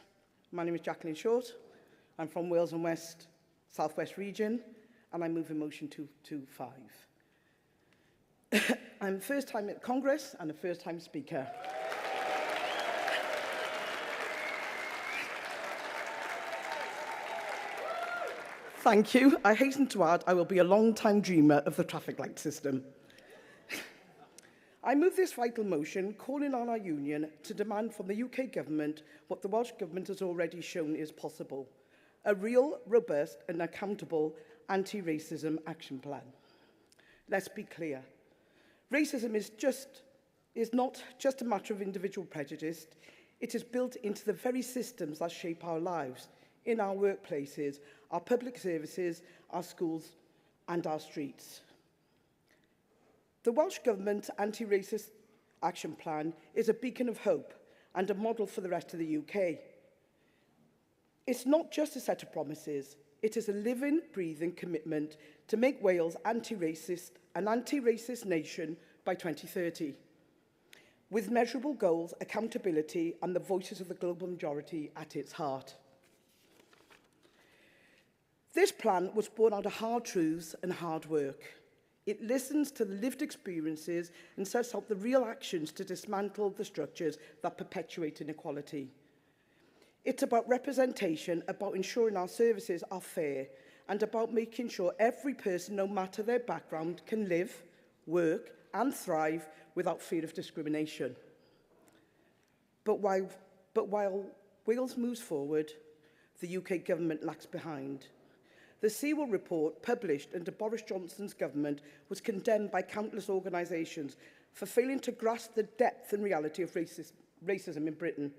my name is Jacqueline Short. I'm from Wales and South West region, and I move in motion 225. I'm the first time at Congress and a first time speaker. Thank you. I hasten to add I will be a long-time dreamer of the traffic light system. I move this vital motion calling on our union to demand from the UK government what the Welsh government has already shown is possible, a real, robust and accountable anti-racism action plan. Let's be clear. Racism is not just a matter of individual prejudice. It is built into the very systems that shape our lives, in our workplaces, our public services, our schools and our streets. The Welsh Government's anti-racist action plan is a beacon of hope and a model for the rest of the UK. It's not just a set of promises, it is a living, breathing commitment to make Wales an anti-racist nation by 2030, with measurable goals, accountability and the voices of the global majority at its heart. This plan was born out of hard truths and hard work. It listens to the lived experiences and sets out the real actions to dismantle the structures that perpetuate inequality. It's about representation, about ensuring our services are fair, and about making sure every person, no matter their background, can live, work, and thrive without fear of discrimination. But while Wales moves forward, the UK government lags behind. The Sewell report, published under Boris Johnson's government, was condemned by countless organisations for failing to grasp the depth and reality of racism in Britain.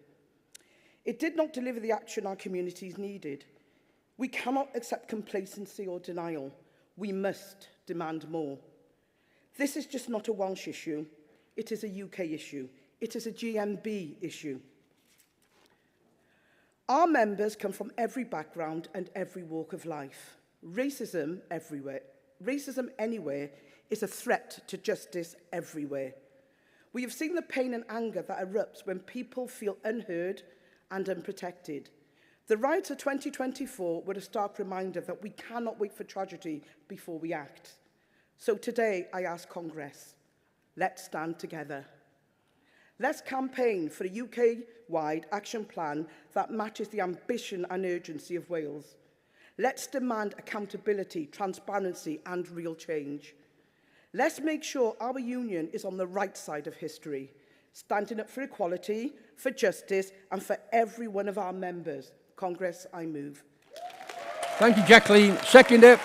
It did not deliver the action our communities needed. We cannot accept complacency or denial. We must demand more. This is just not a Welsh issue. It is a UK issue. It is a GMB issue. Our members come from every background and every walk of life. Racism everywhere, racism anywhere is a threat to justice everywhere. We have seen the pain and anger that erupts when people feel unheard and unprotected. The riots of 2024 were a stark reminder that we cannot wait for tragedy before we act. So today I ask Congress, let's stand together. Let's campaign for a UK-wide action plan that matches the ambition and urgency of Wales. Let's demand accountability, transparency and real change. Let's make sure our union is on the right side of history, standing up for equality, for justice and for every one of our members. Congress, I move. Thank you, Jacqueline. Seconder.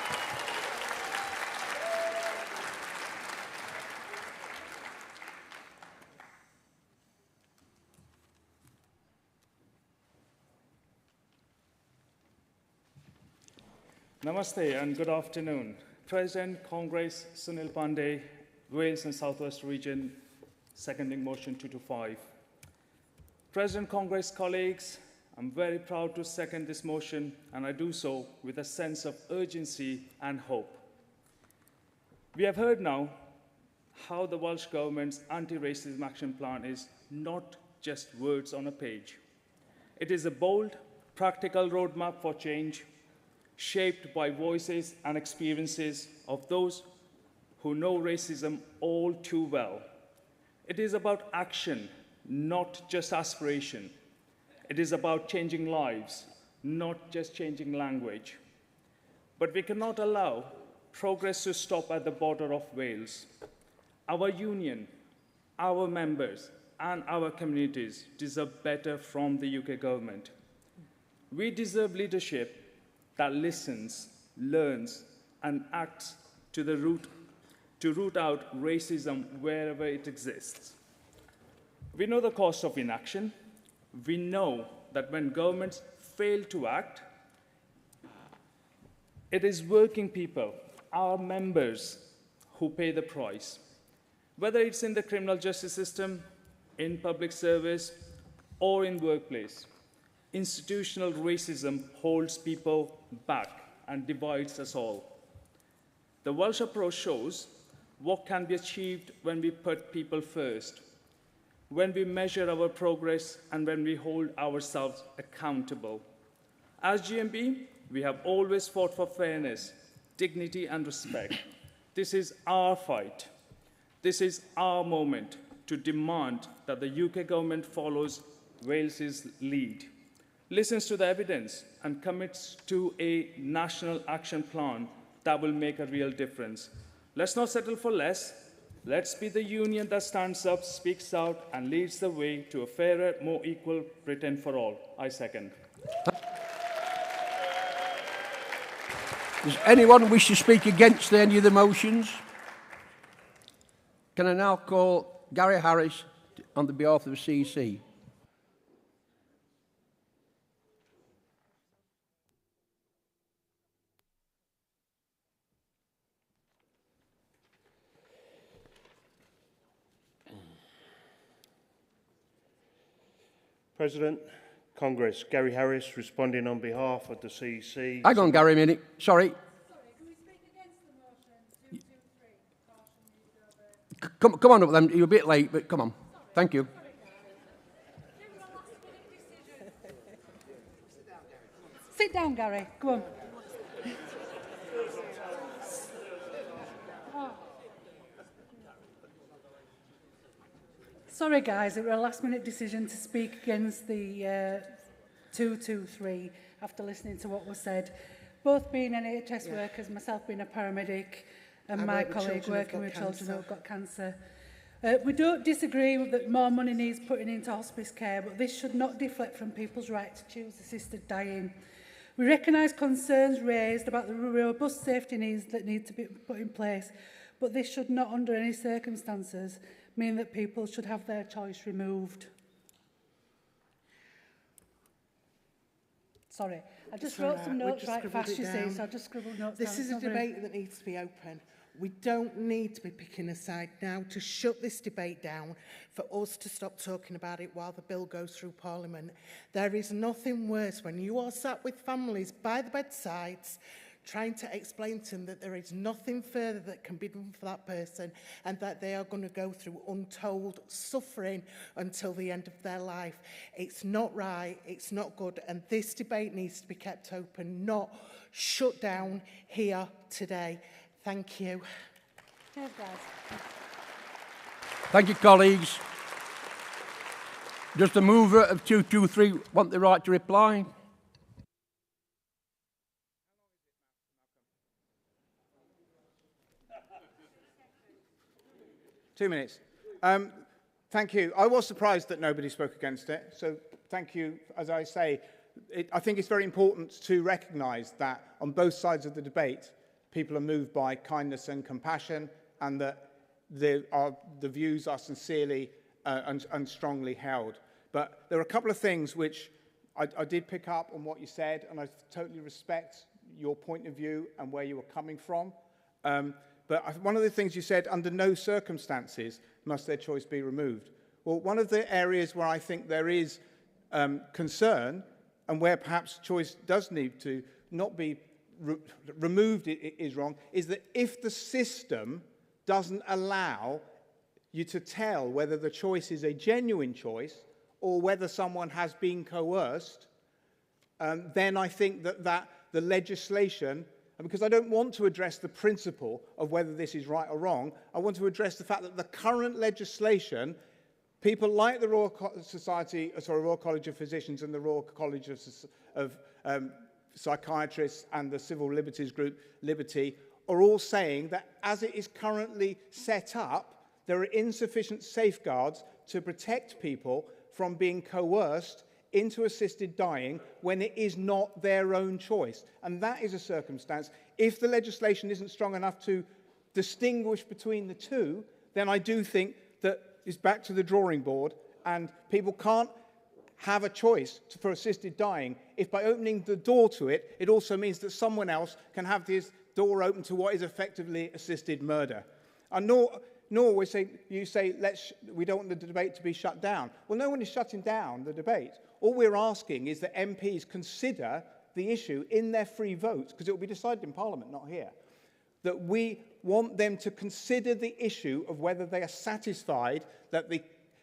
Namaste and good afternoon. President Congress Sunil Pandey, Wales and South West Region, seconding motion 225. President Congress colleagues, I'm very proud to second this motion, and I do so with a sense of urgency and hope. We have heard now how the Welsh Government's anti-racism action plan is not just words on a page. It is a bold, practical roadmap for change, shaped by voices and experiences of those who know racism all too well. It is about action, not just aspiration. It is about changing lives, not just changing language. But we cannot allow progress to stop at the border of Wales. Our union, our members, and our communities deserve better from the UK government. We deserve leadership that listens, learns, and acts to root out racism wherever it exists. We know the cost of inaction. We know that when governments fail to act, it is working people, our members, who pay the price. Whether it's in the criminal justice system, in public service, or in workplace, institutional racism holds people back and divides us all. The Welsh approach shows what can be achieved when we put people first, when we measure our progress, and when we hold ourselves accountable. As GMB, we have always fought for fairness, dignity, and respect. This is our fight. This is our moment to demand that the UK government follows Wales's lead, listens to the evidence, and commits to a national action plan that will make a real difference. Let's not settle for less. Let's be the union that stands up, speaks out, and leads the way to a fairer, more equal Britain for all. I second. Does anyone wish to speak against any of the motions? Can I now call Gary Harris on the behalf of the CEC? President, Congress, Gary Harris, responding on behalf of the CEC. Hang on, Gary, a minute. Sorry. Come on up then. You're a bit late, but come on. Thank you. Sit down, Gary. Go on. Sorry, guys, it was a last-minute decision to speak against the 223 after listening to what was said. Both being NHS workers, myself being a paramedic, and my colleague working with children who have got cancer. We don't disagree with that more money needs putting into hospice care, but this should not deflect from people's right to choose assisted dying. We recognise concerns raised about the robust safety needs that need to be put in place, but this should not, under any circumstances, mean that people should have their choice removed. Sorry, I just wrote some notes right fast, you see, so I just scribbled notes down. This is a debate that needs to be open. We don't need to be picking a side now to shut this debate down, for us to stop talking about it while the bill goes through Parliament. There is nothing worse when you are sat with families by the bedsides trying to explain to them that there is nothing further that can be done for that person and that they are going to go through untold suffering until the end of their life. It's not right, it's not good, and this debate needs to be kept open, not shut down here today. Thank you. Cheers, guys. Thank you, colleagues. Does the mover of 223 want the right to reply? Two minutes. Thank you. I was surprised that nobody spoke against it. So thank you. As I say, I think it's very important to recognise that on both sides of the debate, people are moved by kindness and compassion, and that the views are sincerely and strongly held. But there are a couple of things which I did pick up on what you said, and I totally respect your point of view and where you were coming from. But one of the things you said, under no circumstances must their choice be removed. Well, one of the areas where I think there is concern, and where perhaps choice does need to not be removed is wrong, is that if the system doesn't allow you to tell whether the choice is a genuine choice or whether someone has been coerced, then I think that the legislation, and because I don't want to address the principle of whether this is right or wrong, I want to address the fact that the current legislation, people like the Royal College of Physicians and the Royal College of Psychiatrists and the Civil Liberties Group, Liberty, are all saying that as it is currently set up, there are insufficient safeguards to protect people from being coerced into assisted dying when it is not their own choice. And that is a circumstance. If the legislation isn't strong enough to distinguish between the two, then I do think that it's back to the drawing board, and people can't have a choice for assisted dying if by opening the door to it, it also means that someone else can have this door open to what is effectively assisted murder. And nor you say, we don't want the debate to be shut down. Well, no one is shutting down the debate. All we're asking is that MPs consider the issue in their free votes, because it will be decided in Parliament, not here, that we want them to consider the issue of whether they are satisfied that the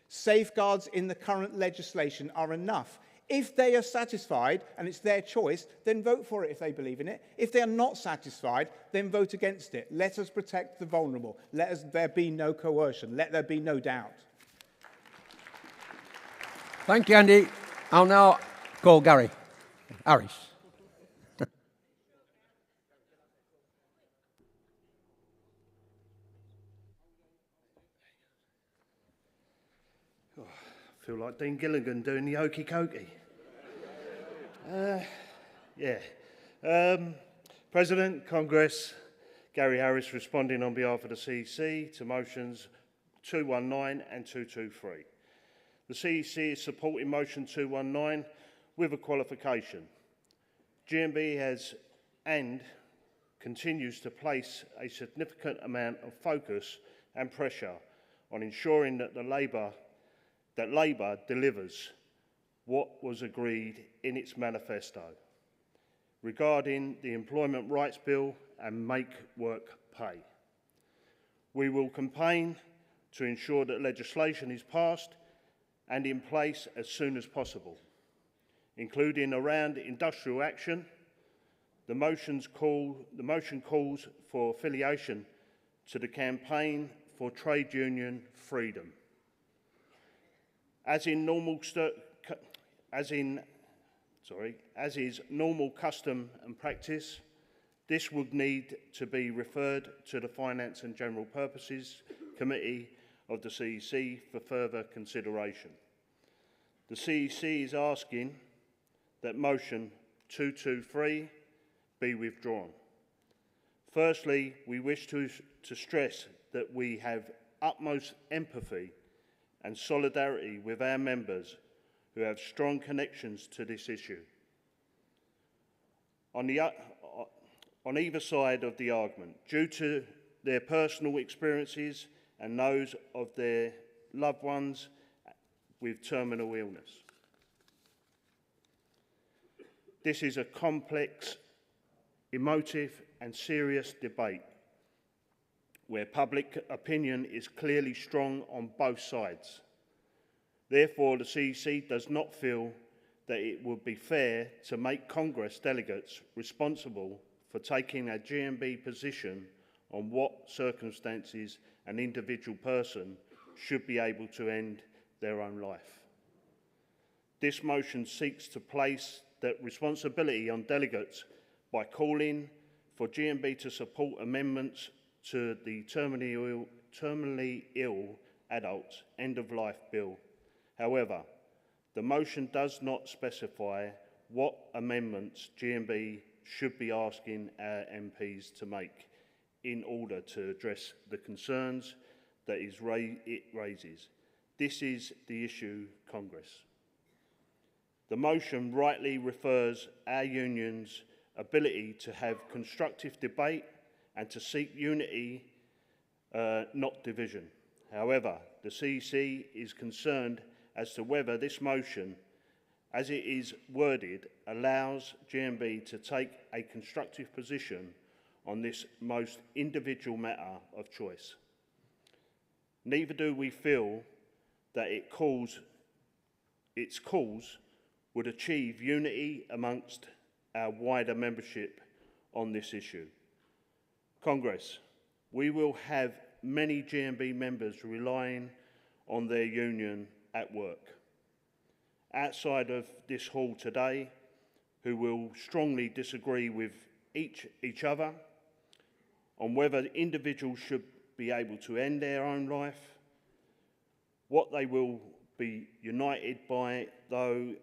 safeguards in the current legislation are enough. If they are satisfied, and it's their choice, then vote for it if they believe in it. If they are not satisfied, then vote against it. Let us protect the vulnerable. There be no coercion. Let there be no doubt. Thank you, Andy. I'll now call Gary Harris. I feel like Dean Gilligan doing the hokey cokey. President, Congress, Gary Harris responding on behalf of the CEC to motions 219 and 223. The CEC is supporting motion 219 with a qualification. GMB has and continues to place a significant amount of focus and pressure on ensuring that Labour delivers what was agreed in its manifesto regarding the Employment Rights Bill and Make Work Pay. We will campaign to ensure that legislation is passed and in place as soon as possible, including around industrial action. The motion calls for affiliation to the Campaign for Trade Union Freedom. As is normal custom and practice, this would need to be referred to the Finance and General Purposes Committee of the CEC for further consideration. The CEC is asking that motion 223 be withdrawn. Firstly, we wish to stress that we have utmost empathy and solidarity with our members who have strong connections to this issue. On either side of the argument, due to their personal experiences and those of their loved ones with terminal illness. This is a complex, emotive and serious debate where public opinion is clearly strong on both sides. Therefore, the CEC does not feel that it would be fair to make Congress delegates responsible for taking a GMB position on what circumstances an individual person should be able to end their own life. This motion seeks to place that responsibility on delegates by calling for GMB to support amendments to the terminally ill adults end-of-life bill. However, the motion does not specify what amendments GMB should be asking our MPs to make in order to address the concerns that it raises. This is the issue, Congress. The motion rightly refers our union's ability to have constructive debate and to seek unity, not division. However, the CEC is concerned as to whether this motion, as it is worded, allows GMB to take a constructive position on this most individual matter of choice. Neither do we feel that its cause would achieve unity amongst our wider membership on this issue. Congress, we will have many GMB members relying on their union at work, outside of this hall today, who will strongly disagree with each other on whether individuals should be able to end their own life, What they will be united by, though,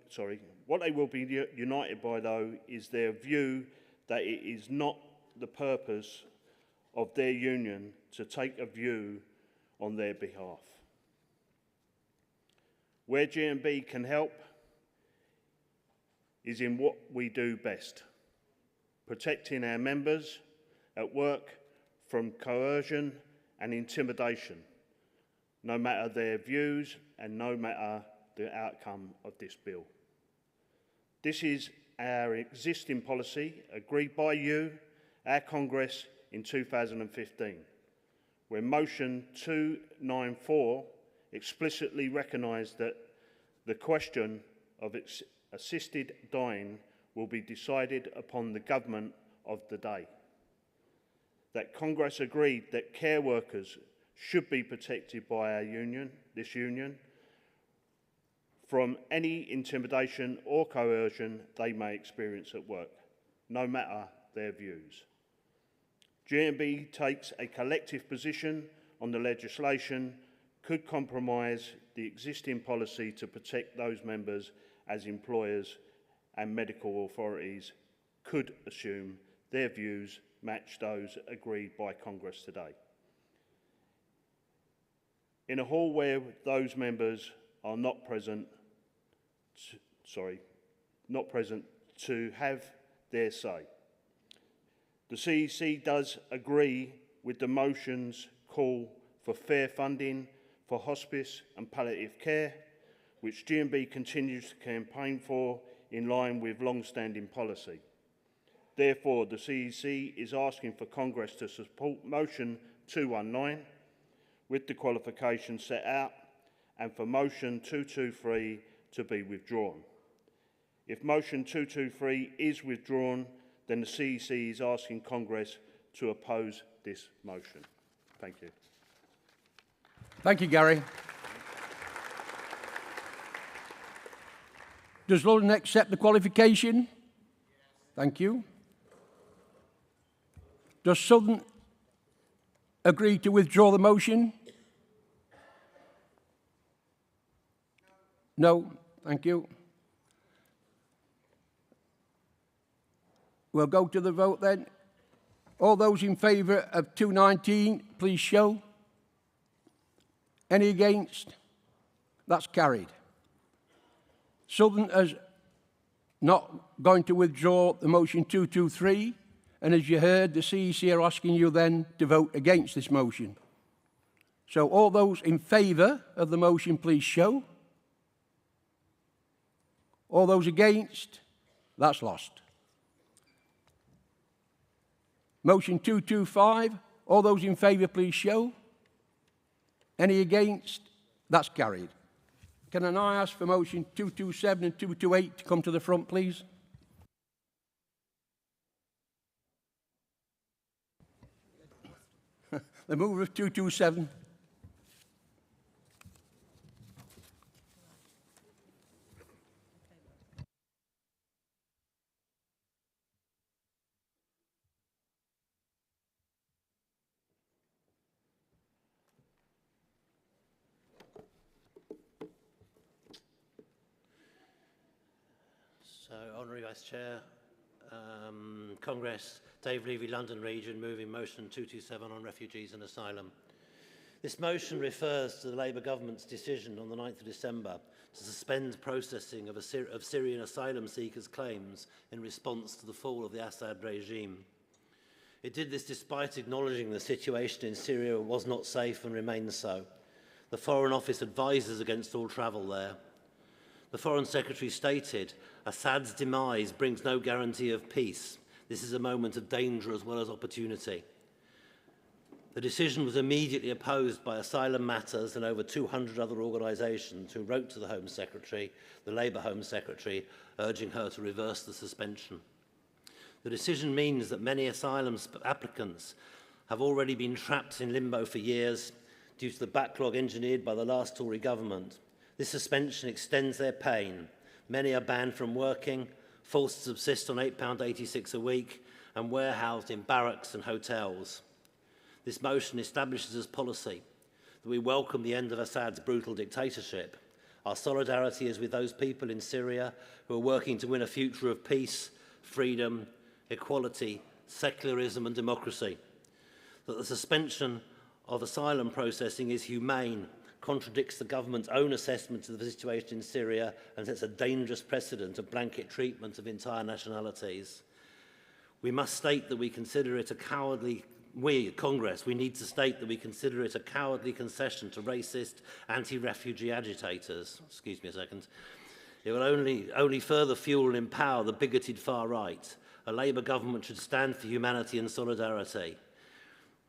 is their view that it is not the purpose of their union to take a view on their behalf. Where GMB can help is in what we do best, protecting our members at work from coercion and intimidation, no matter their views and no matter the outcome of this bill. This is our existing policy, agreed by you, our Congress, in 2015, where Motion 294 explicitly recognised that the question of assisted dying will be decided upon the government of the day. That Congress agreed that care workers should be protected by our union, this union, from any intimidation or coercion they may experience at work, no matter their views. GMB takes a collective position on the legislation, could compromise the existing policy to protect those members as employers and medical authorities could assume their views match those agreed by Congress today. In a hall where those members are not present to have their say. The CEC does agree with the motion's call for fair funding for hospice and palliative care, which GMB continues to campaign for in line with long-standing policy. Therefore, the CEC is asking for Congress to support motion 219 with the qualifications set out and for motion 223 to be withdrawn. If motion 223 is withdrawn, then the CEC is asking Congress to oppose this motion. Thank you. Thank you, Gary. Does London accept the qualification? Thank you. Does Southern agree to withdraw the motion? No. Thank you. We'll go to the vote then. All those in favour of 219, please show. Any against? That's carried. Southern is not going to withdraw the motion 223, and as you heard, the CEC are asking you then to vote against this motion. So all those in favour of the motion, please show. All those against? That's lost. Motion 225, all those in favour, please show. Any against? That's carried. Can I now ask for motion 227 and 228 to come to the front, please? The mover of 227. So, Honourary Vice Chair, Congress, Dave Levy, London Region, moving motion 227 on refugees and asylum. This motion refers to the Labour government's decision on the 9th of December to suspend processing of Syrian asylum seekers' claims in response to the fall of the Assad regime. It did this despite acknowledging the situation in Syria was not safe and remains so. The Foreign Office advises against all travel there. The Foreign Secretary stated, Assad's demise brings no guarantee of peace. This is a moment of danger as well as opportunity. The decision was immediately opposed by Asylum Matters and over 200 other organisations who wrote to the Home Secretary, the Labour Home Secretary, urging her to reverse the suspension. The decision means that many asylum applicants have already been trapped in limbo for years due to the backlog engineered by the last Tory government. This suspension extends their pain. Many are banned from working, forced to subsist on £8.86 a week, and warehoused in barracks and hotels. This motion establishes as policy that we welcome the end of Assad's brutal dictatorship. Our solidarity is with those people in Syria who are working to win a future of peace, freedom, equality, secularism and democracy. That the suspension of asylum processing is humane, contradicts the government's own assessment of the situation in Syria and sets a dangerous precedent of blanket treatment of entire nationalities. We must state that we consider it a cowardly, we, Congress, we need to state that we consider it a cowardly concession to racist, anti-refugee agitators. Excuse me a second. It will only further fuel and empower the bigoted far right. A Labour government should stand for humanity and solidarity.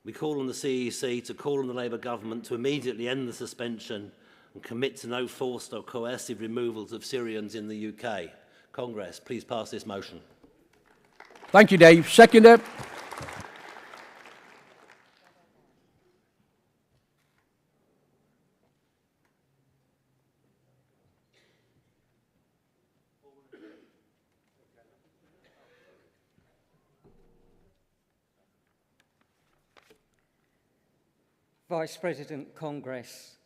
We call on the CEC to call on the Labour government to immediately end the suspension and commit to no forced or coercive removals of Syrians in the UK. Congress, please pass this motion. Thank you, Dave. Seconder. Vice President, Congress.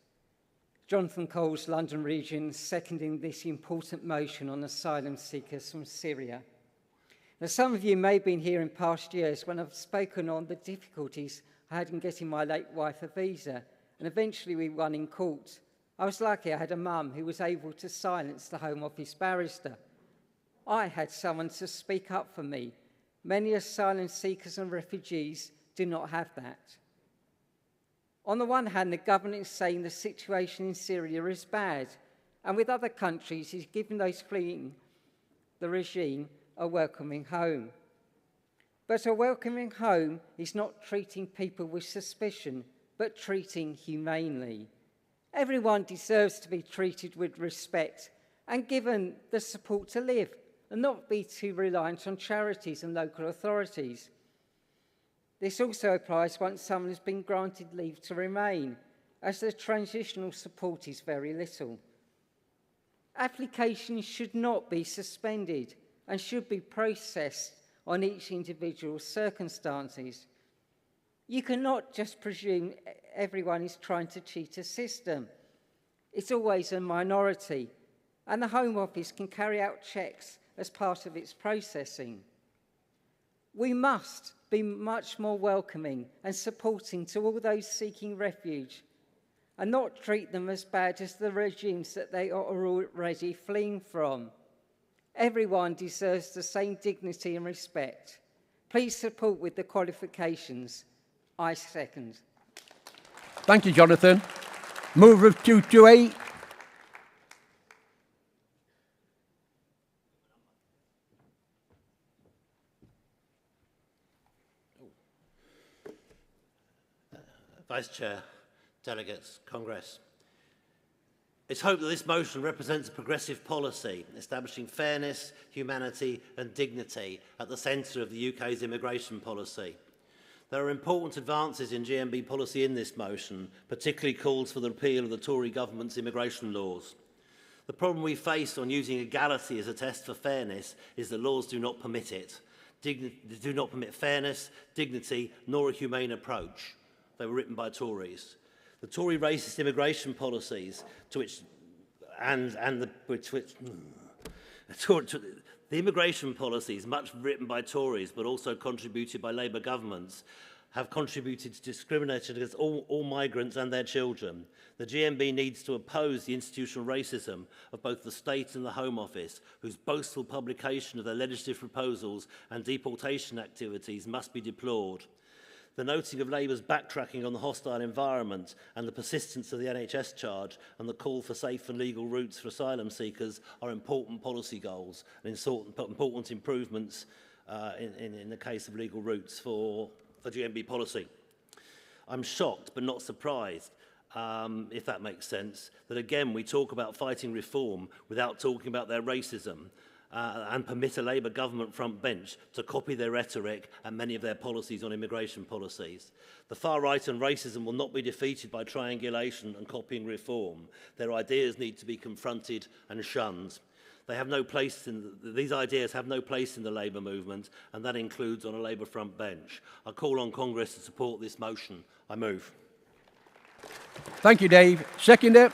Jonathan Cole's London region seconding this important motion on asylum seekers from Syria. Now, some of you may have been here in past years when I've spoken on the difficulties I had in getting my late wife a visa, and eventually we won in court. I was lucky I had a mum who was able to silence the Home Office barrister. I had someone to speak up for me. Many asylum seekers and refugees do not have that. On the one hand, the government is saying the situation in Syria is bad, and with other countries is giving those fleeing the regime a welcoming home. But a welcoming home is not treating people with suspicion, but treating humanely. Everyone deserves to be treated with respect and given the support to live and not be too reliant on charities and local authorities. This also applies once someone has been granted leave to remain, as the transitional support is very little. Applications should not be suspended and should be processed on each individual's circumstances. You cannot just presume everyone is trying to cheat a system. It's always a minority, and the Home Office can carry out checks as part of its processing. We must be much more welcoming and supporting to all those seeking refuge and not treat them as bad as the regimes that they are already fleeing from. Everyone deserves the same dignity and respect. Please support with the qualifications. I second. Thank you, Jonathan. Mover of 228. Vice Chair, delegates, Congress. It's hoped that this motion represents a progressive policy, establishing fairness, humanity and dignity at the centre of the UK's immigration policy. There are important advances in GMB policy in this motion, particularly calls for the repeal of the Tory government's immigration laws. The problem we face on using equality as a test for fairness is that laws do not permit it. They do not permit fairness, dignity, nor a humane approach. They were written by Tories. The Tory racist immigration policies, the immigration policies, much written by Tories but also contributed by Labour governments, have contributed to discrimination against all migrants and their children. The GMB needs to oppose the institutional racism of both the State and the Home Office, whose boastful publication of their legislative proposals and deportation activities must be deplored. The noting of Labour's backtracking on the hostile environment and the persistence of the NHS charge and the call for safe and legal routes for asylum seekers are important policy goals and important improvements in the case of legal routes for GMB policy. I'm shocked but not surprised, if that makes sense, that again we talk about fighting reform without talking about their racism. And permit a Labour government front bench to copy their rhetoric and many of their policies on immigration policies. The far right and racism will not be defeated by triangulation and copying reform. Their ideas need to be confronted and shunned. These ideas have no place in the Labour movement, and that includes on a Labour front bench. I call on Congress to support this motion. I move. Thank you, Dave. Seconder.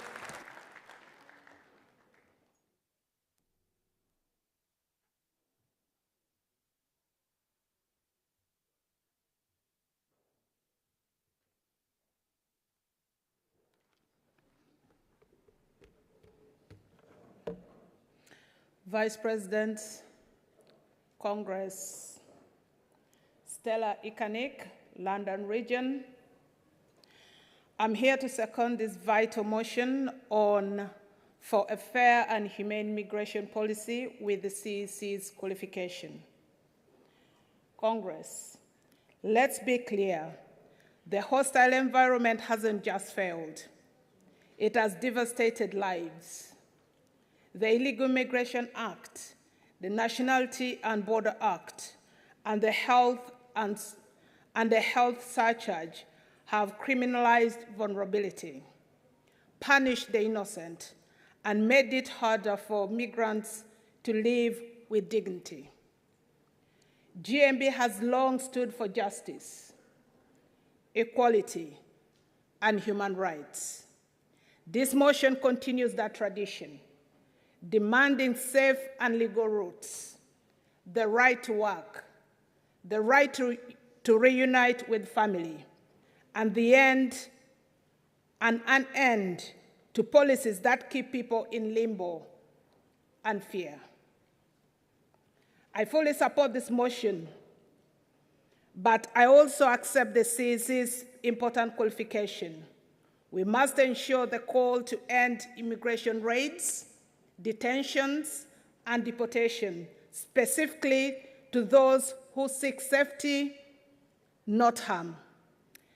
Vice President, Congress, Stella Ikanik, London Region. I'm here to second this vital motion for a fair and humane migration policy with the CEC's qualification. Congress, let's be clear. The hostile environment hasn't just failed. It has devastated lives. The Illegal Migration Act, the Nationality and Border Act, and the Health Surcharge have criminalized vulnerability, punished the innocent, and made it harder for migrants to live with dignity. GMB has long stood for justice, equality, and human rights. This motion continues that tradition, demanding safe and legal routes, the right to work, the right to reunite with family, and an end to policies that keep people in limbo and fear. I fully support this motion, but I also accept the CEC's important qualification. We must ensure the call to end immigration raids, detentions, and deportation, specifically to those who seek safety, not harm.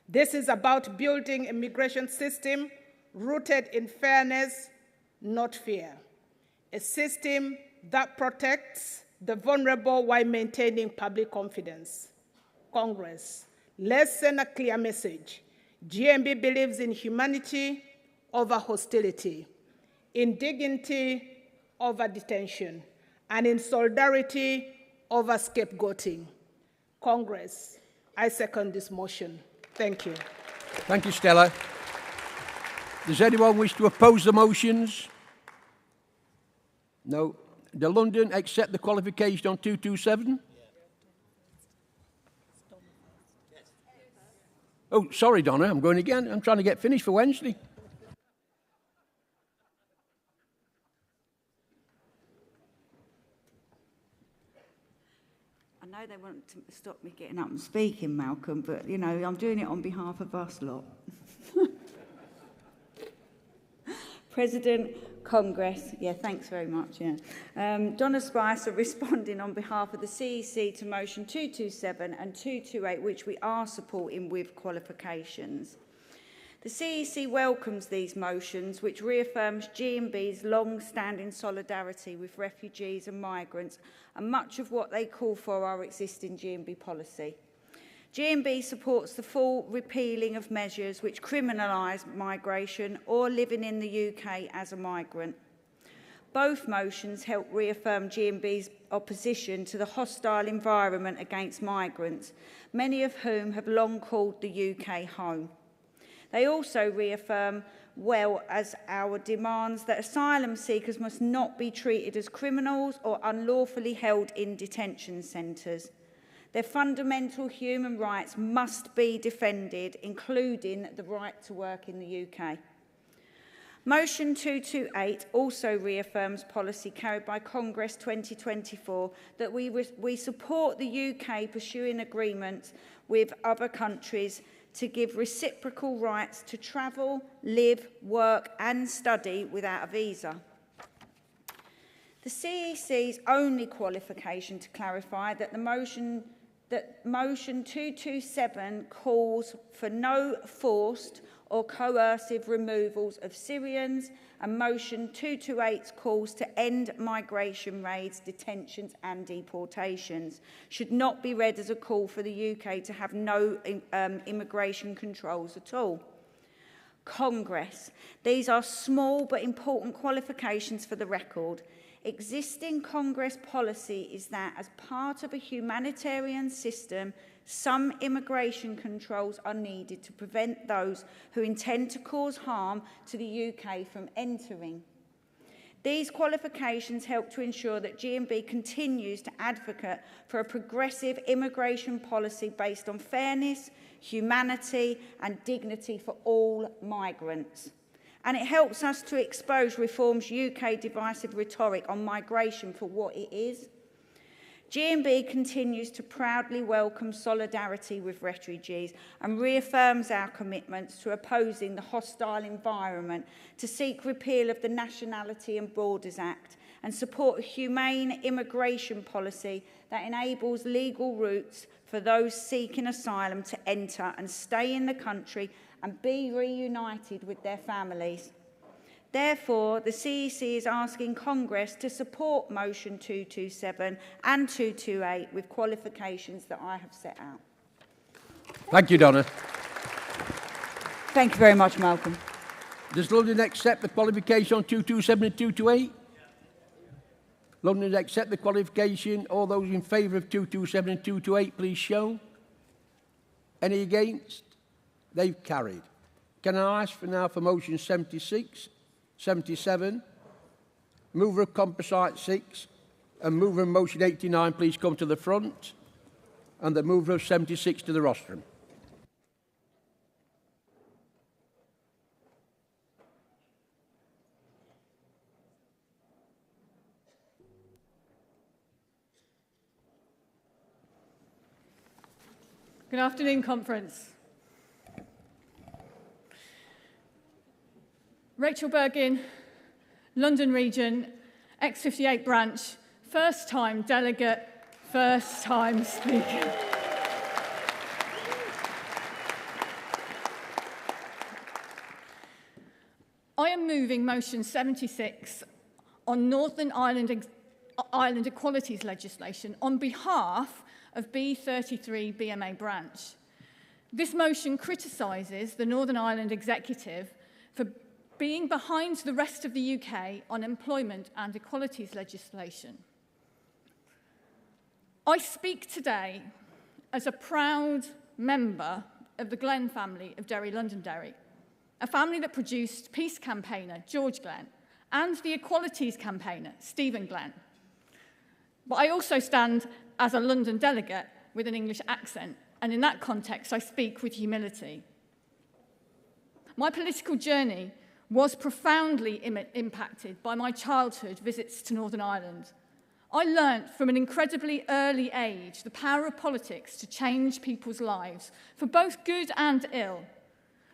This is about building a migration system rooted in fairness, not fear. A system that protects the vulnerable while maintaining public confidence. Congress, let's send a clear message. GMB believes in humanity over hostility, in dignity over detention, and in solidarity over scapegoating. Congress, I second this motion. Thank you. Thank you, Stella. Does anyone wish to oppose the motions? No. The London accept the qualification on 227? Oh, sorry, Donna, I'm going again. I'm trying to get finished for Wednesday. I know they want to stop me getting up and speaking, Malcolm, but, you know, I'm doing it on behalf of us lot. President, Congress, yeah, thanks very much, yeah. Donna Spicer responding on behalf of the CEC to motion 227 and 228, which we are supporting with qualifications. The CEC welcomes these motions, which reaffirms GMB's long-standing solidarity with refugees and migrants, and much of what they call for our existing GMB policy. GMB supports the full repealing of measures which criminalise migration or living in the UK as a migrant. Both motions help reaffirm GMB's opposition to the hostile environment against migrants, many of whom have long called the UK home. They also reaffirm well as our demands that asylum seekers must not be treated as criminals or unlawfully held in detention centres. Their fundamental human rights must be defended, including the right to work in the UK. Motion 228 also reaffirms policy carried by Congress 2024 that we support the UK pursuing agreements with other countries to give reciprocal rights to travel, live, work and study without a visa. The CEC's only qualification to clarify that motion 227 calls for no forced or coercive removals of Syrians, and motion 228 calls to end migration raids, detentions and deportations, should not be read as a call for the UK to have no immigration controls at all. Congress, these are small but important qualifications for the record. Existing Congress policy is that as part of a humanitarian system, some immigration controls are needed to prevent those who intend to cause harm to the UK from entering. These qualifications help to ensure that GMB continues to advocate for a progressive immigration policy based on fairness, humanity and dignity for all migrants. And it helps us to expose Reform's UK divisive rhetoric on migration for what it is. GMB continues to proudly welcome solidarity with refugees and reaffirms our commitments to opposing the hostile environment, to seek repeal of the Nationality and Borders Act and support a humane immigration policy that enables legal routes for those seeking asylum to enter and stay in the country and be reunited with their families. Therefore, the CEC is asking Congress to support Motion 227 and 228 with qualifications that I have set out. Thank you, Donna. Thank you very much, Malcolm. Does London accept the qualification on 227 and 228? London accept the qualification. All those in favour of 227 and 228, please show. Any against? They've carried. Can I ask for now for motion 76, 77, mover of composite 6 and mover of motion 89, please come to the front, and the mover of 76 to the rostrum. Good afternoon, conference. Rachel Bergin, London Region, X58 branch, first time delegate, first time speaker. I am moving motion 76 on Northern Ireland equalities legislation on behalf of B33 BMA branch. This motion criticises the Northern Ireland Executive for being behind the rest of the UK on employment and equalities legislation. I speak today as a proud member of the Glenn family of Derry Londonderry, a family that produced peace campaigner George Glenn and the equalities campaigner Stephen Glenn. But I also stand as a London delegate with an English accent, and in that context I speak with humility. My political journey was profoundly impacted by my childhood visits to Northern Ireland. I learnt from an incredibly early age the power of politics to change people's lives, for both good and ill.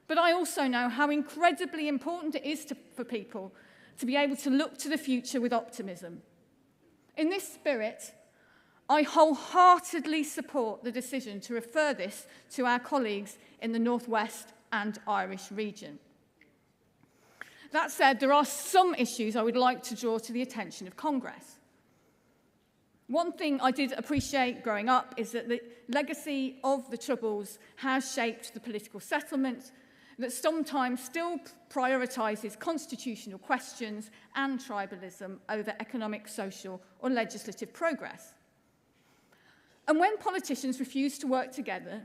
But I also know how incredibly important it is for people to be able to look to the future with optimism. In this spirit, I wholeheartedly support the decision to refer this to our colleagues in the North West and Irish region. That said, there are some issues I would like to draw to the attention of Congress. One thing I did appreciate growing up is that the legacy of the Troubles has shaped the political settlement that sometimes still prioritises constitutional questions and tribalism over economic, social or legislative progress. And when politicians refuse to work together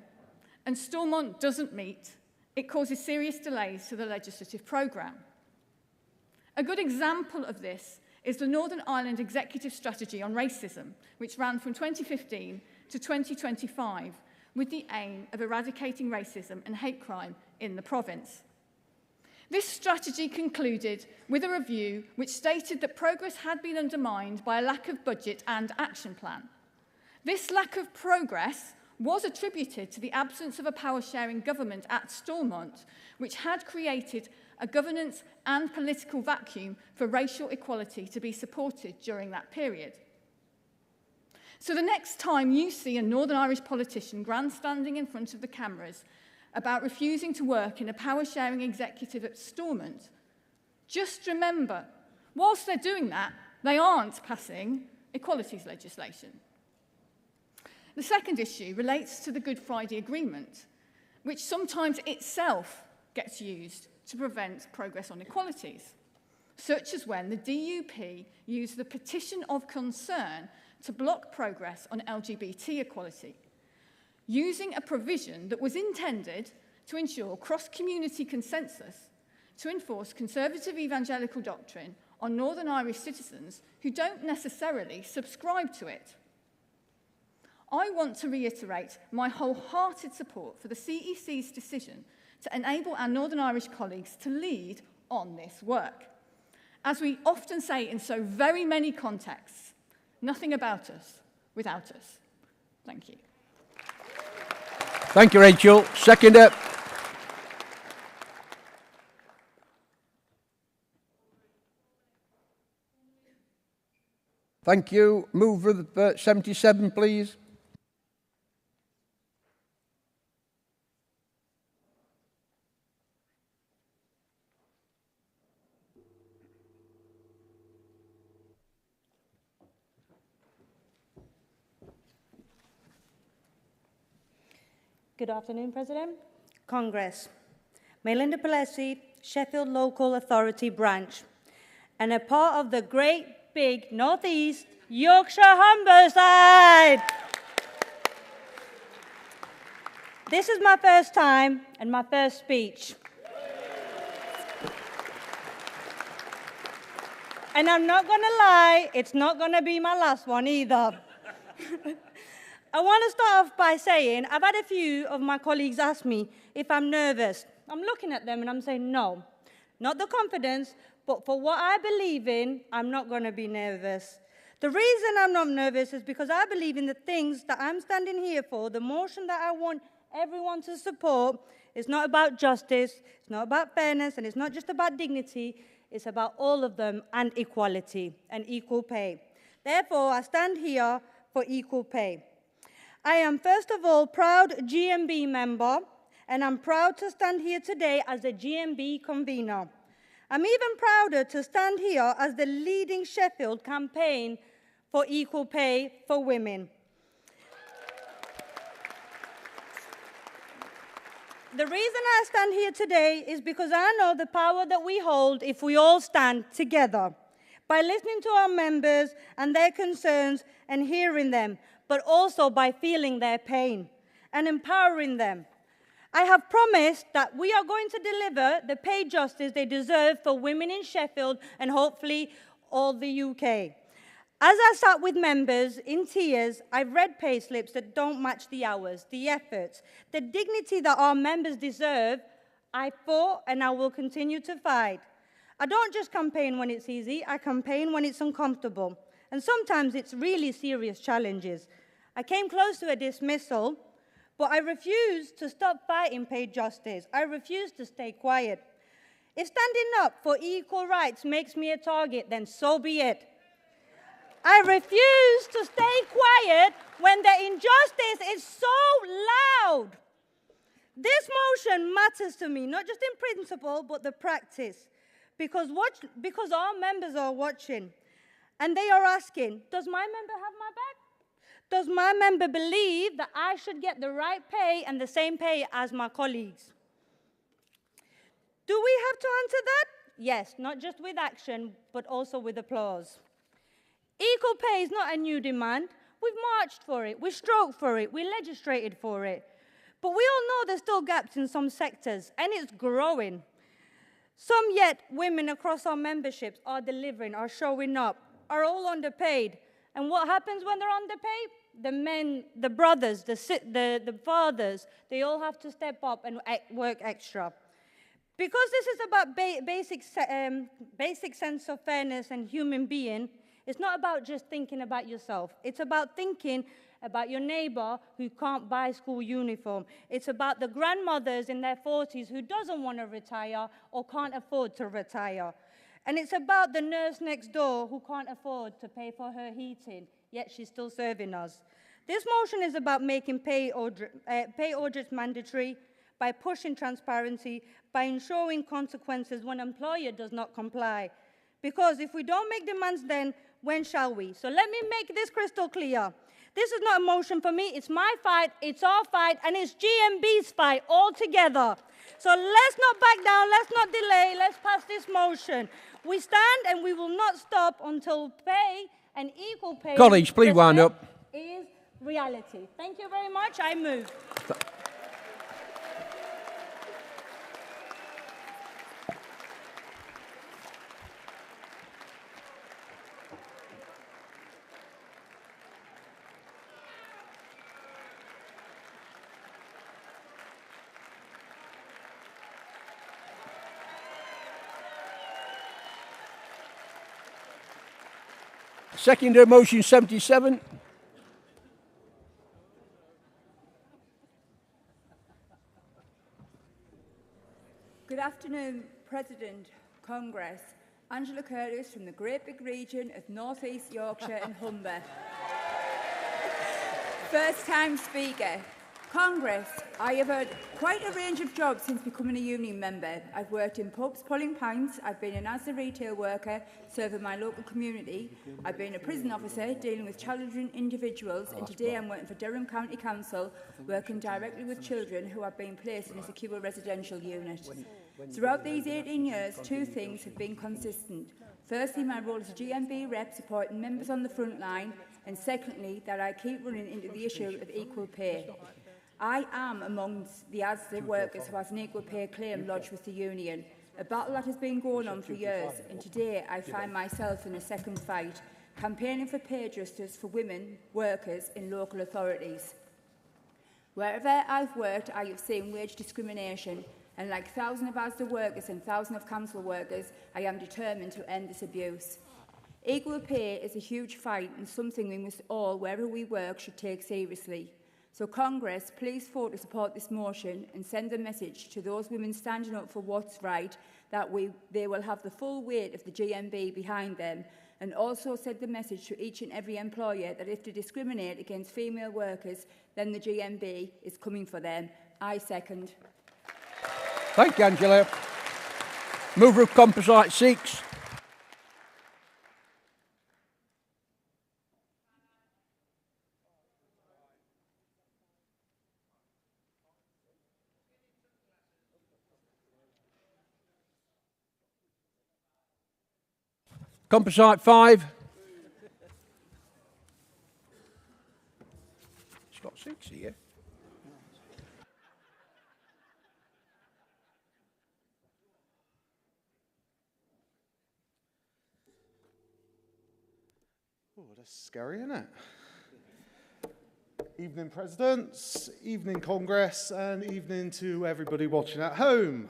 and Stormont doesn't meet, it causes serious delays to the legislative programme. A good example of this is the Northern Ireland Executive Strategy on Racism, which ran from 2015 to 2025 with the aim of eradicating racism and hate crime in the province. This strategy concluded with a review which stated that progress had been undermined by a lack of budget and action plan. This lack of progress was attributed to the absence of a power-sharing government at Stormont, which had created a governance and political vacuum for racial equality to be supported during that period. So the next time you see a Northern Irish politician grandstanding in front of the cameras about refusing to work in a power-sharing executive at Stormont, just remember, whilst they're doing that, they aren't passing equalities legislation. The second issue relates to the Good Friday Agreement, which sometimes itself gets used to prevent progress on equalities. such as when the DUP used the petition of concern to block progress on LGBT equality, using a provision that was intended to ensure cross-community consensus to enforce conservative evangelical doctrine on Northern Irish citizens who don't necessarily subscribe to it. I want to reiterate my wholehearted support for the CEC's decision to enable our Northern Irish colleagues to lead on this work. As we often say in so very many contexts, nothing about us without us. Thank you. Thank you, Rachel. Seconder. Thank you. Move with 77, please. Good afternoon, President. Congress. Melinda Palesi, Sheffield Local Authority Branch, and a part of the great big North East Yorkshire Humberside. This is my first time and my first speech. And I'm not going to lie, it's not going to be my last one either. I want to start off by saying I've had a few of my colleagues ask me if I'm nervous. I'm looking at them and I'm saying no, not the confidence, but for what I believe in, I'm not going to be nervous. The reason I'm not nervous is because I believe in the things that I'm standing here for, the motion that I want everyone to support. It's not about justice, it's not about fairness, and it's not just about dignity. It's about all of them and equality and equal pay. Therefore, I stand here for equal pay. I am, first of all, proud GMB member, and I'm proud to stand here today as a GMB convener. I'm even prouder to stand here as the leading Sheffield campaign for equal pay for women. The reason I stand here today is because I know the power that we hold if we all stand together, by listening to our members and their concerns and hearing them, but also by feeling their pain and empowering them. I have promised that we are going to deliver the pay justice they deserve for women in Sheffield and hopefully all the UK. As I sat with members in tears, I've read pay slips that don't match the hours, the efforts, the dignity that our members deserve. I fought and I will continue to fight. I don't just campaign when it's easy, I campaign when it's uncomfortable. And sometimes it's really serious challenges. I came close to a dismissal, but I refused to stop fighting pay justice. I refused to stay quiet. If standing up for equal rights makes me a target, then so be it. I refuse to stay quiet when the injustice is so loud. This motion matters to me, not just in principle, but the practice. Because our members are watching, and they are asking, does my member have my back? Does my member believe that I should get the right pay and the same pay as my colleagues? Do we have to answer that? Yes, not just with action, but also with applause. Equal pay is not a new demand. We've marched for it, we stroked for it, we legislated for it. But we all know there's still gaps in some sectors, and it's growing. Some yet women across our memberships are delivering, are showing up, are all underpaid. And what happens when they're underpaid? The men, the brothers, the fathers, they all have to step up and work extra. Because this is about basic sense of fairness and human being, it's not about just thinking about yourself. It's about thinking about your neighbor who can't buy school uniform. It's about the grandmothers in their 40s who doesn't want to retire or can't afford to retire. And it's about the nurse next door who can't afford to pay for her heating, yet she's still serving us. This motion is about making pay audits mandatory, by pushing transparency, by ensuring consequences when an employer does not comply. Because if we don't make demands then, when shall we? So let me make this crystal clear. This is not a motion for me. It's my fight, it's our fight, and it's GMB's fight all together. So let's not back down, let's not delay, let's pass this motion. We stand and we will not stop until pay and equal pay Colleagues, please wind up. Is reality. Thank you very much. I move. Seconder, motion 77. Good afternoon, President, Congress. Angela Curtis from the great big region of North East Yorkshire and Humber. First time speaker. Congress, I have had quite a range of jobs since becoming a union member. I've worked in pubs pulling pints, I've been an as a retail worker serving my local community, I've been a prison officer dealing with challenging individuals, and today I'm working for Durham County Council working directly with children who have been placed in a secure residential unit. Throughout these 18 years, two things have been consistent. Firstly, my role as a GMB rep supporting members on the front line, and secondly, that I keep running into the issue of equal pay. I am amongst the ASDA workers who has an equal pay claim lodged with the union, a battle that has been going on for years, and today I find myself in a second fight, campaigning for pay justice for women workers in local authorities. Wherever I've worked, I have seen wage discrimination, and like thousands of ASDA workers and thousands of council workers, I am determined to end this abuse. Equal pay is a huge fight and something we must all, wherever we work, should take seriously. So Congress, please vote to support this motion and send a message to those women standing up for what's right, that they will have the full weight of the GMB behind them, and also send the message to each and every employer that if they discriminate against female workers, then the GMB is coming for them. I second. Thank you, Angela. Mover of Composite 6. Composite 5. It's got 6 here. Oh, that's scary, isn't it? Evening, Presidents, evening, Congress, and evening to everybody watching at home.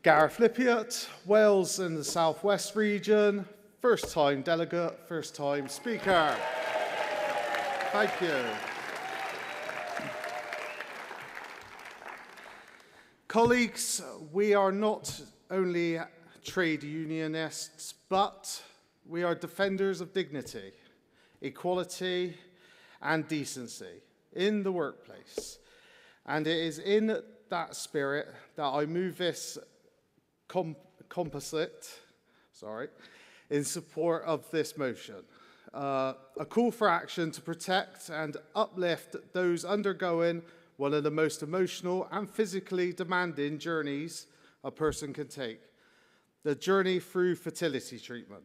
Gareth Lippiott, Wales and the South West region, first time delegate, first time speaker. Thank you. Colleagues, we are not only trade unionists, but we are defenders of dignity, equality, and decency in the workplace. And it is in that spirit that I move this composite, in support of this motion. A call for action to protect and uplift those undergoing one of the most emotional and physically demanding journeys a person can take, the journey through fertility treatment.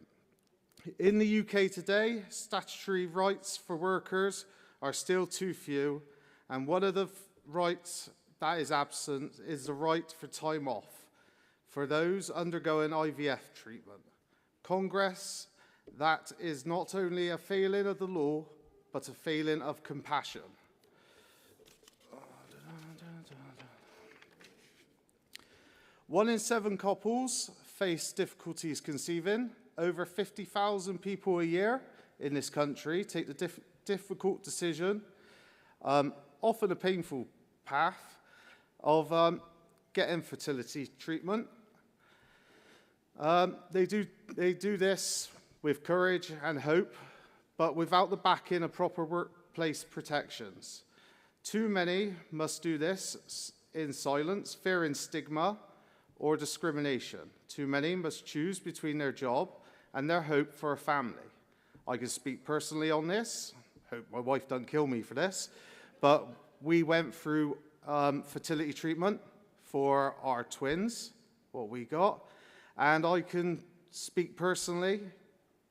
In the UK today, statutory rights for workers are still too few, and one of the rights that is absent is the right for time off for those undergoing IVF treatment. Congress, that is not only a failing of the law, but a failing of compassion. One in 7 couples face difficulties conceiving. Over 50,000 people a year in this country take the difficult decision, often a painful path, of getting fertility treatment. They do this with courage and hope, but without the backing of proper workplace protections. Too many must do this in silence, fearing stigma or discrimination. Too many must choose between their job and their hope for a family. I can speak personally on this. Hope my wife doesn't kill me for this. But we went through fertility treatment for our twins, what we got. And I can speak personally,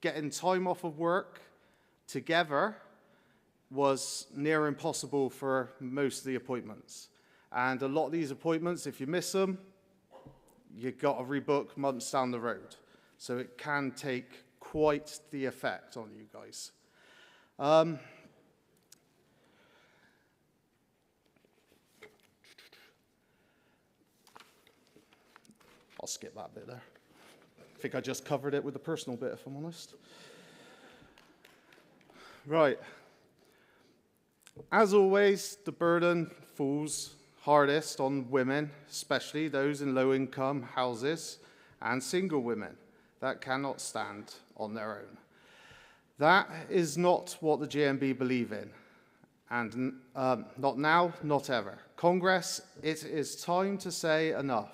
getting time off of work together was near impossible for most of the appointments. And a lot of these appointments, if you miss them, you've got to rebook months down the road. So it can take quite the effect on you guys. I'll skip that bit there. I think I just covered it with the personal bit, if I'm honest. Right. As always, the burden falls hardest on women, especially those in low-income houses and single women that cannot stand on their own. That is not what the GMB believe in, and not now, not ever. Congress, it is time to say enough.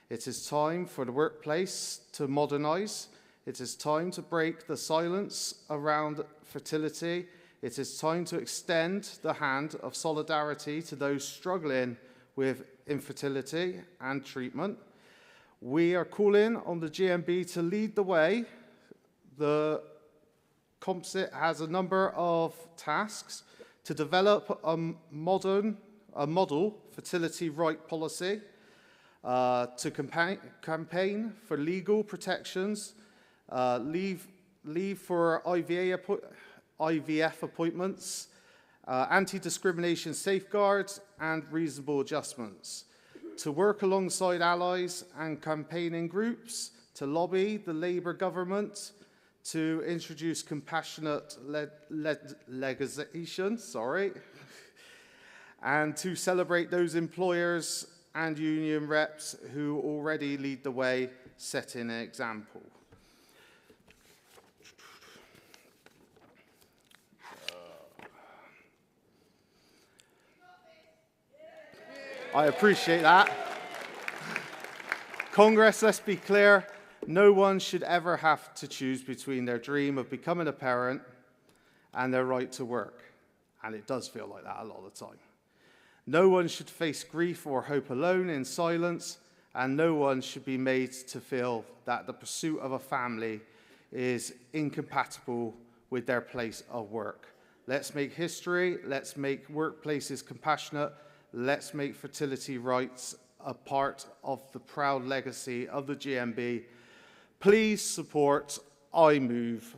It is time for the workplace to modernise. It is time to break the silence around fertility. It is time to extend the hand of solidarity to those struggling with infertility and treatment. We are calling on the GMB to lead the way. The composite has a number of tasks to develop a model fertility right policy, to campaign for legal protections, leave for IVF appointments, anti-discrimination safeguards, and reasonable adjustments, to work alongside allies and campaigning groups, to lobby the Labour government, to introduce compassionate legislation, and to celebrate those employers and union reps who already lead the way, setting an example. I appreciate that. Congress, let's be clear, no one should ever have to choose between their dream of becoming a parent and their right to work. And it does feel like that a lot of the time. No one should face grief or hope alone in silence, and no one should be made to feel that the pursuit of a family is incompatible with their place of work. Let's make history, let's make workplaces compassionate, let's make fertility rights a part of the proud legacy of the GMB. Please support I Move.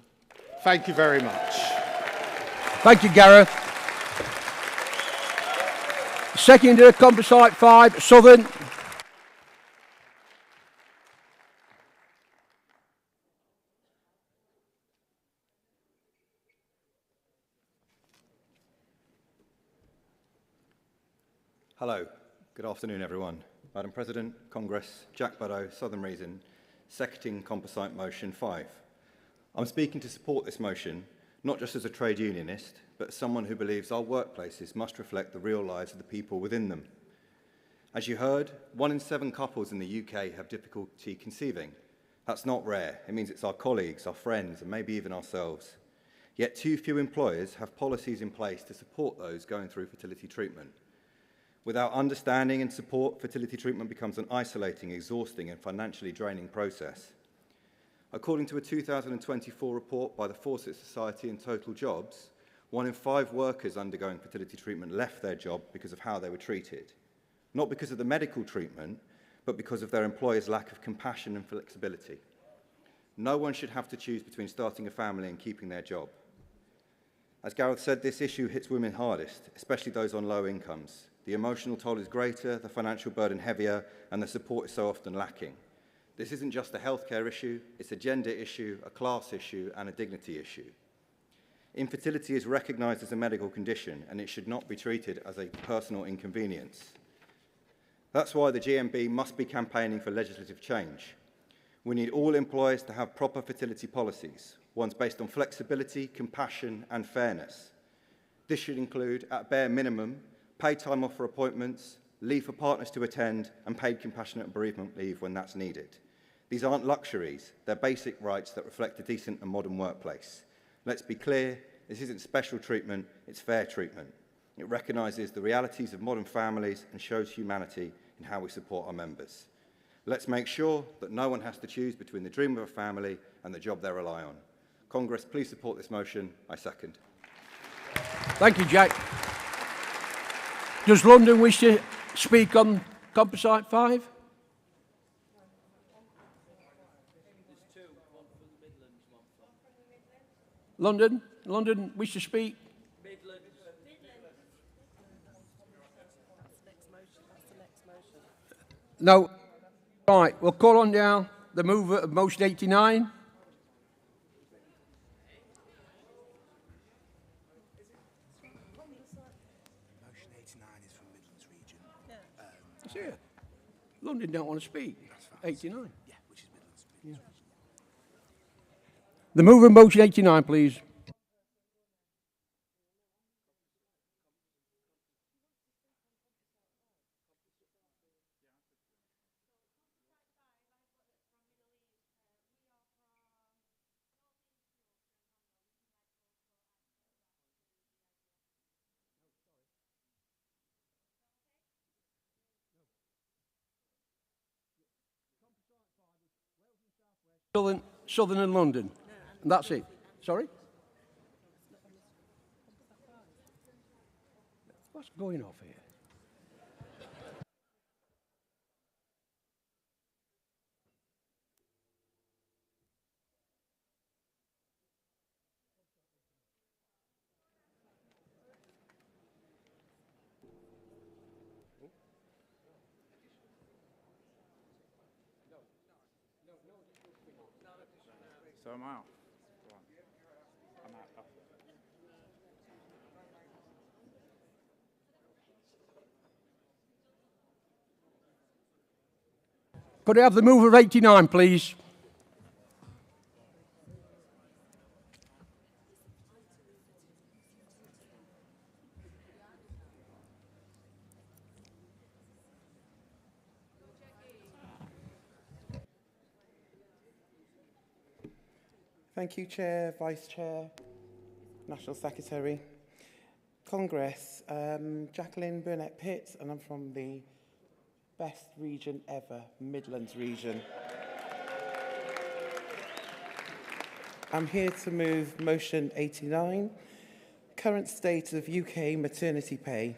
Thank you very much. Thank you, Gareth. Seconder, Composite 5, Southern. Hello, good afternoon everyone. Madam President, Congress, Jack Baddow, Southern Region, seconding Composite Motion 5. I'm speaking to support this motion, not just as a trade unionist, but as someone who believes our workplaces must reflect the real lives of the people within them. As you heard, 1 in 7 couples in the UK have difficulty conceiving. That's not rare. It means it's our colleagues, our friends, and maybe even ourselves. Yet too few employers have policies in place to support those going through fertility treatment. Without understanding and support, fertility treatment becomes an isolating, exhausting, and financially draining process. According to a 2024 report by the Fawcett Society and Total Jobs, 1 in 5 workers undergoing fertility treatment left their job because of how they were treated. Not because of the medical treatment, but because of their employer's lack of compassion and flexibility. No one should have to choose between starting a family and keeping their job. As Gareth said, this issue hits women hardest, especially those on low incomes. The emotional toll is greater, the financial burden heavier, and the support is so often lacking. This isn't just a healthcare issue, it's a gender issue, a class issue, and a dignity issue. Infertility is recognised as a medical condition, and it should not be treated as a personal inconvenience. That's why the GMB must be campaigning for legislative change. We need all employers to have proper fertility policies, ones based on flexibility, compassion, and fairness. This should include, at bare minimum, paid time off for appointments, leave for partners to attend, and paid compassionate bereavement leave when that's needed. These aren't luxuries, they're basic rights that reflect a decent and modern workplace. Let's be clear, this isn't special treatment, it's fair treatment. It recognises the realities of modern families and shows humanity in how we support our members. Let's make sure that no one has to choose between the dream of a family and the job they rely on. Congress, please support this motion. I second. Thank you, Jack. Does London wish to speak on Composite 5? London wish to speak? No. Right, we'll call on now the mover of motion 89. It's here. London don't want to speak. 89. Yeah, which is Midlands. Yeah. The mover of motion 89, please. Southern and London. And that's it. Sorry? What's going off here? So am I off. I'm out. Could I have the mover of 89, please? Thank you, Chair, Vice Chair, National Secretary. Congress, Jacqueline Burnett-Pitts, and I'm from the best region ever, Midlands region. I'm here to move motion 89, current state of UK maternity pay.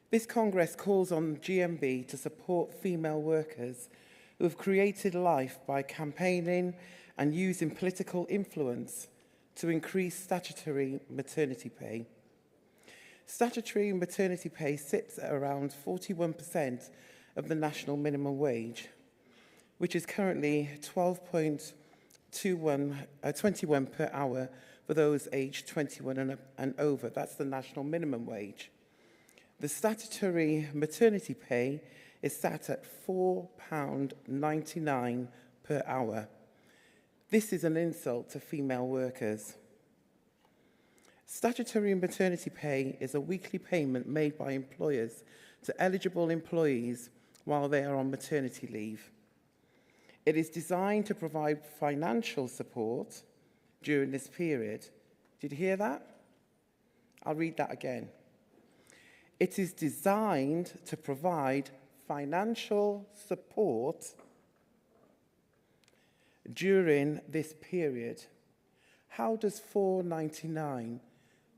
This Congress calls on GMB to support female workers who have created life by campaigning and using political influence to increase statutory maternity pay. Statutory maternity pay sits at around 41% of the national minimum wage, which is currently 21 per hour for those aged 21 and over. That's the national minimum wage. The statutory maternity pay is sat at £4.99 per hour. This is an insult to female workers. Statutory maternity pay is a weekly payment made by employers to eligible employees while they are on maternity leave. It is designed to provide financial support during this period. Did you hear that? I'll read that again. It is designed to provide financial support during this period. How does £4.99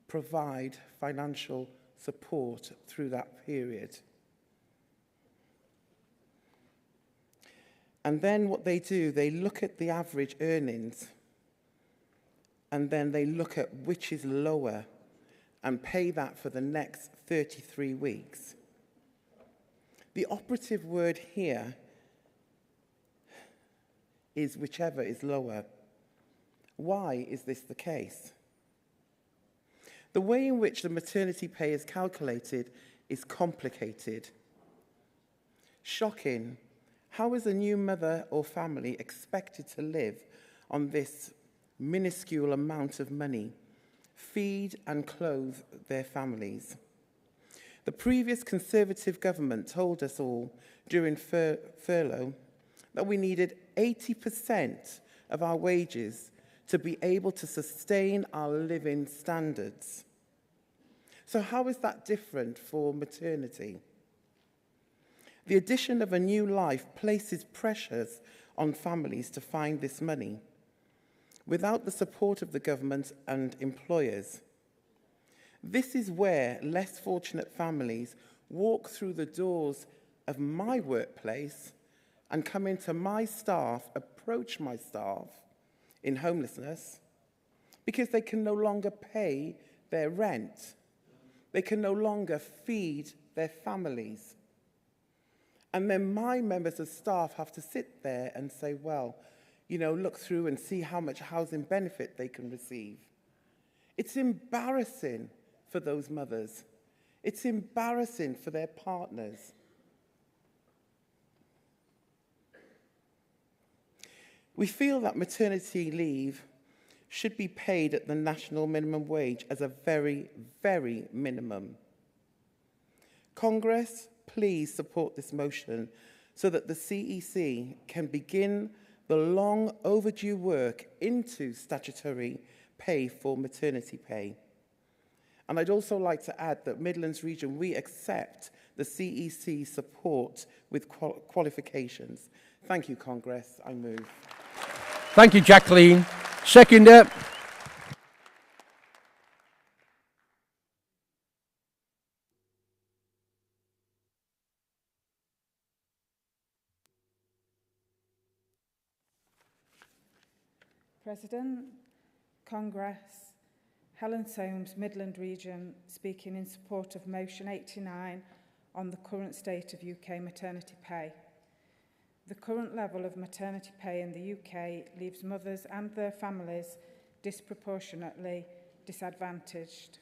provide financial support through that period? And then what they do, they look at the average earnings and then they look at which is lower and pay that for the next 33 weeks. The operative word here is whichever is lower. Why is this the case? The way in which the maternity pay is calculated is complicated. Shocking. How is a new mother or family expected to live on this minuscule amount of money, feed and clothe their families? The previous Conservative government told us all during furlough that we needed 80% of our wages to be able to sustain our living standards. So how is that different for maternity? The addition of a new life places pressures on families to find this money without the support of the government and employers. This is where less fortunate families walk through the doors of my workplace and come into my staff, approach my staff in homelessness because they can no longer pay their rent. They can no longer feed their families. And then my members of staff have to sit there and say, well, you know, look through and see how much housing benefit they can receive. It's embarrassing for those mothers. It's embarrassing for their partners. We feel that maternity leave should be paid at the national minimum wage as a very, very minimum. Congress, please support this motion so that the CEC can begin the long overdue work into statutory pay for maternity pay. And I'd also like to add that Midlands Region, we accept the CEC support with qualifications. Thank you, Congress. I move. Thank you, Jacqueline. Seconder. President, Congress, Helen Soames, Midland Region, speaking in support of Motion 89 on the current state of UK maternity pay. The current level of maternity pay in the UK leaves mothers and their families disproportionately disadvantaged.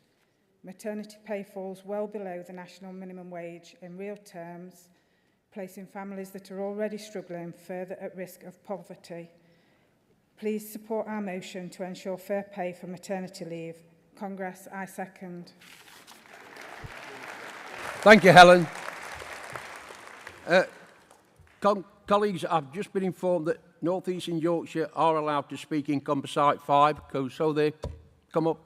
Maternity pay falls well below the national minimum wage in real terms, placing families that are already struggling further at risk of poverty. Please support our motion to ensure fair pay for maternity leave. Congress, I second. Thank you, Helen. Colleagues, I've just been informed that North East and Yorkshire are allowed to speak in Composite 5, so they come up.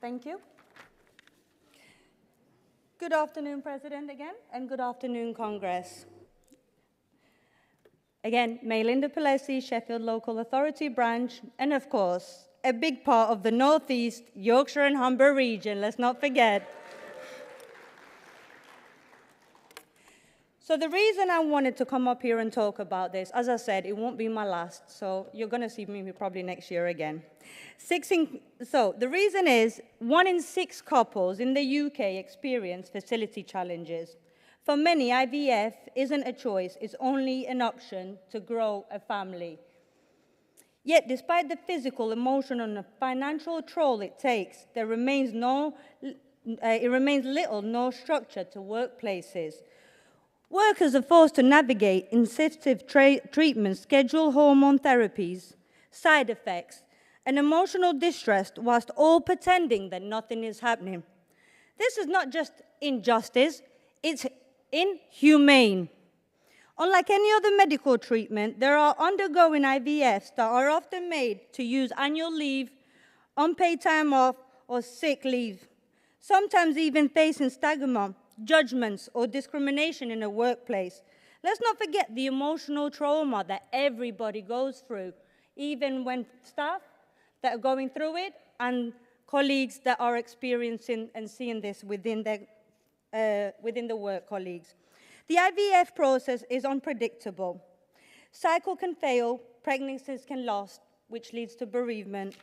Thank you. Good afternoon, President, again, and good afternoon, Congress. Again, Maylinda Palesi, Sheffield Local Authority Branch, and of course, a big part of the North East, Yorkshire and Humber region, let's not forget. So the reason I wanted to come up here and talk about this, as I said, it won't be my last, so you're going to see me probably next year again. So the reason is 1 in 6 couples in the UK experience fertility challenges. For many, IVF isn't a choice, it's only an option to grow a family. Yet, despite the physical, emotional, and financial toll it takes, there remains little, no structure to workplaces. Workers are forced to navigate intensive treatments, scheduled hormone therapies, side effects, and emotional distress whilst all pretending that nothing is happening. This is not just injustice, it's inhumane. Unlike any other medical treatment, there are undergoing IVFs that are often made to use annual leave, unpaid time off, or sick leave, sometimes even facing stigma, judgments, or discrimination in a workplace. Let's not forget the emotional trauma that everybody goes through, even when staff that are going through it and colleagues that are experiencing and seeing this within the work colleagues. The IVF process is unpredictable. Cycle can fail, pregnancies can last, which leads to bereavement.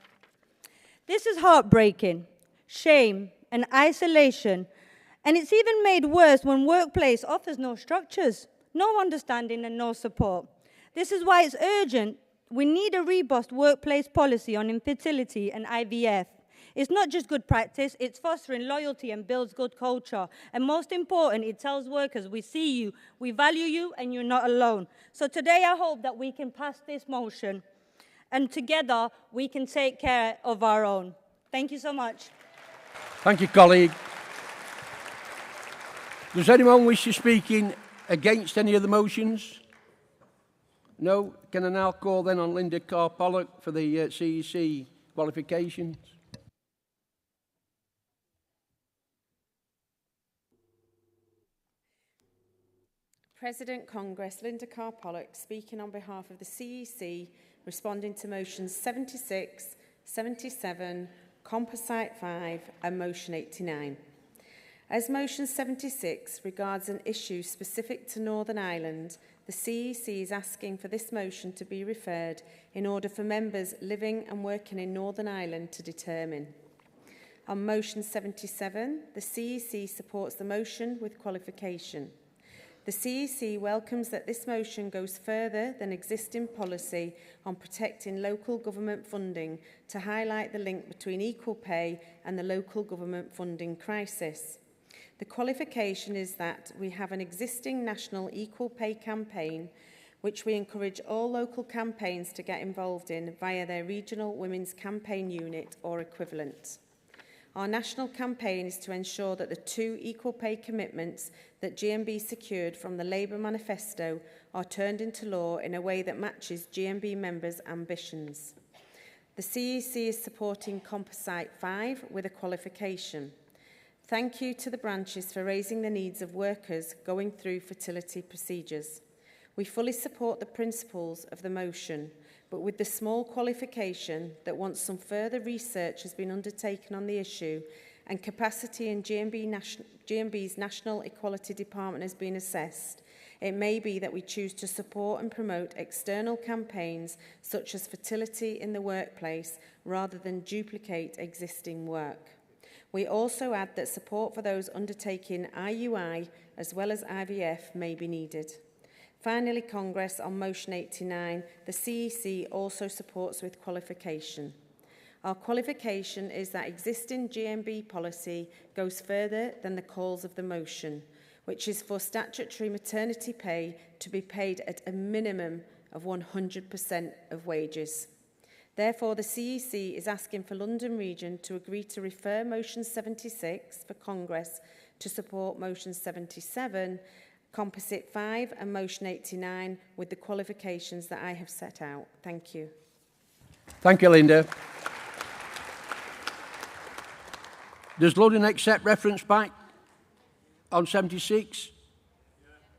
This is heartbreaking, shame, and isolation, and it's even made worse when workplace offers no structures, no understanding, and no support. This is why it's urgent. We need a robust workplace policy on infertility and IVF. It's not just good practice, it's fostering loyalty and builds good culture. And most important, it tells workers, we see you, we value you, and you're not alone. So today I hope that we can pass this motion, and together we can take care of our own. Thank you so much. Thank you, colleague. Does anyone wish to speak against any of the motions? No? Can I now call then on Linda Carr-Pollock for the CEC qualifications? President Congress, Linda Carr-Pollock, speaking on behalf of the CEC, responding to motions 76, 77, Composite 5 and motion 89. As motion 76 regards an issue specific to Northern Ireland, the CEC is asking for this motion to be referred in order for members living and working in Northern Ireland to determine. On motion 77, the CEC supports the motion with qualification. The CEC welcomes that this motion goes further than existing policy on protecting local government funding to highlight the link between equal pay and the local government funding crisis. The qualification is that we have an existing national equal pay campaign which we encourage all local campaigns to get involved in via their regional women's campaign unit or equivalent. Our national campaign is to ensure that the 2 equal pay commitments that GMB secured from the Labour Manifesto are turned into law in a way that matches GMB members' ambitions. The CEC is supporting Composite 5 with a qualification. Thank you to the branches for raising the needs of workers going through fertility procedures. We fully support the principles of the motion, but with the small qualification that once some further research has been undertaken on the issue and capacity in GMB's National Equality Department has been assessed, it may be that we choose to support and promote external campaigns such as fertility in the workplace rather than duplicate existing work. We also add that support for those undertaking IUI as well as IVF may be needed. Finally, Congress, on motion 89, the CEC also supports with qualification. Our qualification is that existing GMB policy goes further than the calls of the motion, which is for statutory maternity pay to be paid at a minimum of 100% of wages. Therefore, the CEC is asking for London Region to agree to refer motion 76 for Congress to support motion 77, Composite 5 and motion 89 with the qualifications that I have set out. Thank you. Thank you, Linda. Does London accept reference back on 76?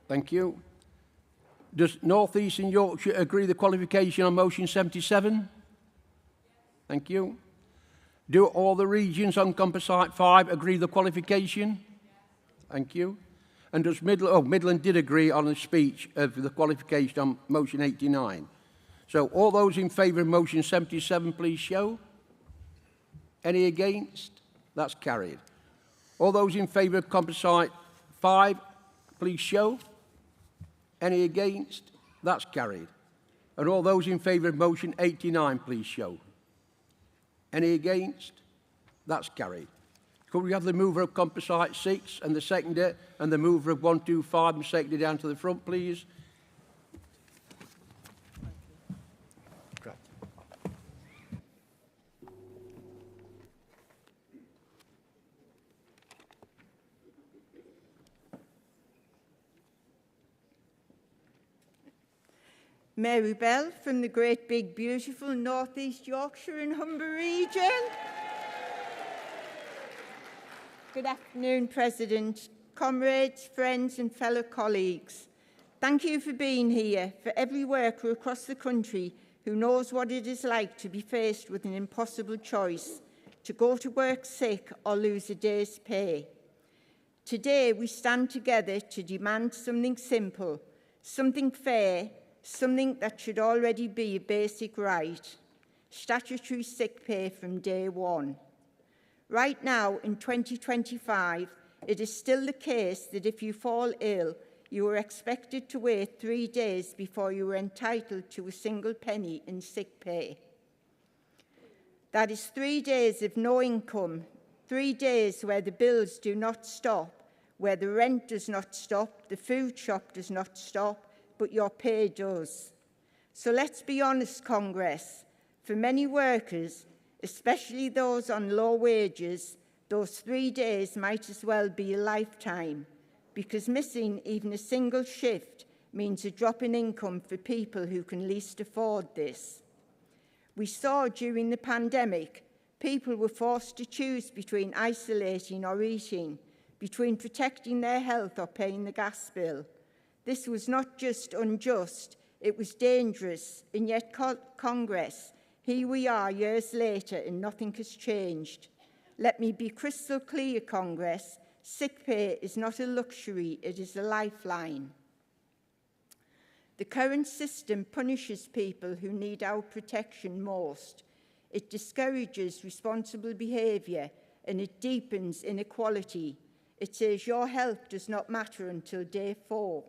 Thank you. Does North East and Yorkshire agree the qualification on motion 77? Thank you. Do all the regions on Composite 5 agree the qualification? Thank you. And does Midland did agree on a speech of the qualification on motion 89. So all those in favour of motion 77, please show. Any against? That's carried. All those in favour of Composite 5, please show. Any against? That's carried. And all those in favour of motion 89, please show. Any against? That's carried. Could we have the mover of Composite 6 and the seconder and the mover of 125 and seconder down to the front, please? Mary Bell from the great big beautiful North East Yorkshire and Humber region. Good afternoon, President, comrades, friends and fellow colleagues. Thank you for being here, for every worker across the country who knows what it is like to be faced with an impossible choice, to go to work sick or lose a day's pay. Today we stand together to demand something simple, something fair, something that should already be a basic right: statutory sick pay from day one. Right now, in 2025, it is still the case that if you fall ill, you are expected to wait 3 days before you are entitled to a single penny in sick pay. That is 3 days of no income, 3 days where the bills do not stop, where the rent does not stop, the food shop does not stop, but your pay does. So let's be honest, Congress. For many workers, especially those on low wages, those 3 days might as well be a lifetime. because missing even a single shift means a drop in income for people who can least afford this. We saw during the pandemic, people were forced to choose between isolating or eating, between protecting their health or paying the gas bill. This was not just unjust, it was dangerous, and yet Congress, here we are years later and nothing has changed. Let me be crystal clear, Congress, sick pay is not a luxury, it is a lifeline. The current system punishes people who need our protection most. It discourages responsible behaviour and it deepens inequality. It says your health does not matter until day 4.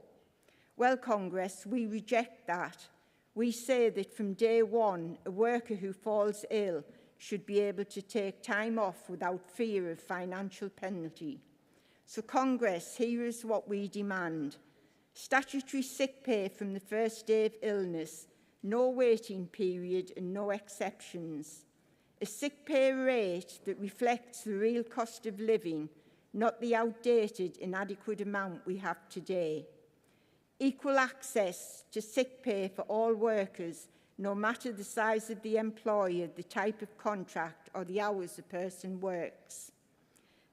Well, Congress, we reject that. We say that from day 1, a worker who falls ill should be able to take time off without fear of financial penalty. So, Congress, here is what we demand. Statutory sick pay from the first day of illness, no waiting period and no exceptions. A sick pay rate that reflects the real cost of living, not the outdated, inadequate amount we have today. Equal access to sick pay for all workers, no matter the size of the employer, the type of contract, or the hours a person works.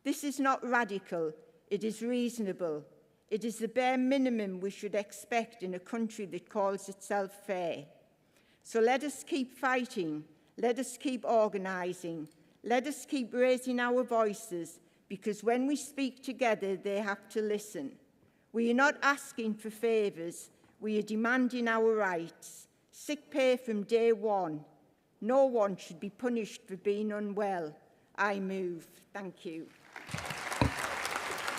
This is not radical, it is reasonable. It is the bare minimum we should expect in a country that calls itself fair. So let us keep fighting, let us keep organising, let us keep raising our voices, because when we speak together, they have to listen. We are not asking for favours, we are demanding our rights. Sick pay from day 1. No one should be punished for being unwell. I move. Thank you.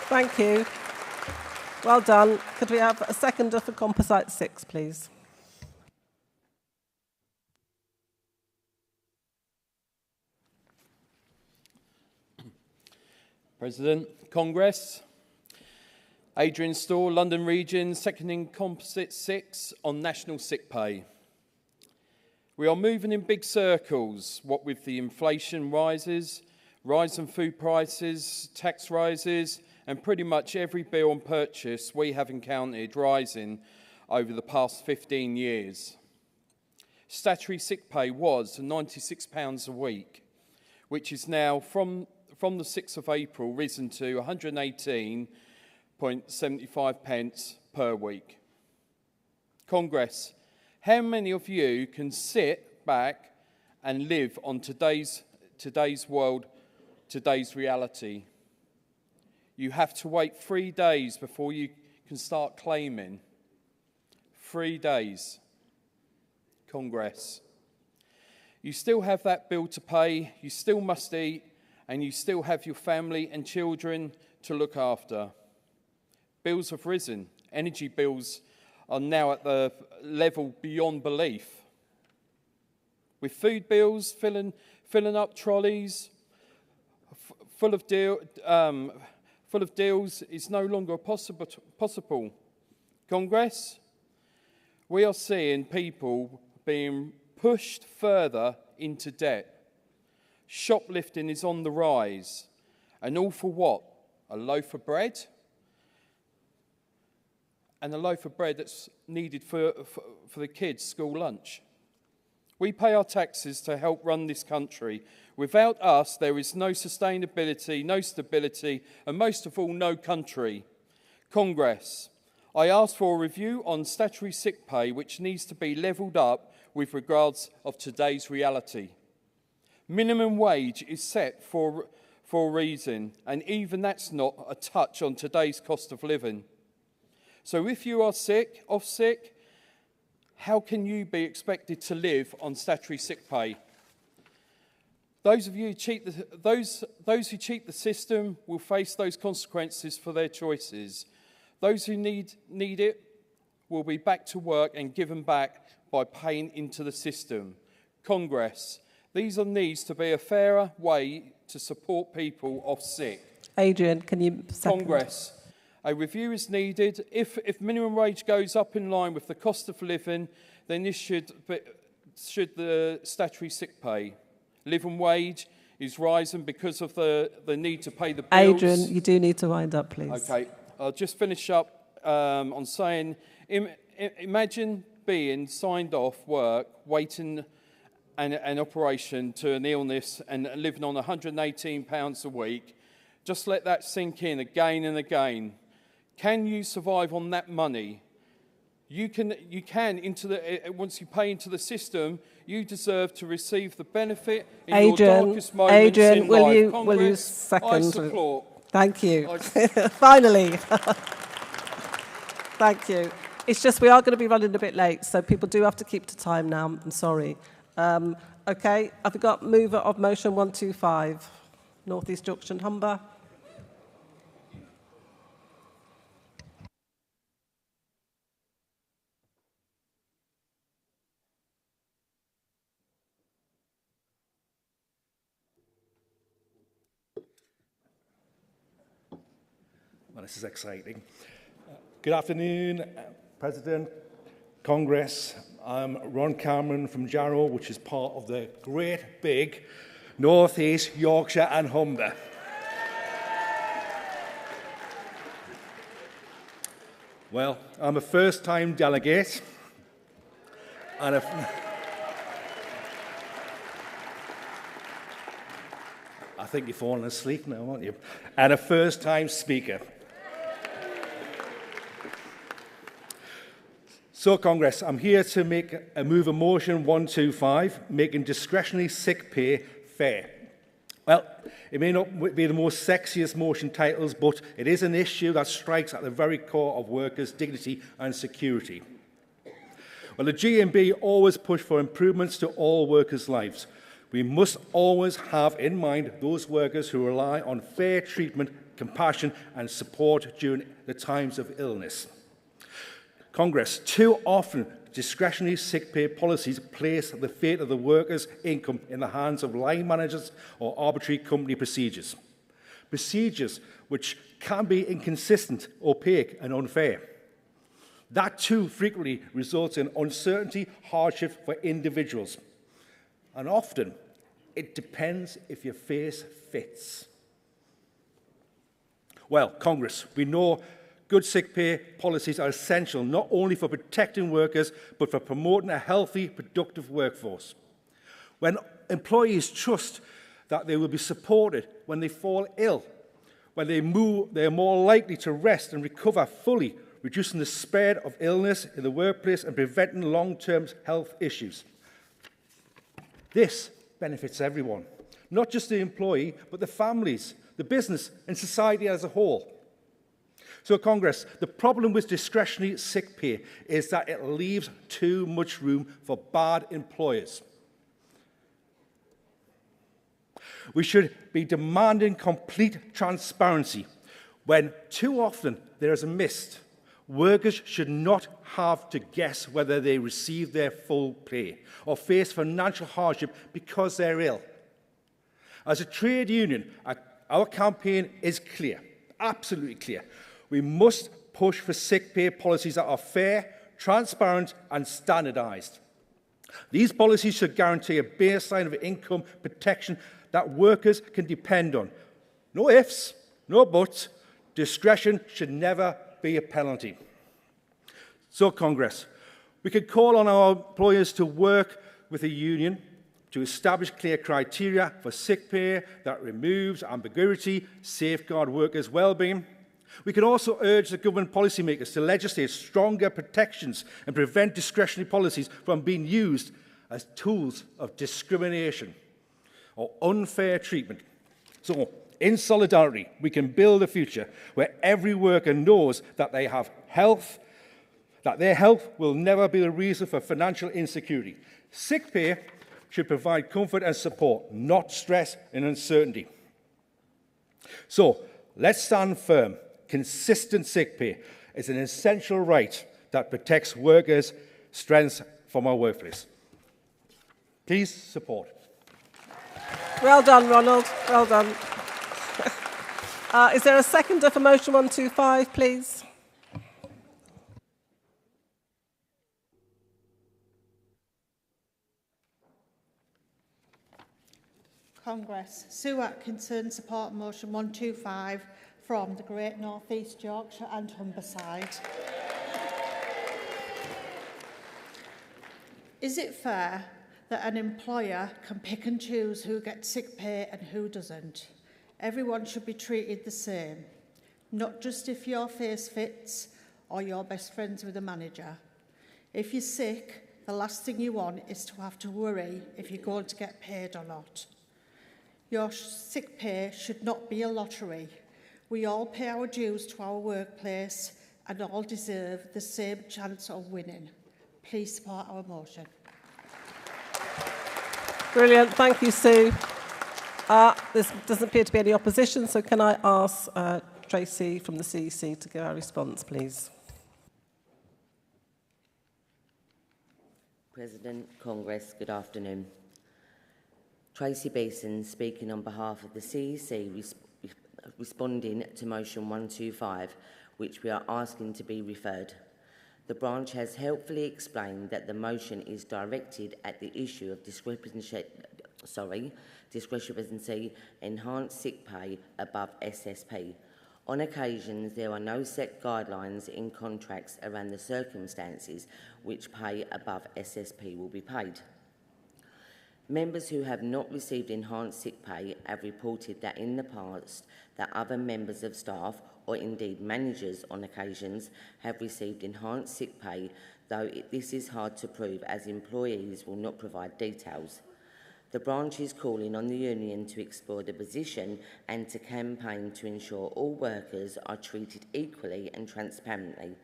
Thank you. Well done. Could we have a seconder for Composite 6, please? President, Congress, Adrian Storr, London Region, seconding Composite 6 on national sick pay. We are moving in big circles, what with the inflation rises, rise in food prices, tax rises, and pretty much every bill and purchase we have encountered rising over the past 15 years. Statutory sick pay was £96 a week, which is now, from the 6th of April, risen to 118.75 per week. Congress, how many of you can sit back and live on today's world, today's reality? You have to wait 3 days before you can start claiming. 3 days. Congress. You still have that bill to pay, you still must eat, and you still have your family and children to look after. Bills have risen. Energy bills are now at the level beyond belief. With food bills filling up trolleys full of deals is no longer possible. Congress, we are seeing people being pushed further into debt. Shoplifting is on the rise. And all for what? A loaf of bread? And a loaf of bread that's needed for the kids' school lunch. We pay our taxes to help run this country. Without us, there is no sustainability, no stability, and most of all, no country. Congress, I ask for a review on statutory sick pay, which needs to be levelled up with regards of today's reality. Minimum wage is set for a reason, and even that's not a touch on today's cost of living. So if you are sick, off sick, how can you be expected to live on statutory sick pay? Those who cheat the system will face those consequences for their choices. Those who need it will be back to work and given back by paying into the system. Congress, these needs to be a fairer way to support people off sick. Adrian, can you second? Congress, a review is needed. If minimum wage goes up in line with the cost of living, then this should the statutory sick pay. Living wage is rising because of the need to pay the bills. Adrian, you do need to wind up, please. Okay. I'll just finish up on saying, imagine being signed off work, waiting an operation to an illness and living on £118 a week. Just let that sink in again and again. Can you survive on that money? You can once you pay into the system, you deserve to receive the benefit in your darkest moments in life. Congress, will you second? I support. Thank you. Finally. Thank you. It's just we are going to be running a bit late, so people do have to keep to time now. I'm sorry. Okay, have we got mover of motion 125? North East Junction, Humber. Well, this is exciting. Good afternoon, President, Congress. I'm Ron Cameron from Jarrow, which is part of the great big North East Yorkshire and Humber. Well, I'm a first-time delegate, and I think you're falling asleep now, aren't you? And a first-time speaker. So, Congress, I'm here to move a motion 125, making discretionary sick pay fair. Well, it may not be the most sexiest motion titles, but it is an issue that strikes at the very core of workers' dignity and security. Well, the GMB always push for improvements to all workers' lives. We must always have in mind those workers who rely on fair treatment, compassion and support during the times of illness. Congress, too often discretionary sick pay policies place the fate of the workers' income in the hands of line managers or arbitrary company procedures. Procedures which can be inconsistent, opaque and unfair. That too frequently results in uncertainty, hardship for individuals. And often, it depends if your face fits. Well, Congress, we know good sick pay policies are essential not only for protecting workers, but for promoting a healthy, productive workforce. When employees trust that they will be supported when they fall ill, when they are more likely to rest and recover fully, reducing the spread of illness in the workplace and preventing long-term health issues. This benefits everyone, not just the employee, but the families, the business, and society as a whole. So, Congress, the problem with discretionary sick pay is that it leaves too much room for bad employers. We should be demanding complete transparency. When too often there is a mist, workers should not have to guess whether they receive their full pay or face financial hardship because they're ill. As a trade union, our campaign is clear, absolutely clear. We must push for sick pay policies that are fair, transparent and standardised. These policies should guarantee a baseline of income protection that workers can depend on. No ifs, no buts. Discretion should never be a penalty. So, Congress, we could call on our employers to work with a union to establish clear criteria for sick pay that removes ambiguity, safeguard workers' well-being. We can also urge the government policymakers to legislate stronger protections and prevent discretionary policies from being used as tools of discrimination or unfair treatment. So, in solidarity, we can build a future where every worker knows that they have health, that their health will never be the reason for financial insecurity. Sick pay should provide comfort and support, not stress and uncertainty. So, let's stand firm. Consistent sick pay is an essential right that protects workers' strengths from our workplace. Please support. Well done, Ronald. Well done. Is there a seconder for motion 125, please? Congress. Sue Atkinson, support motion 125 from the Great North East Yorkshire and Humberside. Is it fair that an employer can pick and choose who gets sick pay and who doesn't? Everyone should be treated the same, not just if your face fits or you're best friends with a manager. If you're sick, the last thing you want is to have to worry if you're going to get paid or not. Your sick pay should not be a lottery. We all pay our dues to our workplace and all deserve the same chance of winning. Please support our motion. Brilliant. Thank you, Sue. There doesn't appear to be any opposition, so can I ask Tracy from the CEC to give our response, please? President, Congress, good afternoon. Tracy Beeson speaking on behalf of the CEC, responding to motion 125, which we are asking to be referred. The branch has helpfully explained that the motion is directed at the issue of discrepancy enhanced sick pay above SSP. On occasions, there are no set guidelines in contracts around the circumstances which pay above SSP will be paid. Members who have not received enhanced sick pay have reported that in the past that other members of staff or indeed managers on occasions have received enhanced sick pay, though this is hard to prove as employees will not provide details. The branch is calling on the union to explore the position and to campaign to ensure all workers are treated equally and transparently.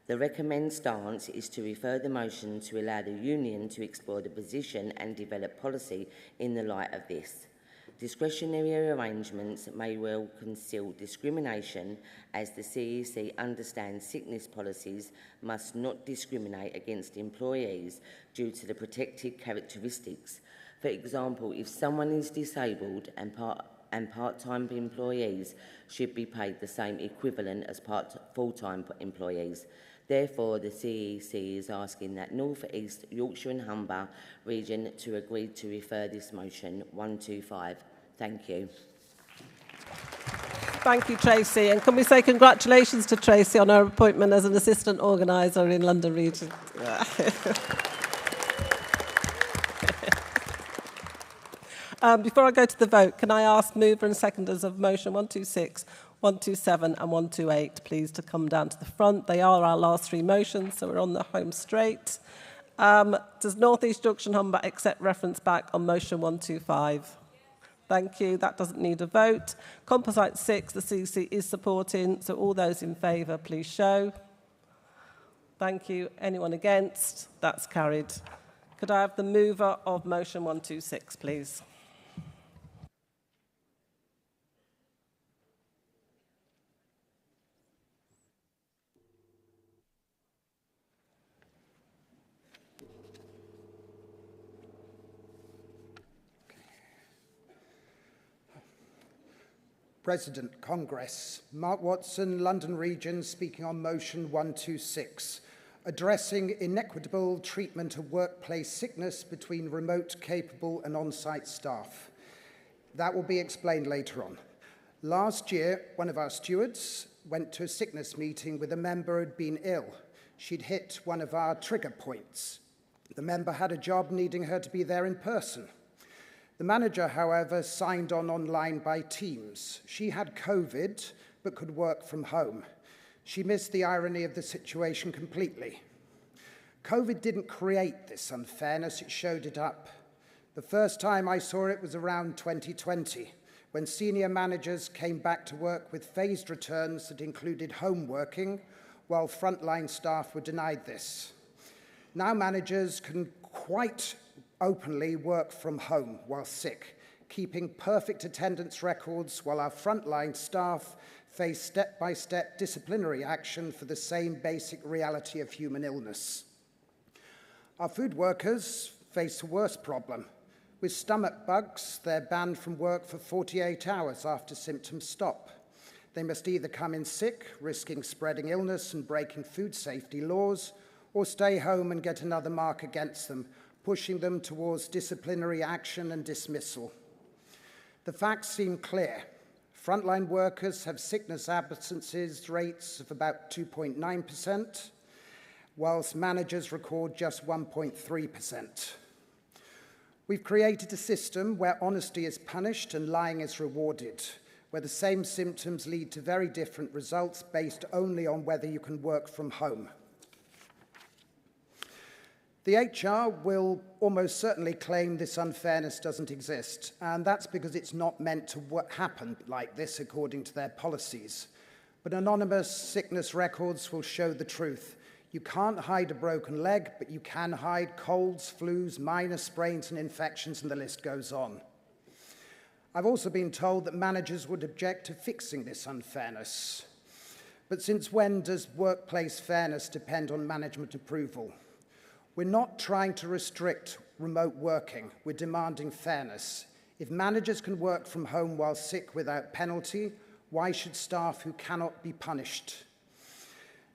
The recommended stance is to refer the motion to allow the union to explore the position and develop policy in the light of this. Discretionary arrangements may well conceal discrimination, as the CEC understands sickness policies must not discriminate against employees due to the protected characteristics. For example, if someone is disabled and part-time employees should be paid the same equivalent as full-time employees. Therefore, the CEC is asking that North East Yorkshire and Humber region to agree to refer this motion 125. Thank you. Thank you, Tracy. And can we say congratulations to Tracy on her appointment as an assistant organiser in London region. Before I go to the vote, can I ask mover and seconders of motion 126, 127 and 128, please, to come down to the front. They are our last three motions, so we're on the home straight. Does North East Yorkshire and Humber accept reference back on motion 125? Thank you. That doesn't need a vote. Composite 6, the CC is supporting, so all those in favour, please show. Thank you. Anyone against? That's carried. Could I have the mover of motion 126, please? President, Congress. Mark Watson, London Region, speaking on motion 126, addressing inequitable treatment of workplace sickness between remote, capable and on-site staff. That will be explained later on. Last year, one of our stewards went to a sickness meeting with a member who had been ill. She'd hit one of our trigger points. The member had a job needing her to be there in person. The manager, however, signed on online by Teams. She had COVID, but could work from home. She missed the irony of the situation completely. COVID didn't create this unfairness, it showed it up. The first time I saw it was around 2020, when senior managers came back to work with phased returns that included home working, while frontline staff were denied this. Now managers can quite openly work from home while sick, keeping perfect attendance records while our frontline staff face step-by-step disciplinary action for the same basic reality of human illness. Our food workers face a worse problem. With stomach bugs, they're banned from work for 48 hours after symptoms stop. They must either come in sick, risking spreading illness and breaking food safety laws, or stay home and get another mark against them, pushing them towards disciplinary action and dismissal. The facts seem clear. Frontline workers have sickness absences rates of about 2.9%, whilst managers record just 1.3%. We've created a system where honesty is punished and lying is rewarded, where the same symptoms lead to very different results based only on whether you can work from home. The HR will almost certainly claim this unfairness doesn't exist, and that's because it's not meant to happen like this according to their policies. But anonymous sickness records will show the truth. You can't hide a broken leg, but you can hide colds, flus, minor sprains and infections, and the list goes on. I've also been told that managers would object to fixing this unfairness. But since when does workplace fairness depend on management approval? We're not trying to restrict remote working. We're demanding fairness. If managers can work from home while sick without penalty, why should staff who cannot be punished?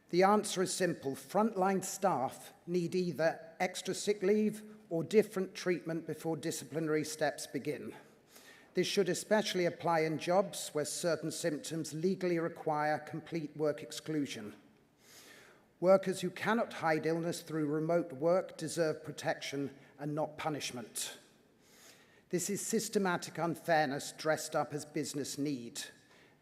The answer is simple. Frontline staff need either extra sick leave or different treatment before disciplinary steps begin. This should especially apply in jobs where certain symptoms legally require complete work exclusion. Workers who cannot hide illness through remote work deserve protection and not punishment. This is systematic unfairness dressed up as business need.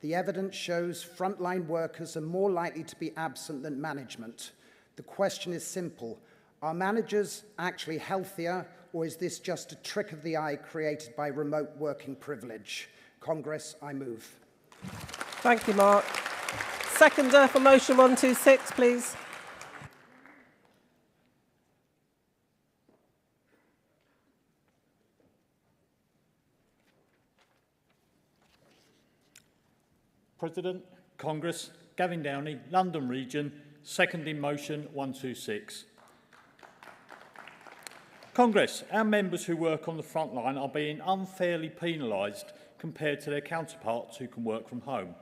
The evidence shows frontline workers are more likely to be absent than management. The question is simple. Are managers actually healthier, or is this just a trick of the eye created by remote working privilege? Congress, I move. Thank you, Mark. Seconder for motion 126, please. President, Congress, Gavin Downey, London Region, seconding motion 126. Congress, our members who work on the front line are being unfairly penalised compared to their counterparts who can work from home.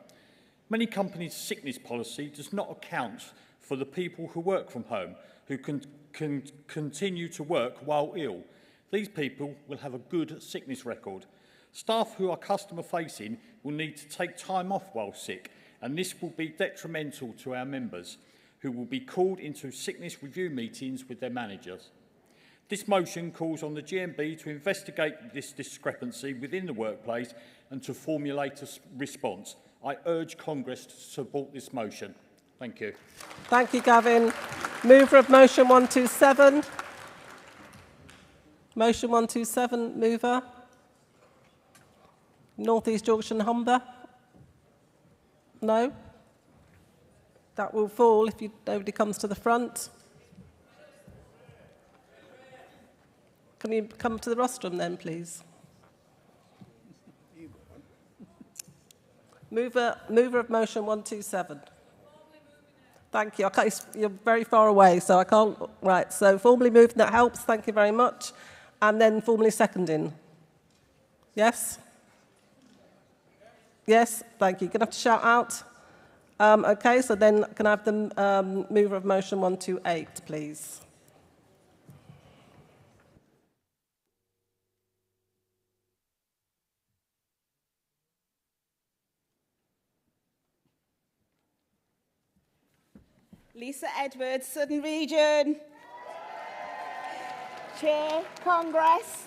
Many companies' sickness policy does not account for the people who work from home, who can continue to work while ill. These people will have a good sickness record. Staff who are customer-facing will need to take time off while sick, and this will be detrimental to our members, who will be called into sickness review meetings with their managers. This motion calls on the GMB to investigate this discrepancy within the workplace and to formulate a response. I urge Congress to support this motion. Thank you. Thank you, Gavin. Mover of motion 127. Motion 127, mover. North East Yorkshire and Humber? No? That will fall if nobody comes to the front. Can you come to the rostrum then, please? Mover of motion 127. Thank you. Okay, you're very far away, so I can't... Right, so formally moving, that helps. Thank you very much. And then formally seconding. Yes? Yes, thank you. You're going to have to shout out. Okay, so then can I have the mover of motion 128, please? Lisa Edwards, Southern Region. Chair, Congress.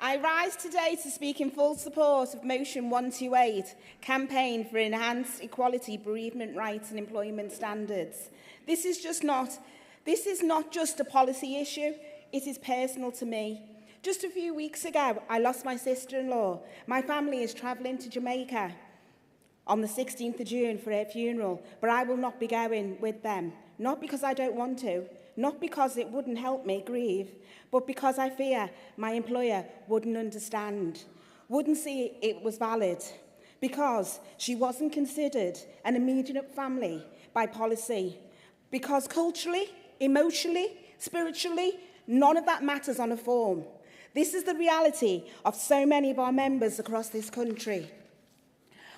I rise today to speak in full support of motion 128, campaign for enhanced equality, bereavement rights and employment standards. This is not just a policy issue, it is personal to me. Just a few weeks ago, I lost my sister-in-law. My family is travelling to Jamaica on the 16th of June for her funeral, but I will not be going with them. Not because I don't want to, not because it wouldn't help me grieve, but because I fear my employer wouldn't understand, wouldn't see it was valid, because she wasn't considered an immediate family by policy, because culturally, emotionally, spiritually, none of that matters on a form. This is the reality of so many of our members across this country.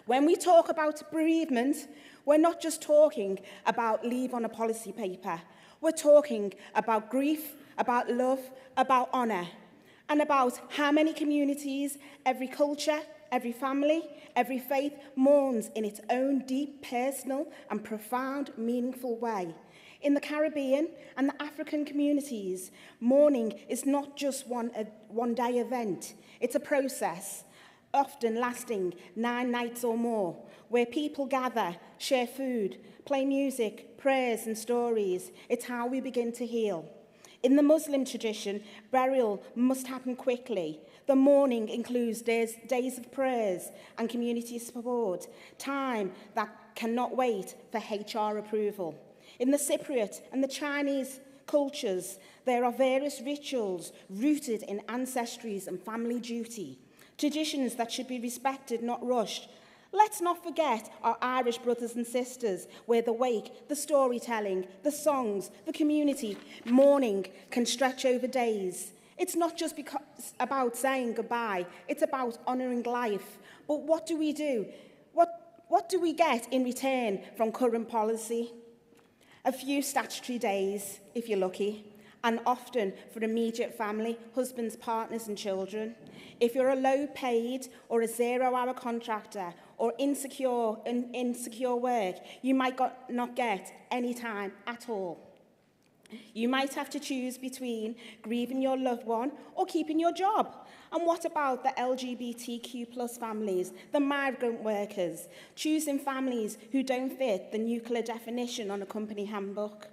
When we talk about bereavement, we're not just talking about leave on a policy paper. We're talking about grief, about love, about honour. and about how many communities, every culture, every family, every faith mourns in its own deep, personal and profound, meaningful way. In the Caribbean and the African communities, mourning is not just one-day event. It's a process, often lasting 9 nights or more, where people gather, share food, play music, prayers and stories. It's how we begin to heal. In the Muslim tradition, burial must happen quickly. The mourning includes days of prayers and community support, time that cannot wait for HR approval. In the Cypriot and the Chinese cultures, there are various rituals rooted in ancestries and family duty, traditions that should be respected, not rushed. Let's not forget our Irish brothers and sisters, where the wake, the storytelling, the songs, the community mourning can stretch over days. It's not just about saying goodbye, it's about honouring life. But what do we do? What do we get in return from current policy? A few statutory days, if you're lucky, and often for immediate family, husbands, partners and children. If you're a low-paid or a zero-hour contractor or insecure work, you might not get any time at all. You might have to choose between grieving your loved one or keeping your job. And what about the LGBTQ+ families, the migrant workers, choosing families who don't fit the nuclear definition on a company handbook?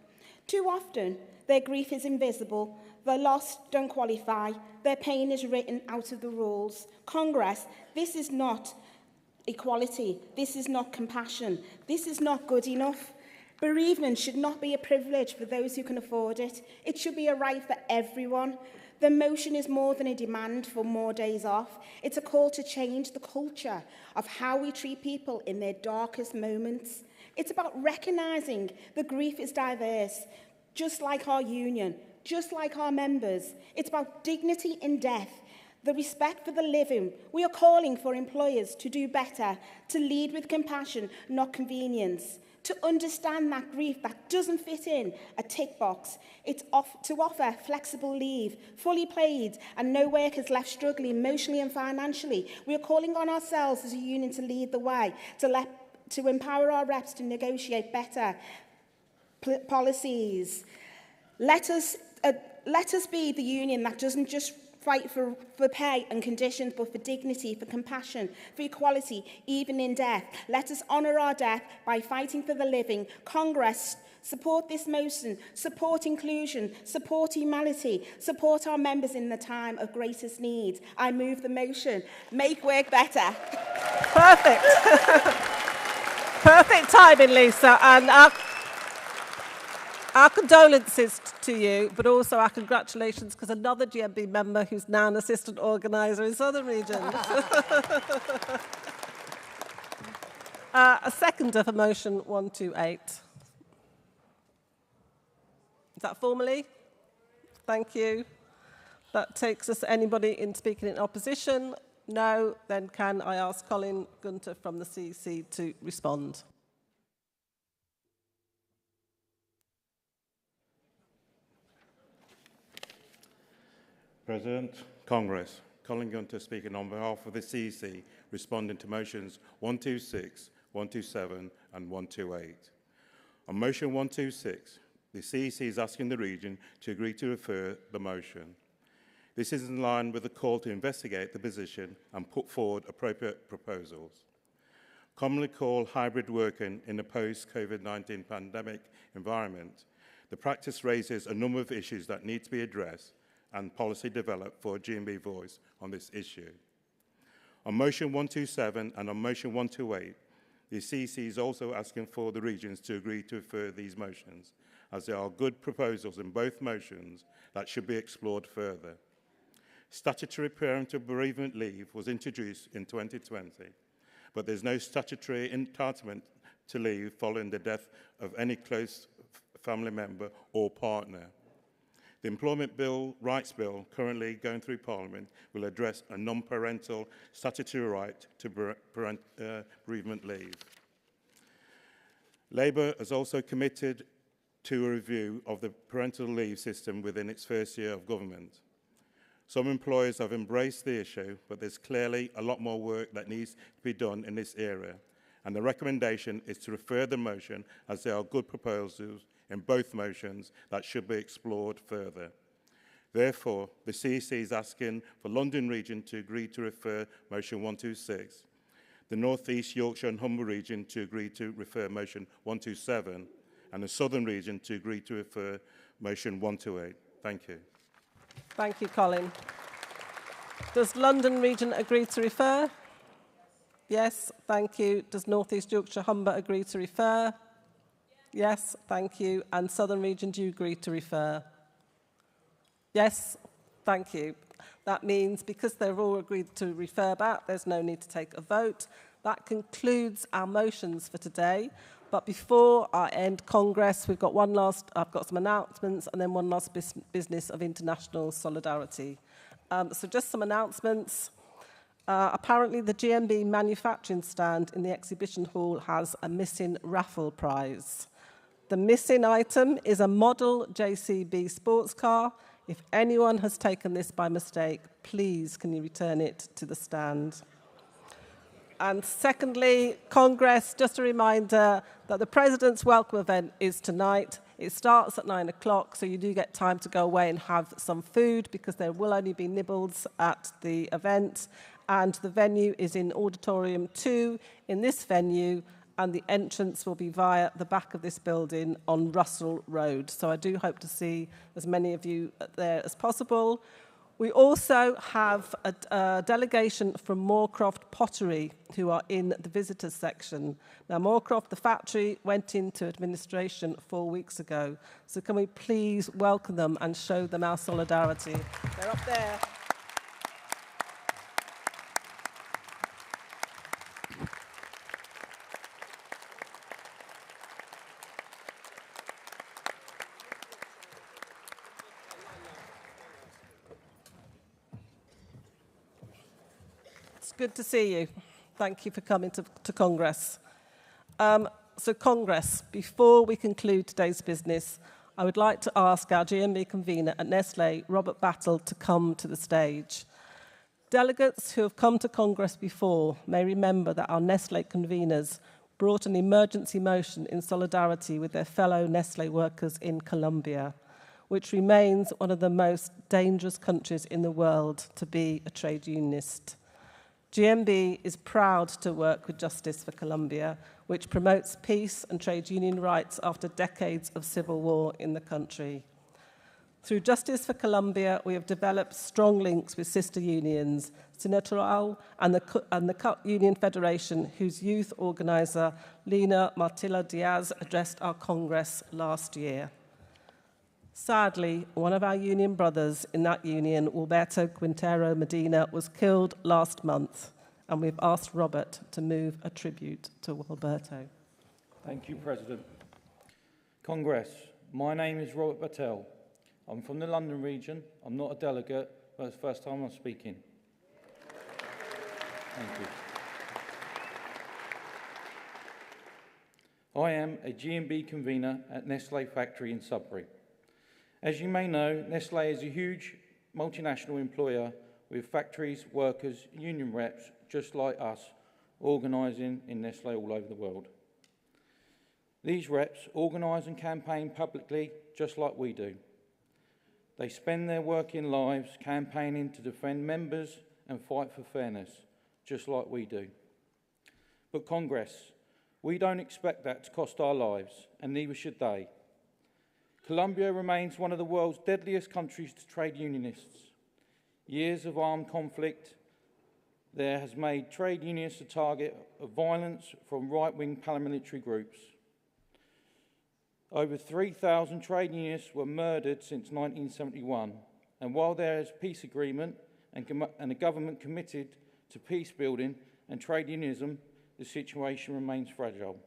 Too often, their grief is invisible, their loss don't qualify, their pain is written out of the rules. Congress, this is not equality, this is not compassion, this is not good enough. Bereavement should not be a privilege for those who can afford it. It should be a right for everyone. The motion is more than a demand for more days off. It's a call to change the culture of how we treat people in their darkest moments. It's about recognising the grief is diverse, just like our union, just like our members. It's about dignity in death, the respect for the living. We are calling for employers to do better, to lead with compassion, not convenience, to understand that grief that doesn't fit in a tick box. It's to offer flexible leave, fully paid, and no workers left struggling emotionally and financially. We are calling on ourselves as a union to lead the way, to empower our reps to negotiate better policies. Let us be the union that doesn't just fight for pay and conditions, but for dignity, for compassion, for equality, even in death. Let us honour our death by fighting for the living. Congress, support this motion, support inclusion, support humanity, support our members in the time of greatest need. I move the motion. Make work better. Perfect. Perfect timing, Lisa. And our condolences to you, but also our congratulations, because another GMB member who's now an assistant organiser in Southern Region. A seconder for motion 128. Is that formally? Thank you. That takes us, anybody in speaking in opposition? No. Then can I ask Colin Gunter from the CEC to respond? President, Congress, Colin Gunter speaking on behalf of the CEC, responding to motions 126, 127 and 128. On motion 126, the CEC is asking the region to agree to refer the motion. This is in line with the call to investigate the position and put forward appropriate proposals. Commonly called hybrid working in a post-COVID-19 pandemic environment, the practice raises a number of issues that need to be addressed and policy developed for a GMB voice on this issue. On motion 127 and on motion 128, the CEC is also asking for the regions to agree to refer these motions, as there are good proposals in both motions that should be explored further. Statutory parental bereavement leave was introduced in 2020, but there's no statutory entitlement to leave following the death of any close family member or partner. The Employment Rights Bill currently going through Parliament will address a non-parental statutory right to bereavement leave. Labour has also committed to a review of the parental leave system within its first year of government. Some employers have embraced the issue, but there's clearly a lot more work that needs to be done in this area. And the recommendation is to refer the motion, as there are good proposals in both motions that should be explored further. Therefore, the CEC is asking for London Region to agree to refer motion 126, the North East Yorkshire and Humber Region to agree to refer motion 127, and the Southern Region to agree to refer motion 128. Thank you. Thank you, Colin. Does London Region agree to refer? Yes, thank you. Does North East Yorkshire Humber agree to refer? Yes, thank you. And Southern Region, do you agree to refer? Yes, thank you. That means because they've all agreed to refer back, there's no need to take a vote. That concludes our motions for today. But before I end Congress, I've got some announcements and then one last business of international solidarity. So just some announcements. Apparently the GMB manufacturing stand in the exhibition hall has a missing raffle prize. The missing item is a model JCB sports car. If anyone has taken this by mistake, please can you return it to the stand. And secondly, Congress, just a reminder that the President's Welcome event is tonight. It starts at 9 o'clock, so you do get time to go away and have some food because there will only be nibbles at the event. And the venue is in Auditorium 2 in this venue, and the entrance will be via the back of this building on Russell Road. So I do hope to see as many of you there as possible. We also have a delegation from Moorcroft Pottery who are in the visitors section. Now, Moorcroft, the factory, went into administration 4 weeks ago. So can we please welcome them and show them our solidarity? They're up there. Good to see you. Thank you for coming to Congress. So Congress, before we conclude today's business, I would like to ask our GMB convener at Nestlé, Robert Battle, to come to the stage. Delegates who have come to Congress before may remember that our Nestlé conveners brought an emergency motion in solidarity with their fellow Nestlé workers in Colombia, which remains one of the most dangerous countries in the world to be a trade unionist. GMB is proud to work with Justice for Colombia, which promotes peace and trade union rights after decades of civil war in the country. Through Justice for Colombia, we have developed strong links with sister unions, Sinetral and the Cut Union Federation, whose youth organiser, Lina Martilla Diaz, addressed our Congress last year. Sadly, one of our union brothers in that union, Alberto Quintero Medina, was killed last month, and we've asked Robert to move a tribute to Alberto. Thank you, President. Congress, my name is Robert Battelle. I'm from the London region. I'm not a delegate, but it's the first time I'm speaking. Thank you. I am a GMB convener at Nestlé factory in Sudbury. As you may know, Nestlé is a huge multinational employer with factories, workers, union reps, just like us, organising in Nestlé all over the world. These reps organise and campaign publicly, just like we do. They spend their working lives campaigning to defend members and fight for fairness, just like we do. But Congress, we don't expect that to cost our lives, and neither should they. Colombia remains one of the world's deadliest countries to trade unionists. Years of armed conflict there has made trade unionists a target of violence from right-wing paramilitary groups. Over 3,000 trade unionists were murdered since 1971, and while there is a peace agreement and a government committed to peace building and trade unionism, the situation remains fragile.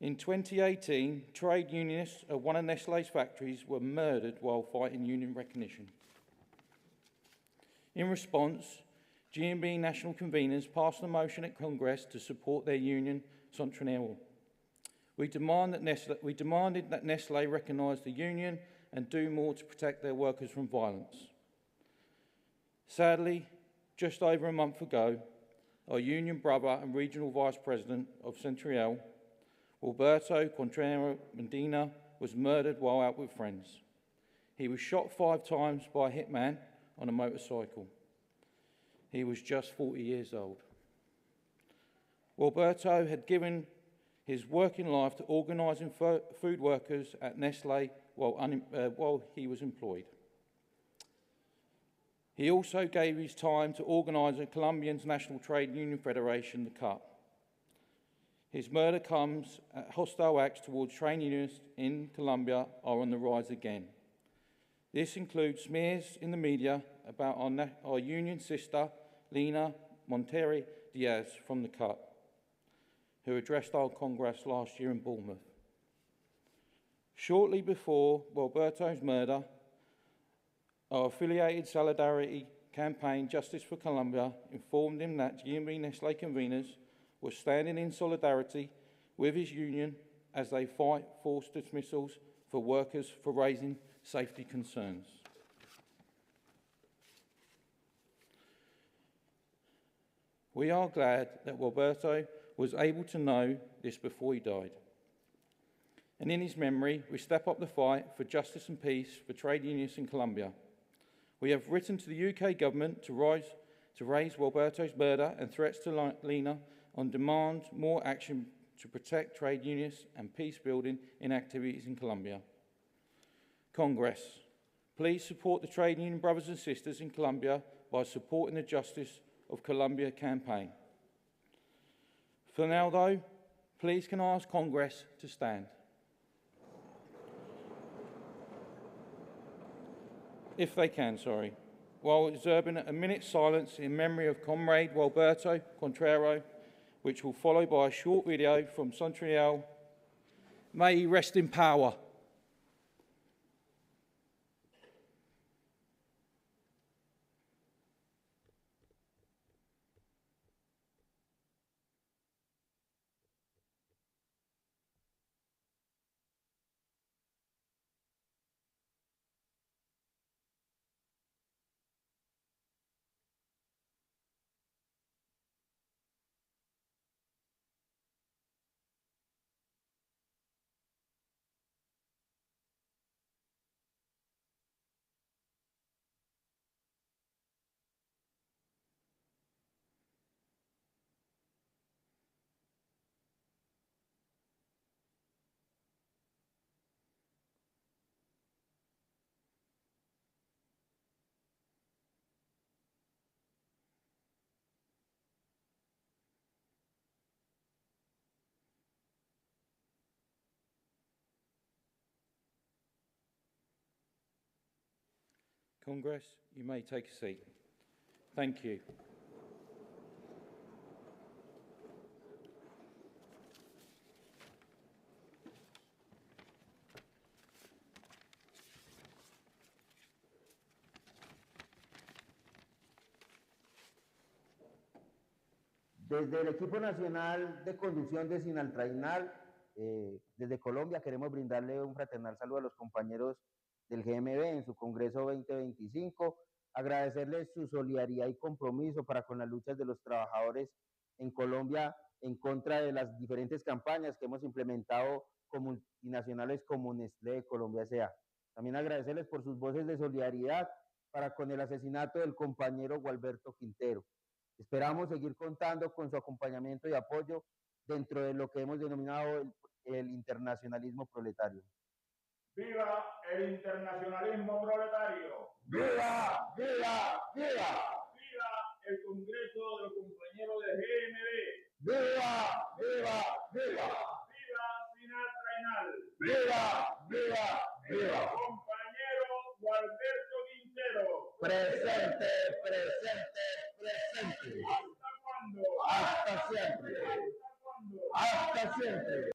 In 2018, trade unionists at one of Nestlé's factories were murdered while fighting union recognition. In response, GMB national conveners passed a motion at Congress to support their union, Centronero. We demanded that Nestlé recognise the union and do more to protect their workers from violence. Sadly, just over a month ago, our union brother and regional vice president of Centriel, Alberto Contreras Medina, was murdered while out with friends. He was shot 5 times by a hitman on a motorcycle. He was just 40 years old. Alberto had given his working life to organising food workers at Nestlé while he was employed. He also gave his time to organise Colombia's National Trade Union Federation, the CUT. His murder comes at hostile acts towards trade unionists in Colombia are on the rise again. This includes smears in the media about our union sister, Lina Monterrey Diaz from the CUT, who addressed our Congress last year in Bournemouth. Shortly before Alberto's murder, our affiliated solidarity campaign, Justice for Colombia, informed him that GMB Nestlé conveners were standing in solidarity with his union as they fight forced dismissals for workers for raising safety concerns. We are glad that Alberto was able to know this before he died. And in his memory, we step up the fight for justice and peace for trade unionists in Colombia. We have written to the UK government to raise Alberto's murder and threats to Lina on demand more action to protect trade unionists and peace building in activities in Colombia. Congress, please support the trade union brothers and sisters in Colombia by supporting the Justice of Colombia campaign. For now, though, please can I ask Congress to stand. If they can, sorry, while observing a minute's silence in memory of Comrade Alberto Contreras, which will follow by a short video from Centriel. May he rest in power. Congress, you may take a seat. Thank you. Desde el Equipo Nacional de Conducción de Sinaltrainal, desde Colombia, queremos brindarle un fraternal saludo a los compañeros del GMB en su Congreso 2025, agradecerles su solidaridad y compromiso para con las luchas de los trabajadores en Colombia en contra de las diferentes campañas que hemos implementado con multinacionales como Nestlé Colombia S.A. También agradecerles por sus voces de solidaridad para con el asesinato del compañero Gualberto Quintero. Esperamos seguir contando con su acompañamiento y apoyo dentro de lo que hemos denominado el internacionalismo proletario. ¡Viva el internacionalismo proletario! ¡Viva! ¡Viva! ¡Viva! ¡Viva el Congreso de los compañeros de GMB! ¡Viva! ¡Viva! ¡Viva! ¡Viva Sinaltrainal! ¡Viva! ¡Viva! ¡Viva! Compañero Gualberto Quintero. Presente, presente, presente. ¿Hasta cuándo? Hasta siempre. ¿Hasta cuándo? Hasta siempre.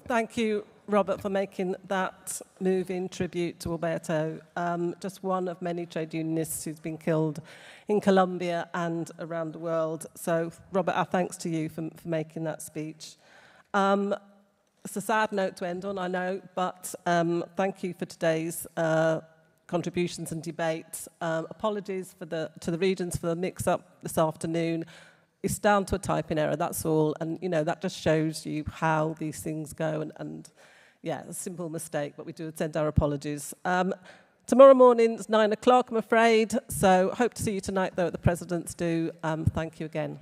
Thank you, Robert, for making that moving tribute to Alberto. Just one of many trade unionists who's been killed in Colombia and around the world. So, Robert, our thanks to you for making that speech. It's a sad note to end on, I know, but thank you for today's contributions and debate. Apologies to the regions for the mix-up this afternoon. It's down to a typing error, that's all. And, you know, that just shows you how these things go. And yeah, a simple mistake, but we do send our apologies. Tomorrow morning's 9 o'clock, I'm afraid. So hope to see you tonight, though, at the President's do. Thank you again.